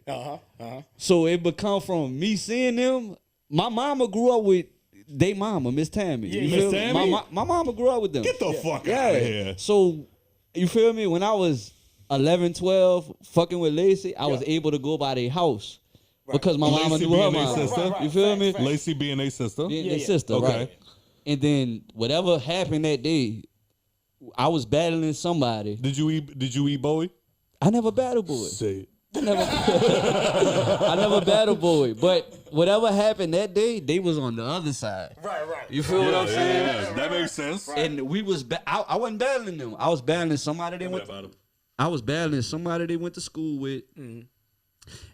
So it become from me seeing them. My mama grew up with they mama, Miss Tammy. Miss Tammy? My mama grew up with them. Get the fuck out of here. So, you feel me? When I was 11, 12, fucking with Lacey, I was able to go by their house. Because my mama knew her mama. You feel me? Lacey being a sister? Being their sister, okay. Right. And then whatever happened that day, I was battling somebody. Did you eat Bowie? I never battled Bowie. Say it. I never battled Bowie. But whatever happened that day, they was on the other side. Right. You feel what I'm saying? Yeah, that makes sense. And we was I wasn't battling them. I was battling somebody they went to school with. And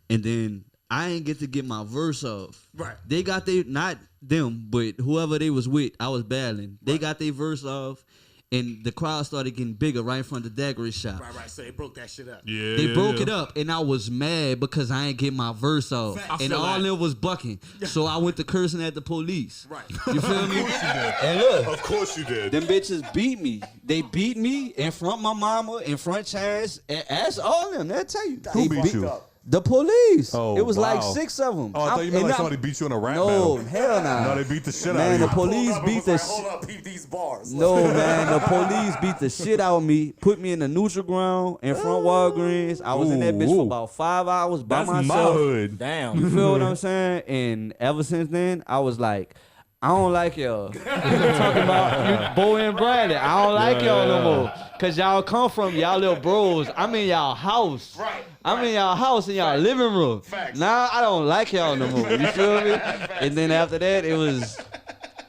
then I ain't get to get my verse off. Right. They got not them, but whoever they was with, I was battling. They got their verse off. And the crowd started getting bigger right in front of the daiquiri shop. Right. So they broke that shit up. Yeah. They broke it up, and I was mad because I ain't get my verse off. And all them was bucking. So I went to cursing at the police. Right. You feel me? And look. Of course you did. Them bitches beat me. They beat me in front of my mama, in front of Chance, and ask all them. They'll tell you. Who beat you? The police. Oh, it was wow. like 6 of them. Oh, I thought you meant like somebody beat you in a rap battle. No, hell nah. No, they beat the shit out of Man, you. the police beat the Hold up, peep these bars. No, man, the police beat the shit out of me, put me in the neutral ground in front of Walgreens. I was in that bitch for about 5 hours by myself. That's my hood. Damn. You feel what I'm saying? And ever since then, I was like, I don't like y'all. Talking about Bowie and Bradley. I don't like y'all no more. Cause y'all come from y'all little bros. I'm in y'all house. Right. I'm in y'all house in y'all living room. Facts. Now I don't like y'all no more. You feel me? And then after that, it was,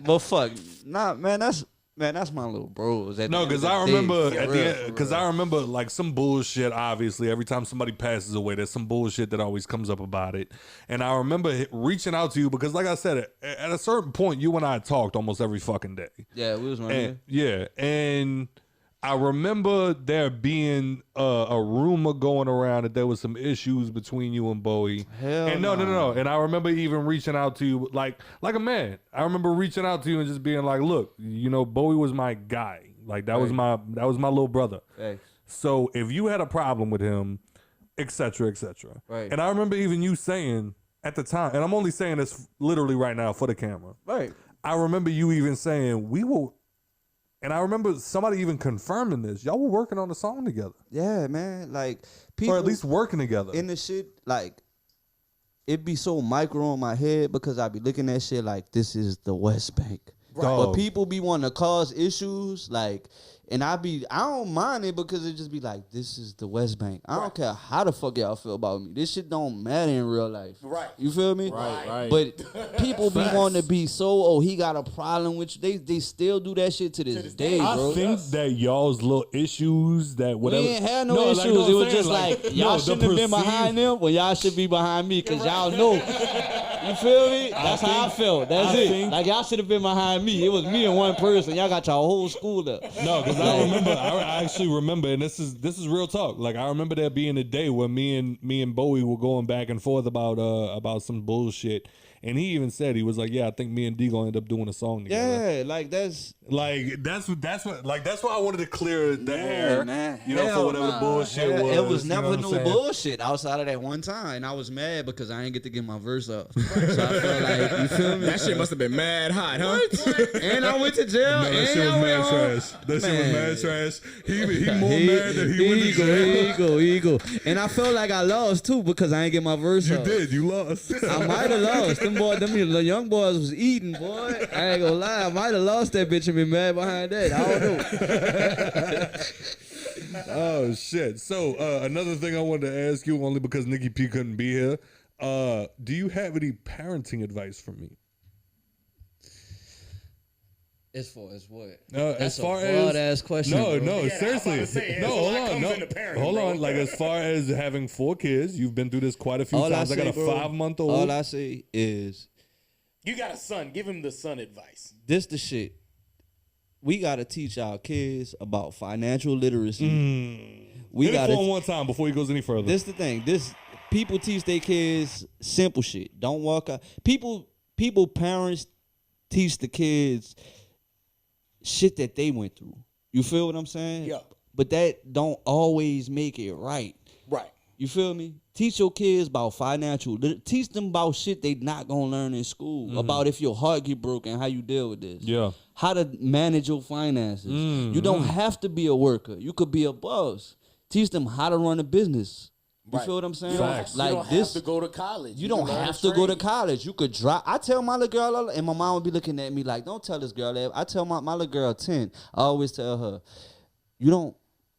well, fuck. Nah, man, that's my little bros. No, because I remember at the end, because I remember like some bullshit. Obviously, every time somebody passes away, there's some bullshit that always comes up about it. And I remember reaching out to you because, like I said, at a certain point, you and I talked almost every fucking day. Yeah, we was right here. Yeah, and I remember there being a rumor going around that there was some issues between you and Bowie. Hell and no. And I remember even reaching out to you like a man. I remember reaching out to you and just being like, look, you know, Bowie was my guy. Like that was my little brother. Thanks. So if you had a problem with him, et cetera, et cetera. Right. And I remember even you saying at the time, and I'm only saying this literally right now for the camera. Right. I remember you even saying we will, and I remember somebody even confirming this. Y'all were working on a song together. Yeah, man. Like people, Or at least working together. in the shit, like it be so micro in my head because I be looking at shit like this is the West Bank. But people be wanting to cause issues, like, and I don't mind it because it just be like, this is the West Bank. I don't care how the fuck y'all feel about me. This shit don't matter in real life. Right. You feel me? Right. But people be wanting to be so, he got a problem with you. They still do that shit to this day, bro. I think that y'all's little issues that whatever. We ain't had no issues. It was just like y'all shouldn't have been behind them, but y'all should be behind me because y'all know. You feel me? That's how I felt. That's it. Like y'all should have been behind me. It was me and one person. Y'all got your whole school up. No, because I remember. I actually remember, and this is real talk. Like I remember there being a day where me and Bowie were going back and forth about some bullshit. And he even said, he was like, yeah, I think me and D gonna end up doing a song together. Yeah, like that's why I wanted to clear the air, man. You know, for whatever the bullshit was. It was never you know no bullshit outside of that one time. And I was mad because I ain't get to get my verse up. So I felt like, you feel me? That shit must have been mad hot, huh? And I went to jail. No, that shit was mad trash. That shit was mad trash. He more mad than he went to jail. Here you go. And I felt like I lost too because I ain't get my verse up. You did. You lost. I might have lost. Them young boys was eating, boy. I ain't gonna lie. I might have lost that bitch and been mad behind that. I don't know. Oh shit. So another thing I wanted to ask you, only because Nikki P couldn't be here. Do you have any parenting advice for me? As far as what? As far a broad ass question. No, seriously. Hold on. Like as far as having 4 kids, you've been through this quite a few times. I got a 5-month-old. All I say is, you got a son. Give him the son advice. This the shit. We gotta teach our kids about financial literacy. We got it one time before he goes any further. This the thing. People teach their kids simple shit. Don't walk out. Parents teach the kids shit that they went through. You feel what I'm saying? Yeah. But that don't always make it right. Right. You feel me? Teach your kids about financial. Teach them about shit they not gonna learn in school. About if your heart get broken, how you deal with this. Yeah. How to manage your finances. You don't have to be a worker. You could be a boss. Teach them how to run a business. You feel what I'm saying? You don't have to go to college. You don't have to go to college. You could drop. I tell my little girl, and my mom would be looking at me like, don't tell this girl that. I tell my little girl 10. I always tell her, you don't.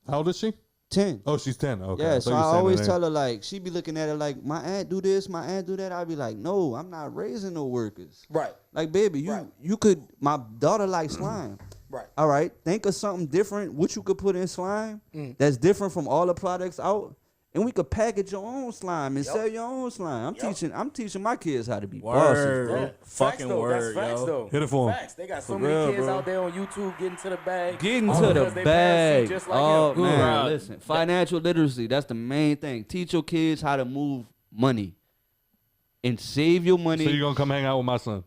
How old is she? 10. Oh, she's 10. Okay. Yeah, so I always tell her, like, she be looking at it like, my aunt do this, my aunt do that. I be like, no, I'm not raising no workers. Right. Like, baby, you could, my daughter likes slime. Right. All right. Think of something different, what you could put in slime that's different from all the products out. And we could package your own slime and sell your own slime. I'm teaching my kids how to be Word. bosses. Yeah. Fucking Facts, word, That's facts, yo. though. Hit it for him. Facts. They got so For many real, kids bro. out there on YouTube getting to the bag. Getting to because the they bag. pass just like Oh, him. man, listen. Financial literacy, that's the main thing. Teach your kids how to move money and save your money. So you're going to come hang out with my son?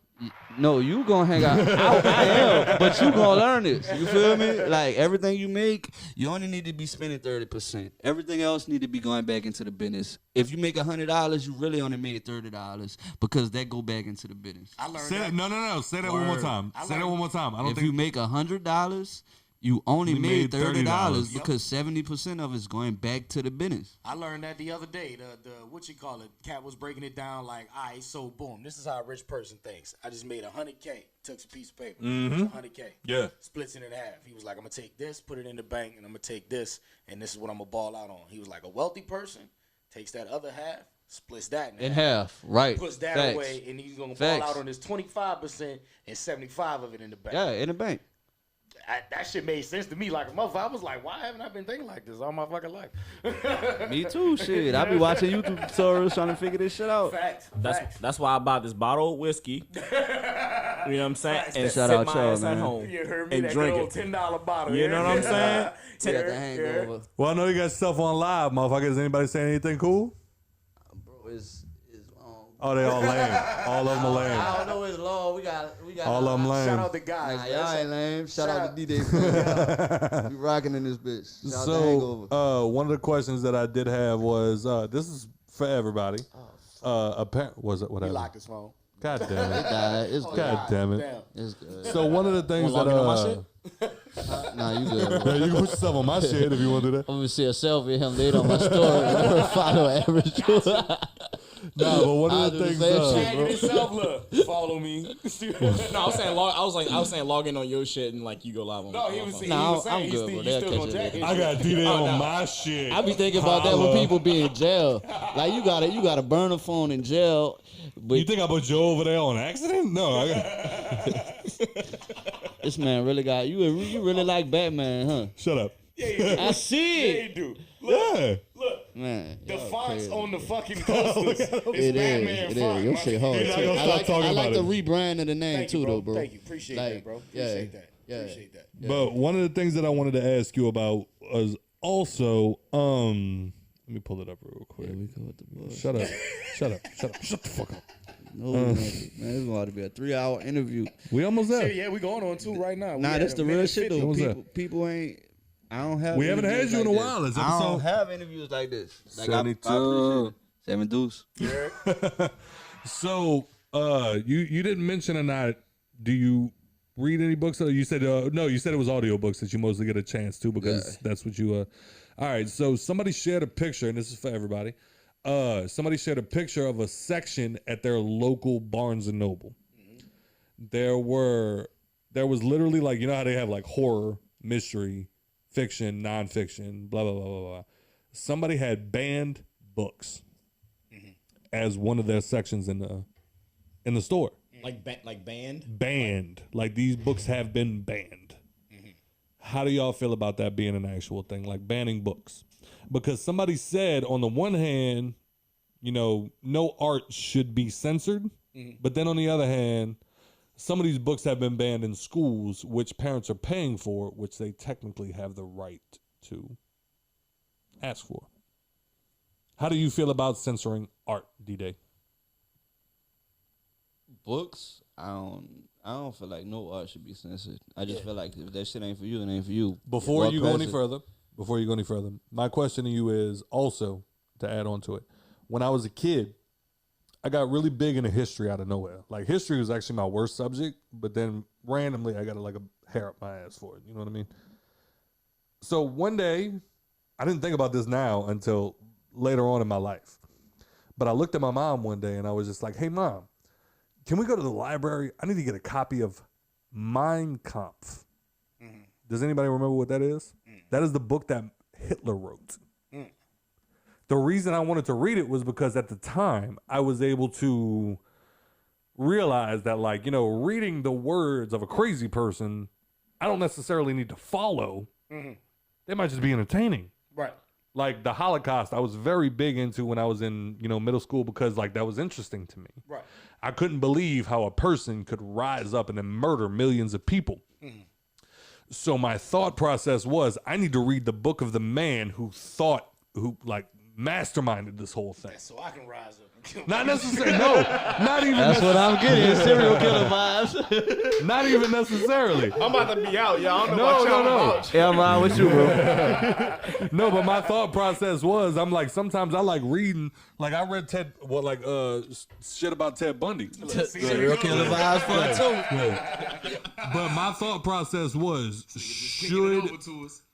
No, you gonna hang out. I am, but you gonna learn this. You feel me? Like everything you make, you only need to be spending 30%. Everything else need to be going back into the business. If you make $100, you really only made $30 because that go back into the business. I learned Say that. No. Say that one more time. Say that one more time. I don't If think you make $100, you only We made made $30 $30. because 70% of it's going back to the business. I learned that the other day. The what you call it? Cat was breaking it down like, all right, so boom, this is how a rich person thinks. I just made $100K. Took a piece of paper. $100K. Yeah. Splits it in half. He was like, I'm gonna take this, put it in the bank, and I'm gonna take this, and this is what I'm gonna ball out on. He was like, a wealthy person takes that other half, splits that In half, right? puts that Facts. away, and he's gonna Facts. ball out on his 25% and 75 of it in the bank. Yeah, in the bank. That shit made sense to me like a motherfucker. I was like, why haven't I been thinking like this all my fucking life? Me too, shit. I be watching YouTube tutorials trying to figure this shit out. Facts. That's why I bought this bottle of whiskey. You know what I'm saying? And Shout sit out my y'all, ass at man. home You heard me? and That drink good old it. $10 bottle. You know what I'm saying? Got the hangover. Well, I know you got stuff on live, motherfuckers. Anybody saying anything cool? Bro, it's Oh, they all lame. All of them are lame. I don't know, it's long. We got All of them lame. Shout out the guys. Nah, man. y'all ain't lame. Shout out to DeeDay. We rocking in this bitch. Shout out to Hangover. So, one of the questions that I did have was, this is for everybody. Was it He whatever? locked his phone. God damn it. Died. It's good. God damn it. Damn. It's good. So one of the things Wanna log in on that Nah, you good, bro. yeah, you can put yourself on my shit if you want to do that. I'm gonna see a selfie of him later on my story. Follow average. Nah, but one of the things Tag yourself, look. Follow me. No, I was saying log in on your shit and like you go live on. No, he was saying, Nah, saying I'm he's good, still, bro. you They'll still catch gonna it tag his I got shit. DeeDay on my shit. I be thinking about that when people be in jail. Like you gotta burn a phone in jail. But You think I put Joe over there on accident? No, I got. this man really got you. You really like Batman, huh? Shut up. I see Yeah, it, you do. Yeah. Look. man. The y'all fonts crazy. on the fucking posters. It is. Your shit hard. You're not Too. gonna stop talking I like about the it. rebrand of the name Thank too, you, bro. though, bro. Thank you. Appreciate that, bro. Appreciate that. Yeah. Appreciate that. But one of the things that I wanted to ask you about was also, let me pull it up real quick. Yeah, we go with the boys. Shut up. Shut up. Shut up. Shut the fuck up. No, man, it's about to be a 3-hour interview. We almost there. Yeah, we going on 2 right now. We Nah, had that's a the real minute shit 50. though. What's that? People ain't. I don't have. We haven't had interviews you in a like while. this. It's I don't episode- have interviews like this. Like 72. I appreciate it. 7 deuce. So, you didn't mention or not, do you read any books? Or you said, no, you said it was audiobooks that you mostly get a chance to because that's what you, all right. So somebody shared a picture, and this is for everybody. Somebody shared a picture of a section at their local Barnes and Noble. There was literally like, you know how they have like horror, mystery, fiction, nonfiction, blah, blah, blah, blah, blah. Somebody had banned books as one of their sections in the store. Like banned. Banned. Like these books have been banned. How do y'all feel about that being an actual thing? Like banning books? Because somebody said on the one hand, you know, no art should be censored. But then on the other hand, some of these books have been banned in schools, which parents are paying for, which they technically have the right to ask for. How do you feel about censoring art, DeeDay? Books, I don't feel like no art should be censored. I just feel like if that shit ain't for you, it ain't for you. Before Walk you go past any it. further, my question to you is also to add on to it. When I was a kid, I got really big into history out of nowhere. Like history was actually my worst subject, but then randomly I got like a hair up my ass for it. You know what I mean? So one day, I didn't think about this now until later on in my life. But I looked at my mom one day and I was just like, hey mom, can we go to the library? I need to get a copy of Mein Kampf. Does anybody remember what that is? That is the book that Hitler wrote. The reason I wanted to read it was because at the time I was able to realize that, like, you know, reading the words of a crazy person, I don't necessarily need to follow. They might just be entertaining. Right. Like the Holocaust, I was very big into when I was in, you know, middle school because like that was interesting to me. Right. I couldn't believe how a person could rise up and then murder millions of people. So my thought process was, I need to read the book of the man who masterminded this whole thing. So I can rise up and kill Not necessarily, no, not even. That's what I'm getting. Serial killer vibes. Not even necessarily. I'm about to be out, y'all. I don't know No, what y'all no. about. Yeah, I'm riding with you, bro. No, but my thought process was, I'm like, sometimes I like reading, like I read shit about Ted Bundy. Serial killer vibes for too. But my thought process was,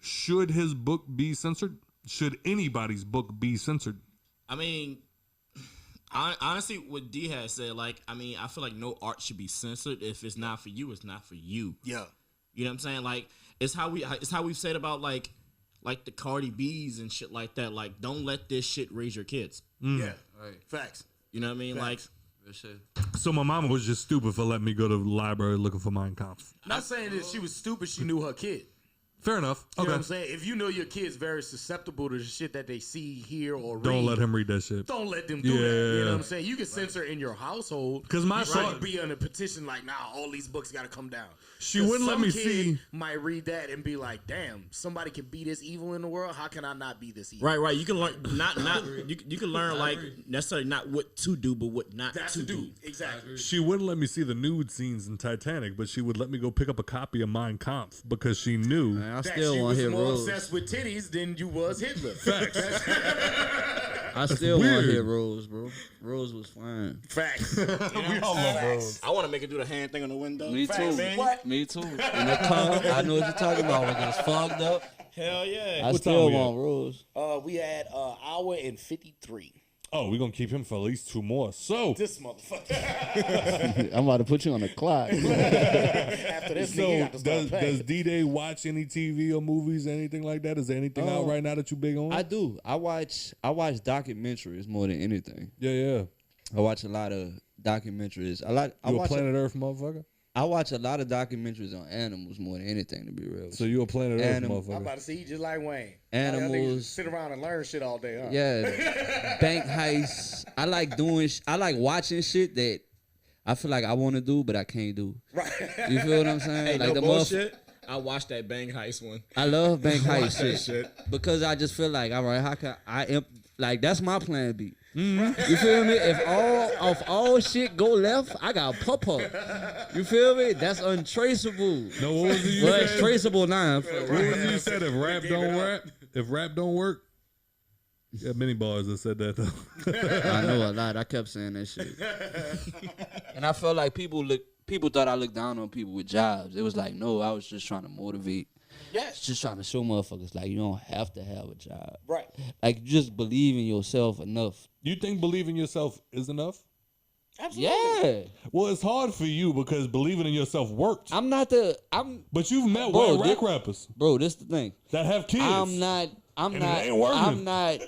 should his book be censored? Should anybody's book be censored? I mean, honestly, what D has said, like, I mean, I feel like no art should be censored. If it's not for you, it's not for you. Yeah. You know what I'm saying? Like, it's how we've said about like the Cardi B's and shit like that. Like, don't let this shit raise your kids. Yeah. Right. Facts. You know what I mean? Facts. So my mama was just stupid for letting me go to the library looking for Mein Kampf. Not saying that she was stupid, she knew her kid. Fair enough. You know Okay. what I'm saying? If you know your kid's very susceptible to the shit that they see, hear, or read, Don't let him read that shit. Don't let them do that. You know what I'm saying? You can censor in your household. 'Cause my you thought- might be on a petition like, nah, all these books got to come down. She 'Cause wouldn't let some me kid see. Might read that and be like, damn, somebody can be this evil in the world. How can I not be this evil? Right. You can learn you can learn like necessarily not what to do, but what not That's to to do. do. Exactly. She wouldn't let me see the nude scenes in Titanic, but she would let me go pick up a copy of Mein Kampf because she knew. Man, I That still she want was to hit more Rose. obsessed with titties than you was Hitler. I still want to hear Rose, bro. Rose was fine. Facts. We all love Rose. I want to make it do the hand thing on the window. Me too. man. What? Me too. In the car, I know what you're talking about. When it's fogged up, Hell yeah. I What still time we want Rose. We had hour and 53. Oh, we're gonna keep him for at least 2 more. So, This motherfucker. I'm about to put you on the clock. After this, nigga, you got to start does playing. DeeDay watch any TV or movies, anything like that? Is there anything out right now that you big on? I do. I watch documentaries more than anything. Yeah. I watch a lot of documentaries. You a Planet Earth motherfucker? I watch a lot of documentaries on animals more than anything, to be real. So you a Planet Earth Animal- I'm motherfucker? about to say, he just like Wayne. Animals. Y'all niggas sit around and learn shit all day, huh? Yeah, bank heists. I like watching shit that I feel like I want to do, but I can't do. Right. You feel what I'm saying? Hey, like no the bullshit. I watched that Bang Heist one. I love bank Watch heist that shit, shit. because I just feel like, all right, how can like that's my plan B. You feel me? If all shit go left, I got papa. You feel me? That's untraceable. No, what was it you Well, it's said? traceable now. What was it you said? If rap don't rap, if rap don't work, yeah, many bars that said that though. I know a lot. I kept saying that shit. And I felt like people thought I looked down on people with jobs. It was like, no, I was just trying to motivate. Yes. Just trying to show motherfuckers like you don't have to have a job. Right. Like just believe in yourself enough. You think believing yourself is enough? Absolutely. Yeah. Well, it's hard for you because believing in yourself worked. But you've met Bro, white rap rappers Bro, this the thing. that have kids. I'm And it ain't working.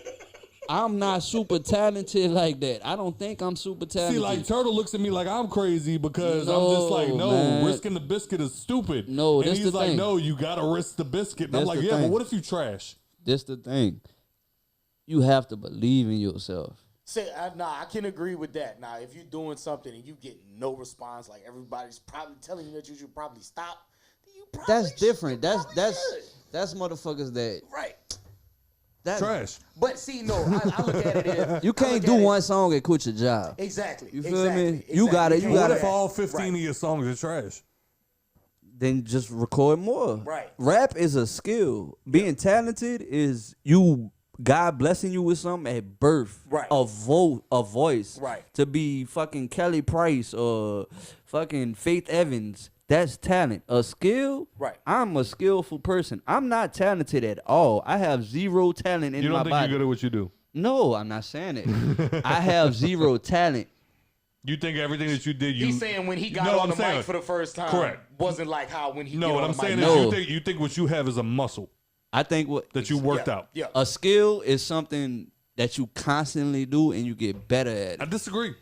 I'm not super talented like that. I don't think I'm super talented. See, like Turtle looks at me like I'm crazy because I'm just like, no, man. risking the biscuit is stupid. No, and that's he's the like, thing. no, you gotta risk the biscuit. And I'm That's like, the yeah, but thing. what if you trash? This the thing. You have to believe in yourself. Say, I can agree with that. Now, if you're doing something and you get no response, like everybody's probably telling you that you should probably stop, then you probably That's different. you probably should. That's motherfuckers that Right. Trash. But see, no, I look at it as you can't do one song and quit your job. Exactly. You feel exactly, me? Exactly. You gotta- you What gotta- if all 15 Right. of your songs are trash? Then just record more. Right. Rap is a skill. Being talented is you God blessing you with something at birth. Right. A voice. Right. To be fucking Kelly Price or fucking Faith Evans. That's talent. A skill? Right. I'm a skillful person. I'm not talented at all. I have zero talent in You my don't think body. you're good at what you do? No, I'm not saying it. I have zero talent. You think everything that you did, He's saying when he got No, on I'm the saying- mic for the first time, Correct. wasn't like how when he No, get what on I'm the saying mic. is No. you think what you have is a muscle I think what that you worked yeah, out. Yeah. a skill is something that you constantly do and you get better at I it. disagree.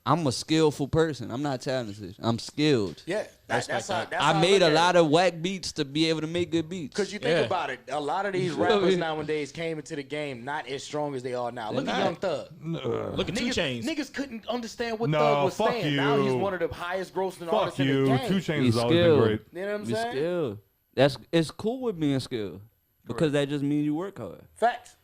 I'm a skillful person. I'm not talented. I'm skilled. Yeah. That's how I made a lot of whack beats to be able to make good beats. Because you think about it, a lot of these feel me? rappers nowadays came into the game not as strong as they are now. Look at Young Thug. Look at 2 Chainz. Niggas couldn't understand what No, Thug was fuck saying. Now he's you. one of the highest grossing Fuck artists in you. the 2 game. Chainz He's has always been skilled. great. You know what I'm Be saying? skilled. It's cool with being skilled because that just means you work hard. Facts.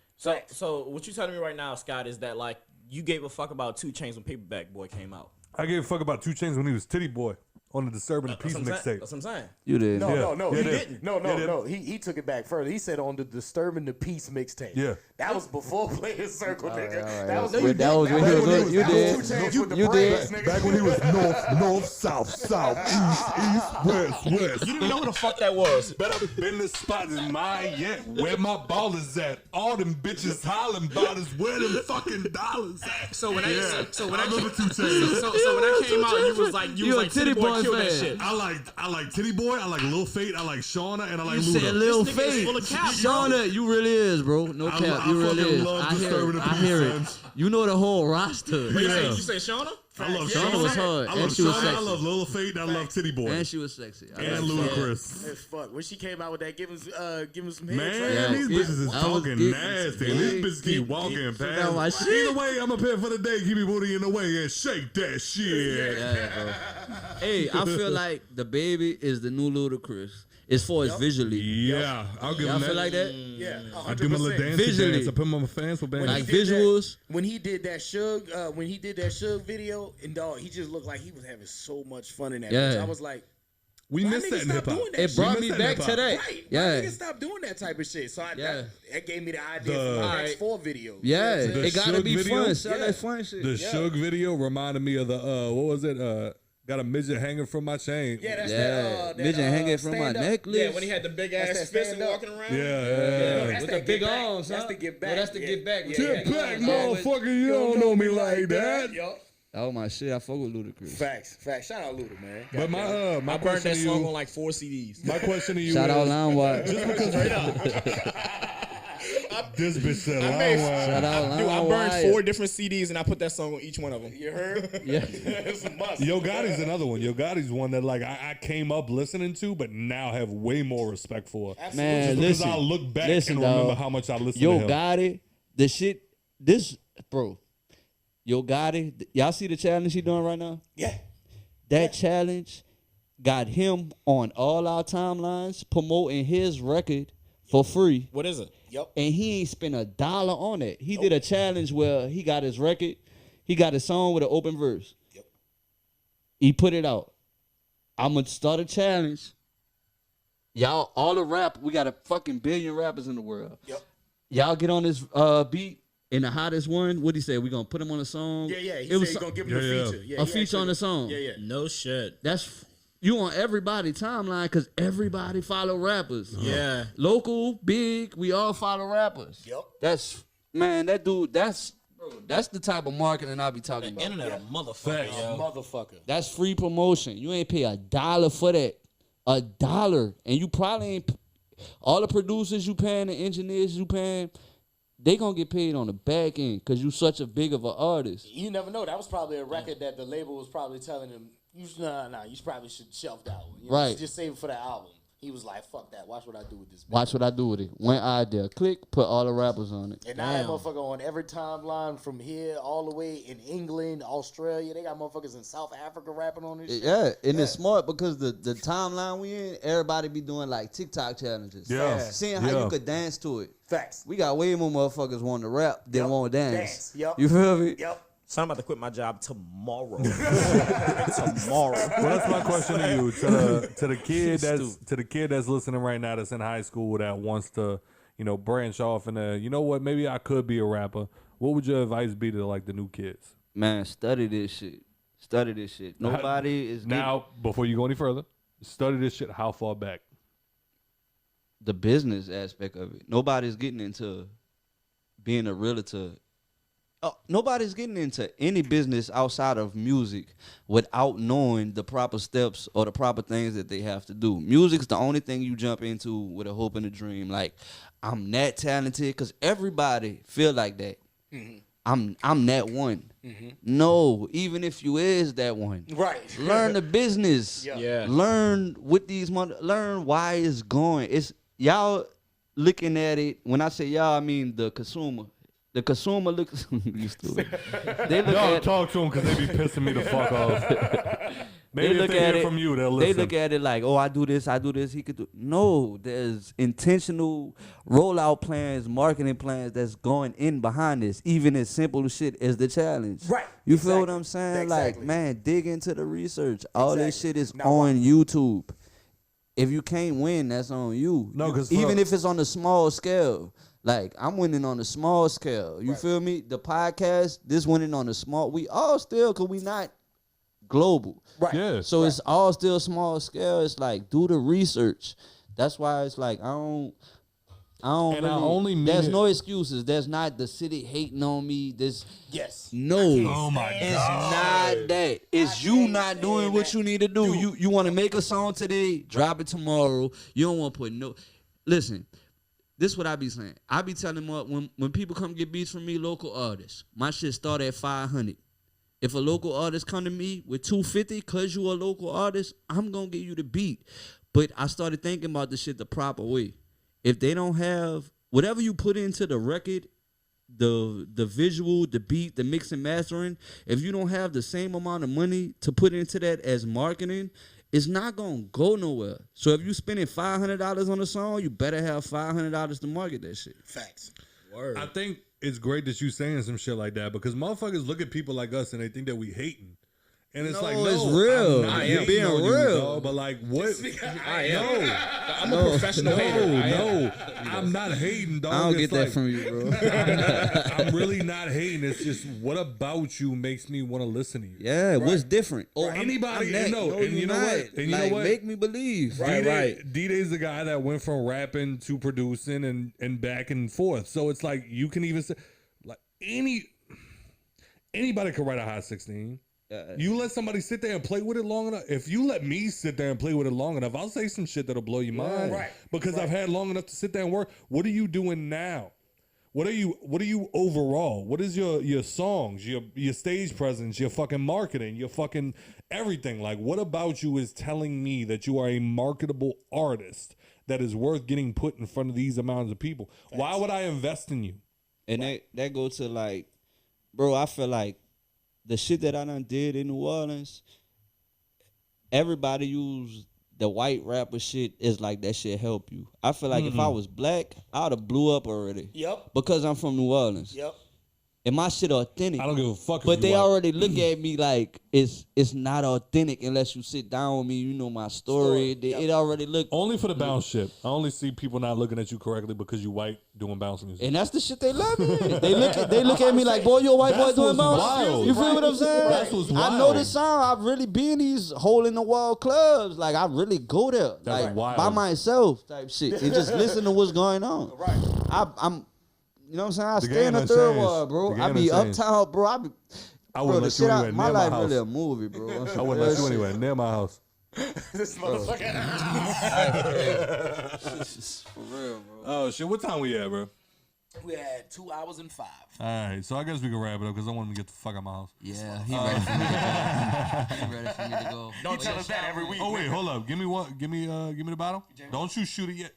So what you telling me right now, Scott, is that like you gave a fuck about 2 Chainz when Paperback Boy came out? I gave a fuck about 2 Chainz when he was Titty Boy on the Disturbing the Peace mixtape. That's what I'm saying. You did. No, Yeah. he Yeah, didn't. No, Yeah, no. He took it back further. He said on the Disturbing the Peace mixtape. Yeah. That was before Players Circle, nigga. all right. That was That was when he was on- you did. You You did. Back when he was north, south, east, west. You didn't even know who the fuck that was. Better been the spot is mine yet. Where my ballers at? All them bitches hollering about is where them fucking dollars at. So when I I remember 2 Chainz. so when I came out, you was like You a Titty Boy killed that fan. shit. I like Titty Boy. I like Lil Fate. I like Shauna, and I like You Luda. said Lil This nigga is Fate. full of cap, bro. Shauna, you really is, bro. No I cap. You really fucking is. love I hear Disturbing it. the I Peace, hear it. son. You know the whole roster. You say Shauna? I love Shauna Shauna. was hard, I and love she was Shauna. I sexy. love Lil Fate. And I love Titty Boy. And she was sexy. I And like Ludacris. as fuck. When she came out with that, give him some head. Man, Yeah, these bitches is I was talking getting- nasty. These bitches keep walking down my past. shit. Either way, I'm a pet for the day. Keep me booty in the way and shake that shit. Yeah, bro. Hey, I feel like the baby is the new Ludacris as far as visually. Yeah, I'll give Y'all him that. feel like that? Yeah, I give him a little 100%. dance. Visually. Dance. I put him on my fans for bands. Like He did that- visuals. When he did that Suge video, and dog, he just looked like he was having so much fun in that. Yeah. Bitch. I was like, We missed that in hip hop. It brought me back to that. Right. Yeah. Niggas stop doing that type of shit. So that gave me the idea The- for my next 4 videos. Yeah, The it gotta Suge be video? fun. Sell that fun shit. The Suge video reminded me of the what was it? Got a midget hanging from my chain. Yeah, that's Yeah, midget hanging from my stand-up. necklace. Yeah, when he had the big That's ass that fist and stand-up. walking around. Yeah. That's With that the big get back. arms, That's huh? the get No, back. that's the get back. Yeah, Get yeah. back, motherfucker! You don't know me like that. Yup. Oh my shit, I fuck with Ludacris. Facts. Shout out Luda, man. But my I burned question that to song on you, like 4 CDs. my question to you Shout out is, LimeWire. this bitch said I made- LimeWire. Shout out Dude, I burned LimeWire. 4 different CDs and I put that song on each one of them. You heard? Yeah. It's a must. Yo Gotti's another one. Yo Gotti's one that like I came up listening to, but now have way more respect for. Man, Just because listen. I look back listen, and remember dog. how much I listened Yo to him. Gotti, the shit, this, bro. Yo Gotti, y'all see the challenge he doing right now? Yeah. That challenge got him on all our timelines promoting his record for free. What is it? Yep. And he ain't spent $1 on it. He did a challenge where he got his record, he got a song with an open verse. Yep. He put it out. I'm gonna start a challenge. Y'all, all the rap, we got a fucking billion rappers in the world. Yep. Y'all get on this beat. And the hottest one, what he say? We gonna put him on a song. Yeah. He It said was he's gonna give him Yeah, a yeah. feature. Yeah, a he feature on the actually- song. Yeah. No shit. That's you on everybody timeline because everybody follow rappers. Yeah. Local, big, we all follow rappers. Yep. That's man, that dude. That's the type of marketing I be talking about. Internet a motherfucker, yo. Motherfucker. That's free promotion. You ain't pay $1 for that. $1, and you probably ain't. All the producers you paying, the engineers you paying, they gonna get paid on the back end because you such a big of an artist. You never know. That was probably a record that the label was probably telling him, you probably should shelf that one. You know, Right. Just save it for the album. He was like, fuck that. Watch what I do with this. Watch what I do with it. Went idea. Click, put all the rappers on it. And now that motherfucker on every timeline from here all the way in England, Australia. They got motherfuckers in South Africa rapping on this shit. Yeah, and it's smart because the timeline we in, everybody be doing like TikTok challenges. Yeah. Seeing how Yeah. you could dance to it. Facts. We got way more motherfuckers wanting to rap than Yep. want to dance. Dance. Yep. You feel me? Yep. So I'm about to quit my job tomorrow. Tomorrow. Well, that's my question to you, to the kid that's listening right now, that's in high school that wants to, branch off and you know what, maybe I could be a rapper. What would your advice be to like the new kids? Man, study this shit. Study this shit. Nobody is Now, before you go any further, study this shit. How far back? the business aspect of it. Nobody's getting into being a realtor. Nobody's getting into any business outside of music without knowing the proper steps or the proper things that they have to do. Music's the only thing you jump into with a hope and a dream. Like, I'm that talented, because everybody feel like that. Mm-hmm. I'm that one. Mm-hmm. No, even if you is that one, Right. learn the business. Yeah. Learn what learn why it's going. It's y'all looking at it. When I say y'all, I mean the consumer. The consumer looks. You stupid. They look Y'all at. talk to them because they be pissing me the fuck off. Maybe They if look they at hear it from you, they'll They listen. look at it like, oh, I do this, he could do. No, there's intentional rollout plans, marketing plans that's going in behind this, even as simple shit as the challenge. Right. You feel Exactly. what I'm saying? Exactly. Like, man, dig into the research. All this Exactly. shit is Now on YouTube. If you can't win, that's on you. No, 'cause even fuck. if it's on a small scale. Like, I'm winning on a small scale. You feel me? The podcast, this winning on a small. We all still, because we not global. Right. Yeah. So it's all still small scale. It's like, do the research. That's why it's like, I don't And I only mean there's it- no excuses. There's not the city hating on me. Yes. No. Oh my It's God. not that. It's you not doing what you need to do. You want to make a song today, drop it tomorrow. You don't want to put no. Listen, this is what I be saying. I be telling them when people come get beats from me, local artists, my shit start at 500. If a local artist come to me with 250, cause you a local artist, I'm gonna give you the beat. But I started thinking about the shit the proper way. If they don't have whatever you put into the record, the visual, the beat, the mix and mastering, if you don't have the same amount of money to put into that as marketing, it's not gonna go nowhere. So if you spending $500 on a song, you better have $500 to market that shit. Facts. Word. I think it's great that you saying some shit like that because motherfuckers look at people like us and they think that we hating. And it's No, like, no, it's real. I'm not You're hating being on you, real. dog, but like, what? I am. No. I'm a professional hater. I am. No, I'm not hating, dog. I don't It's get that like, from you, bro. I'm really not hating. It's just what about you makes me want to listen to you. Yeah, what's different? Oh, Anybody, I'm no, and you know not. what? And you know what? Make me believe. Right. DeeDay's the guy that went from rapping to producing and back and forth. So it's like you can even say, like anybody could write a Hot 16. You let somebody sit there and play with it long enough. If you let me sit there and play with it long enough, I'll say some shit that'll blow your mind. Right. Because I've had long enough to sit there and work. What are you doing now? What are you overall? What is your songs, your stage presence, your fucking marketing, your fucking everything? Like, what about you is telling me that you are a marketable artist that is worth getting put in front of these amounts of people? Why would I invest in you? And that go to like, bro, I feel like the shit that I done did in New Orleans, everybody use the white rapper shit is like that shit help you. I feel like if I was black, I would have blew up already. Yep. Because I'm from New Orleans. Yep. And my shit authentic. I don't give a fuck. But if they you white. already look at me like it's not authentic unless you sit down with me. You know my story. It already look. Only for the bounce shit. I only see people not looking at you correctly because you white doing bounce music. And that's the shit they love me. They look at me like, boy, you a white boy That's doing what's bounce. wild. You feel what I'm saying? That's what's I know wild. this sound. I really be in these hole in the wall clubs. Like I really go there, That's like wild. by myself type shit, and just listen to what's going on. Right. I'm. You know what I'm saying? I The stay in game the done third changed. world, bro. The I game be done changed. uptown, bro. I Bro, wouldn't the let shit you anywhere my near my life house. really a movie, bro. I wouldn't let you anywhere near my house. This motherfucker. For real, bro. Oh shit! What time we at, bro? We had 2 hours and 5. All right, so I guess we can wrap it up because I want him to get the fuck out of my house. Yeah, he ready for me to go. He ready for me to go. Don't tell us that every week. Oh wait, hold up. Give me one. Give me the bottle. Don't you shoot it yet.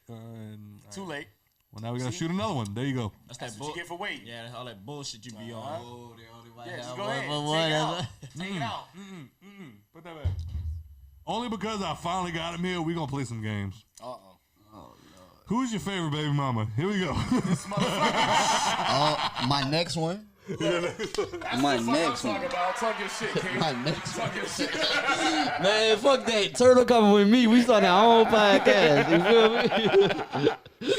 Too late. Well, now we gotta shoot another one. There you go. That's what you get for waiting. Yeah, all that bullshit you be on. Oh, yeah, just go ahead. Take it out. Put that back. Only because I finally got him here, we gonna play some games. Who's your favorite baby mama? Here we go. My next one. My next one. Talk your shit, King. My next one. Talk your shit. Man, fuck that. Turtle coming with me. We started our own podcast. You feel me?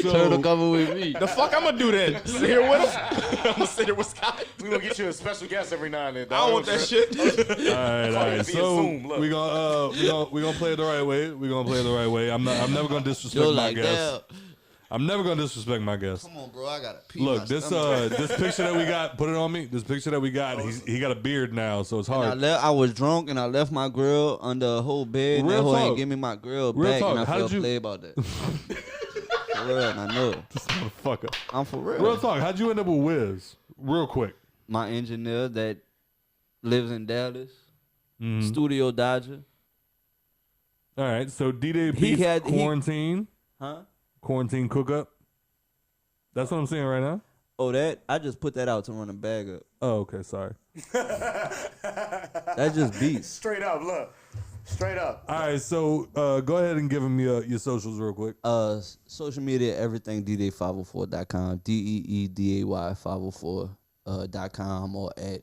Turtle coming with me. The fuck I'm gonna do that? Sit here with him? I'm gonna sit here with Scott. We gonna get you a special guest every now and then. I don't want that shit. All right. via So Zoom, look. we gonna play it the right way. We gonna play it the right way. I'm never gonna disrespect You're my like guests. that. I'm never gonna disrespect my guests. Come on, bro. I gotta pee. Look, this picture that we got, put it on me. This picture that we got, he got a beard now, so it's hard. I was drunk and I left my grill under a whole bed. And Real that hoe talk. ain't give me my grill Real back, talk. and I How felt did you- play about that. For real, and I know it. This motherfucker. I'm for real. Real talk. How'd you end up with Wiz? Real quick. My engineer that lives in Dallas, Mm-hmm. Studio Dodger. All right. So DeeDay He beats had- he- quarantine. Huh? Quarantine cook up. That's what I'm saying right now. Oh, that I just put that out to run a bag up. Oh, okay. Sorry. That just beats. Straight up, look. Straight up. All right. So go ahead and give him your socials real quick. Social media, everything, DeeDay504.com, DeeDay 504.com or at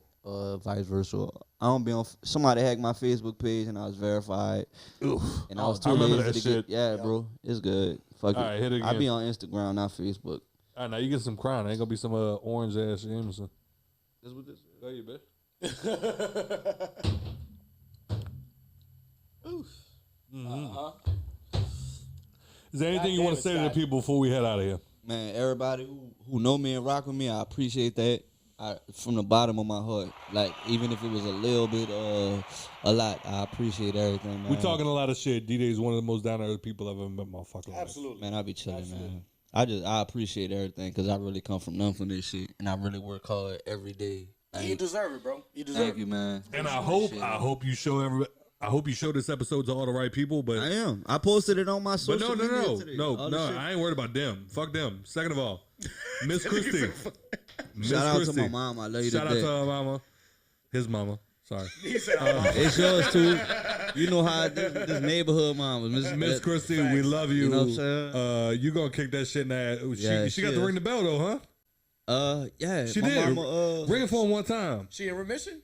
vice versa. I don't be on. Somebody hacked my Facebook page and I was verified. And I was too I remember lazy that to shit. get. Yeah, bro, it's good. Fuck All it. right, hit it I again. be on Instagram, not Facebook. All right. Now you get some crown. Ain't gonna be some orange ass Jameson. That's what this is. There you bitch. Is there anything you want to say to the people before we head out of here? Man, everybody who know me and rock with me, I appreciate that. From the bottom of my heart. Like, even if it was a little bit, a lot, I appreciate everything, man. We talking a lot of shit. DeeDay is one of the most down to earth people I've ever met in my fucking life. Absolutely. Man, I be chilling, man. I appreciate everything because I really come from nothing for this shit, and I really work hard every day. You deserve it, bro. You deserve Thank you, man. And I hope you show everybody. I hope you show this episode to all the right people, but I am. I posted it on my but social media today. no, All the shit. I ain't worried about them. Fuck them. Second of all, Miss Christie. Miss Shout out to Christie. my mom. I love you Shout to out to death. her mama, his mama. Sorry, It's yours too. You know how this neighborhood mom was. Miss Christie. We love you. You know what I'm saying? You gonna kick that shit in the ass. Yeah, she got to is. ring the bell though, huh? Yeah. She my did. Mama, Ring it for him one time. She in remission?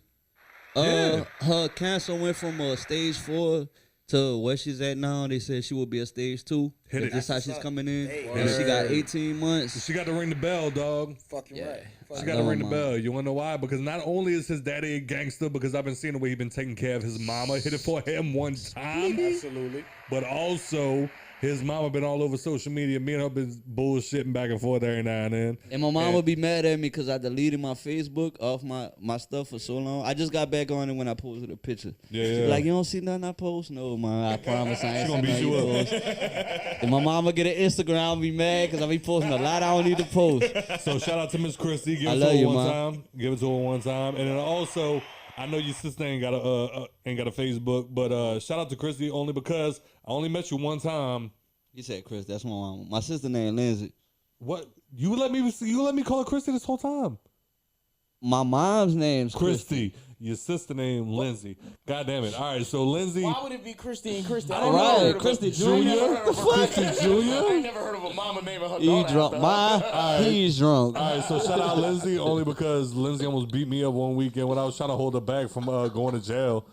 Her cancer went from stage 4 to where she's at now. They said she will be a stage 2. Hit it. That's how she's coming in. Hey, And she got 18 months. She got to ring the bell, dog. Fucking right. She got to ring the bell. You want to know why? Because not only is his daddy a gangster, because I've been seeing the way he's been taking care of his mama, hit it for him one time. Absolutely. But also, his mama been all over social media. Me and her been bullshitting back and forth every now and then. And my mom would be mad at me because I deleted my Facebook off my stuff for so long. I just got back on it when I posted a picture. Yeah, She be yeah. like, you don't see nothing I post? No, man, I promise I ain't She gonna see beat you nothing up. post. If my mama get an Instagram, I'll be mad because I be posting a lot I don't need to post. So shout out to Miss Christie. Give I it to love her you, one Ma. time. Give it to her one time. And then also, I know your sister ain't got a Facebook, but shout out to Christy only because I only met you one time. You said Chris, that's my mama. My sister named Lindsay. What you let me call her Christy this whole time? My mom's name's Christy. Your sister named Lindsay. God damn it. All right, so Lindsay. Why would it be Christy and Christy? I don't know. Christy Junior? Christy I Jr.? ain't never heard of a mama naming her He daughter drunk. after her. He's drunk. All right, so shout out Lindsay only because Lindsay almost beat me up one weekend when I was trying to hold her back from going to jail.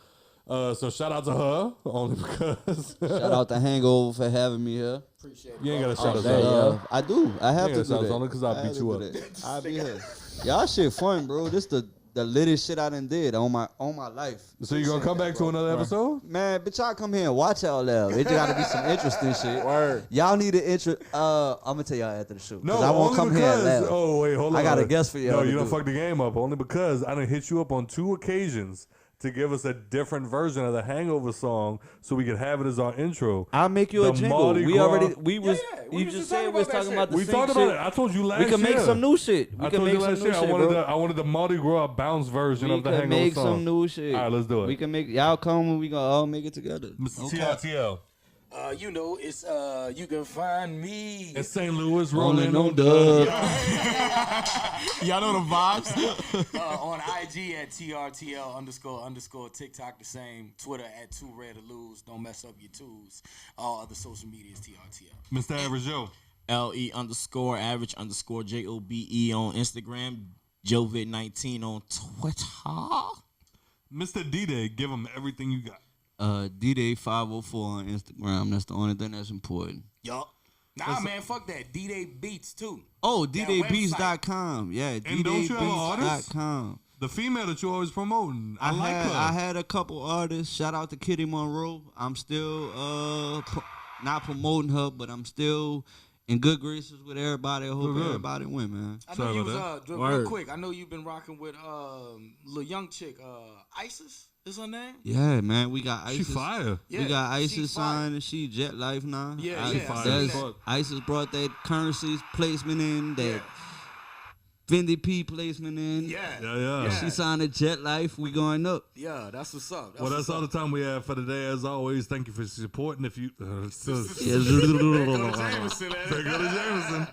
So shout out to her only because Shout out to Hangover for having me here. Appreciate it. you ain't gotta shout us Hey, out. I do. I have Yeah, to do shout us that. only 'cause I'll I beat have you to do that. I'll be here. Y'all shit fun, bro. This the littest shit I done did on my life. So you gonna come back to another episode? Man, bitch, y'all come here and watch y'all live. It gotta be some interesting shit. Word. Y'all need to I'm gonna tell y'all after the show. No, I won't only come here and because. laugh. Oh wait, hold on. I got a guess for y'all No, to you done do. fucked the game up. Only because I done hit you up on 2 occasions to give us a different version of the Hangover song, so we could have it as our intro. I'll make you a The jingle. Mardi We Gras- already We you was just just said talking we was about that talking shit. about the We same talked shit. about it. I told you last We can make year. some new shit. We I can told make you some last new year. shit, I wanted the Mardi Gras bounce version We of the can Hangover make song. some new shit. All right, let's do it. We can make y'all come and we gonna all make it together. Mr. TRTL. You know, it's you can find me. In St. Louis, Rolling rolling on on dub. Y'all know the vibes. On IG at TRTL _ TikTok the same. Twitter at 2RedToLose. Don't mess up your twos. All other social media is TRTL. Mr. Average Joe. LE _ average _ JOBE on Instagram. Jovid19 on Twitter. Mr. DeeDay, give him everything you got. DeeDay 504 on Instagram. That's the only thing that's important. Yup. Nah, man, fuck that. DeeDay Beats, too. Oh, That DeeDayBeats.com. Yeah, And don't you have an artist? DeeDayBeats.com. The female that you always promoting. I like her. I had a couple artists. Shout out to Kitty Monroe. I'm still not promoting her, but I'm still in good graces with everybody. I hope everybody win, man. I know Sorry you about was, real quick, I know you've been rocking with little young chick, Isis is her name? Yeah, man, we got She ISIS. fire. Yeah, We got she ISIS fire. signed and she Jet Life now. Yeah, She yeah. fire I as seen fuck. ISIS brought that currency placement in, that Fendi P placement in. Yeah. Yeah. She signed a Jet Life. We going up. Yeah, that's what's up. Well, that's all the time we have for today. As always, thank you for supporting. If you, There go Jameson.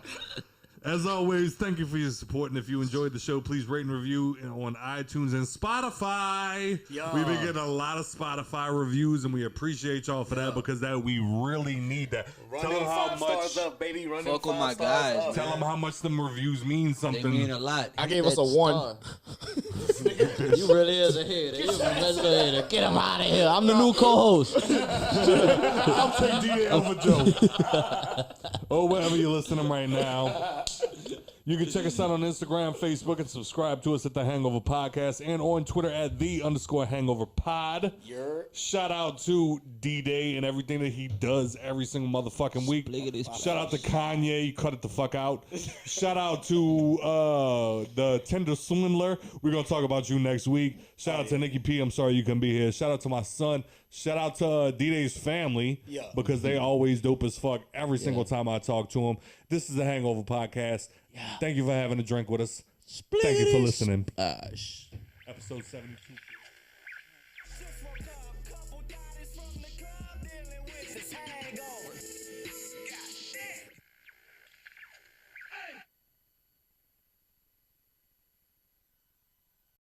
As always, thank you for your support. And if you enjoyed the show, please rate and review on iTunes and Spotify. Yeah. We've been getting a lot of Spotify reviews, and we appreciate y'all for that because that we really need that. Run Tell them them how 5 much. stars up, baby. Run Fuck them with 5 my stars guys, up. Tell them how much them reviews mean They something. mean a lot. I Hit gave us that a 1. star. You really is a hit. Let's go ahead and get him out of here. I'm the new co-host. I'll take DeeDay over Joe. Or wherever you're listening right now. You can check us out on Instagram, Facebook, and subscribe to us at The Hangover Podcast and on Twitter at _Hangover Pod. Shout out to DeeDay and everything that he does every single motherfucking week. Shout out to Kanye. You cut it the fuck out. Shout out to the Tender Swindler. We're going to talk about you next week. Shout out to Nikki P. I'm sorry you couldn't be here. Shout out to my son. Shout out to DeeDay's family because they always dope as fuck every single time I talk to them. This is the Hangover Podcast. Thank you for having a drink with us. Thank you for listening. Episode 72.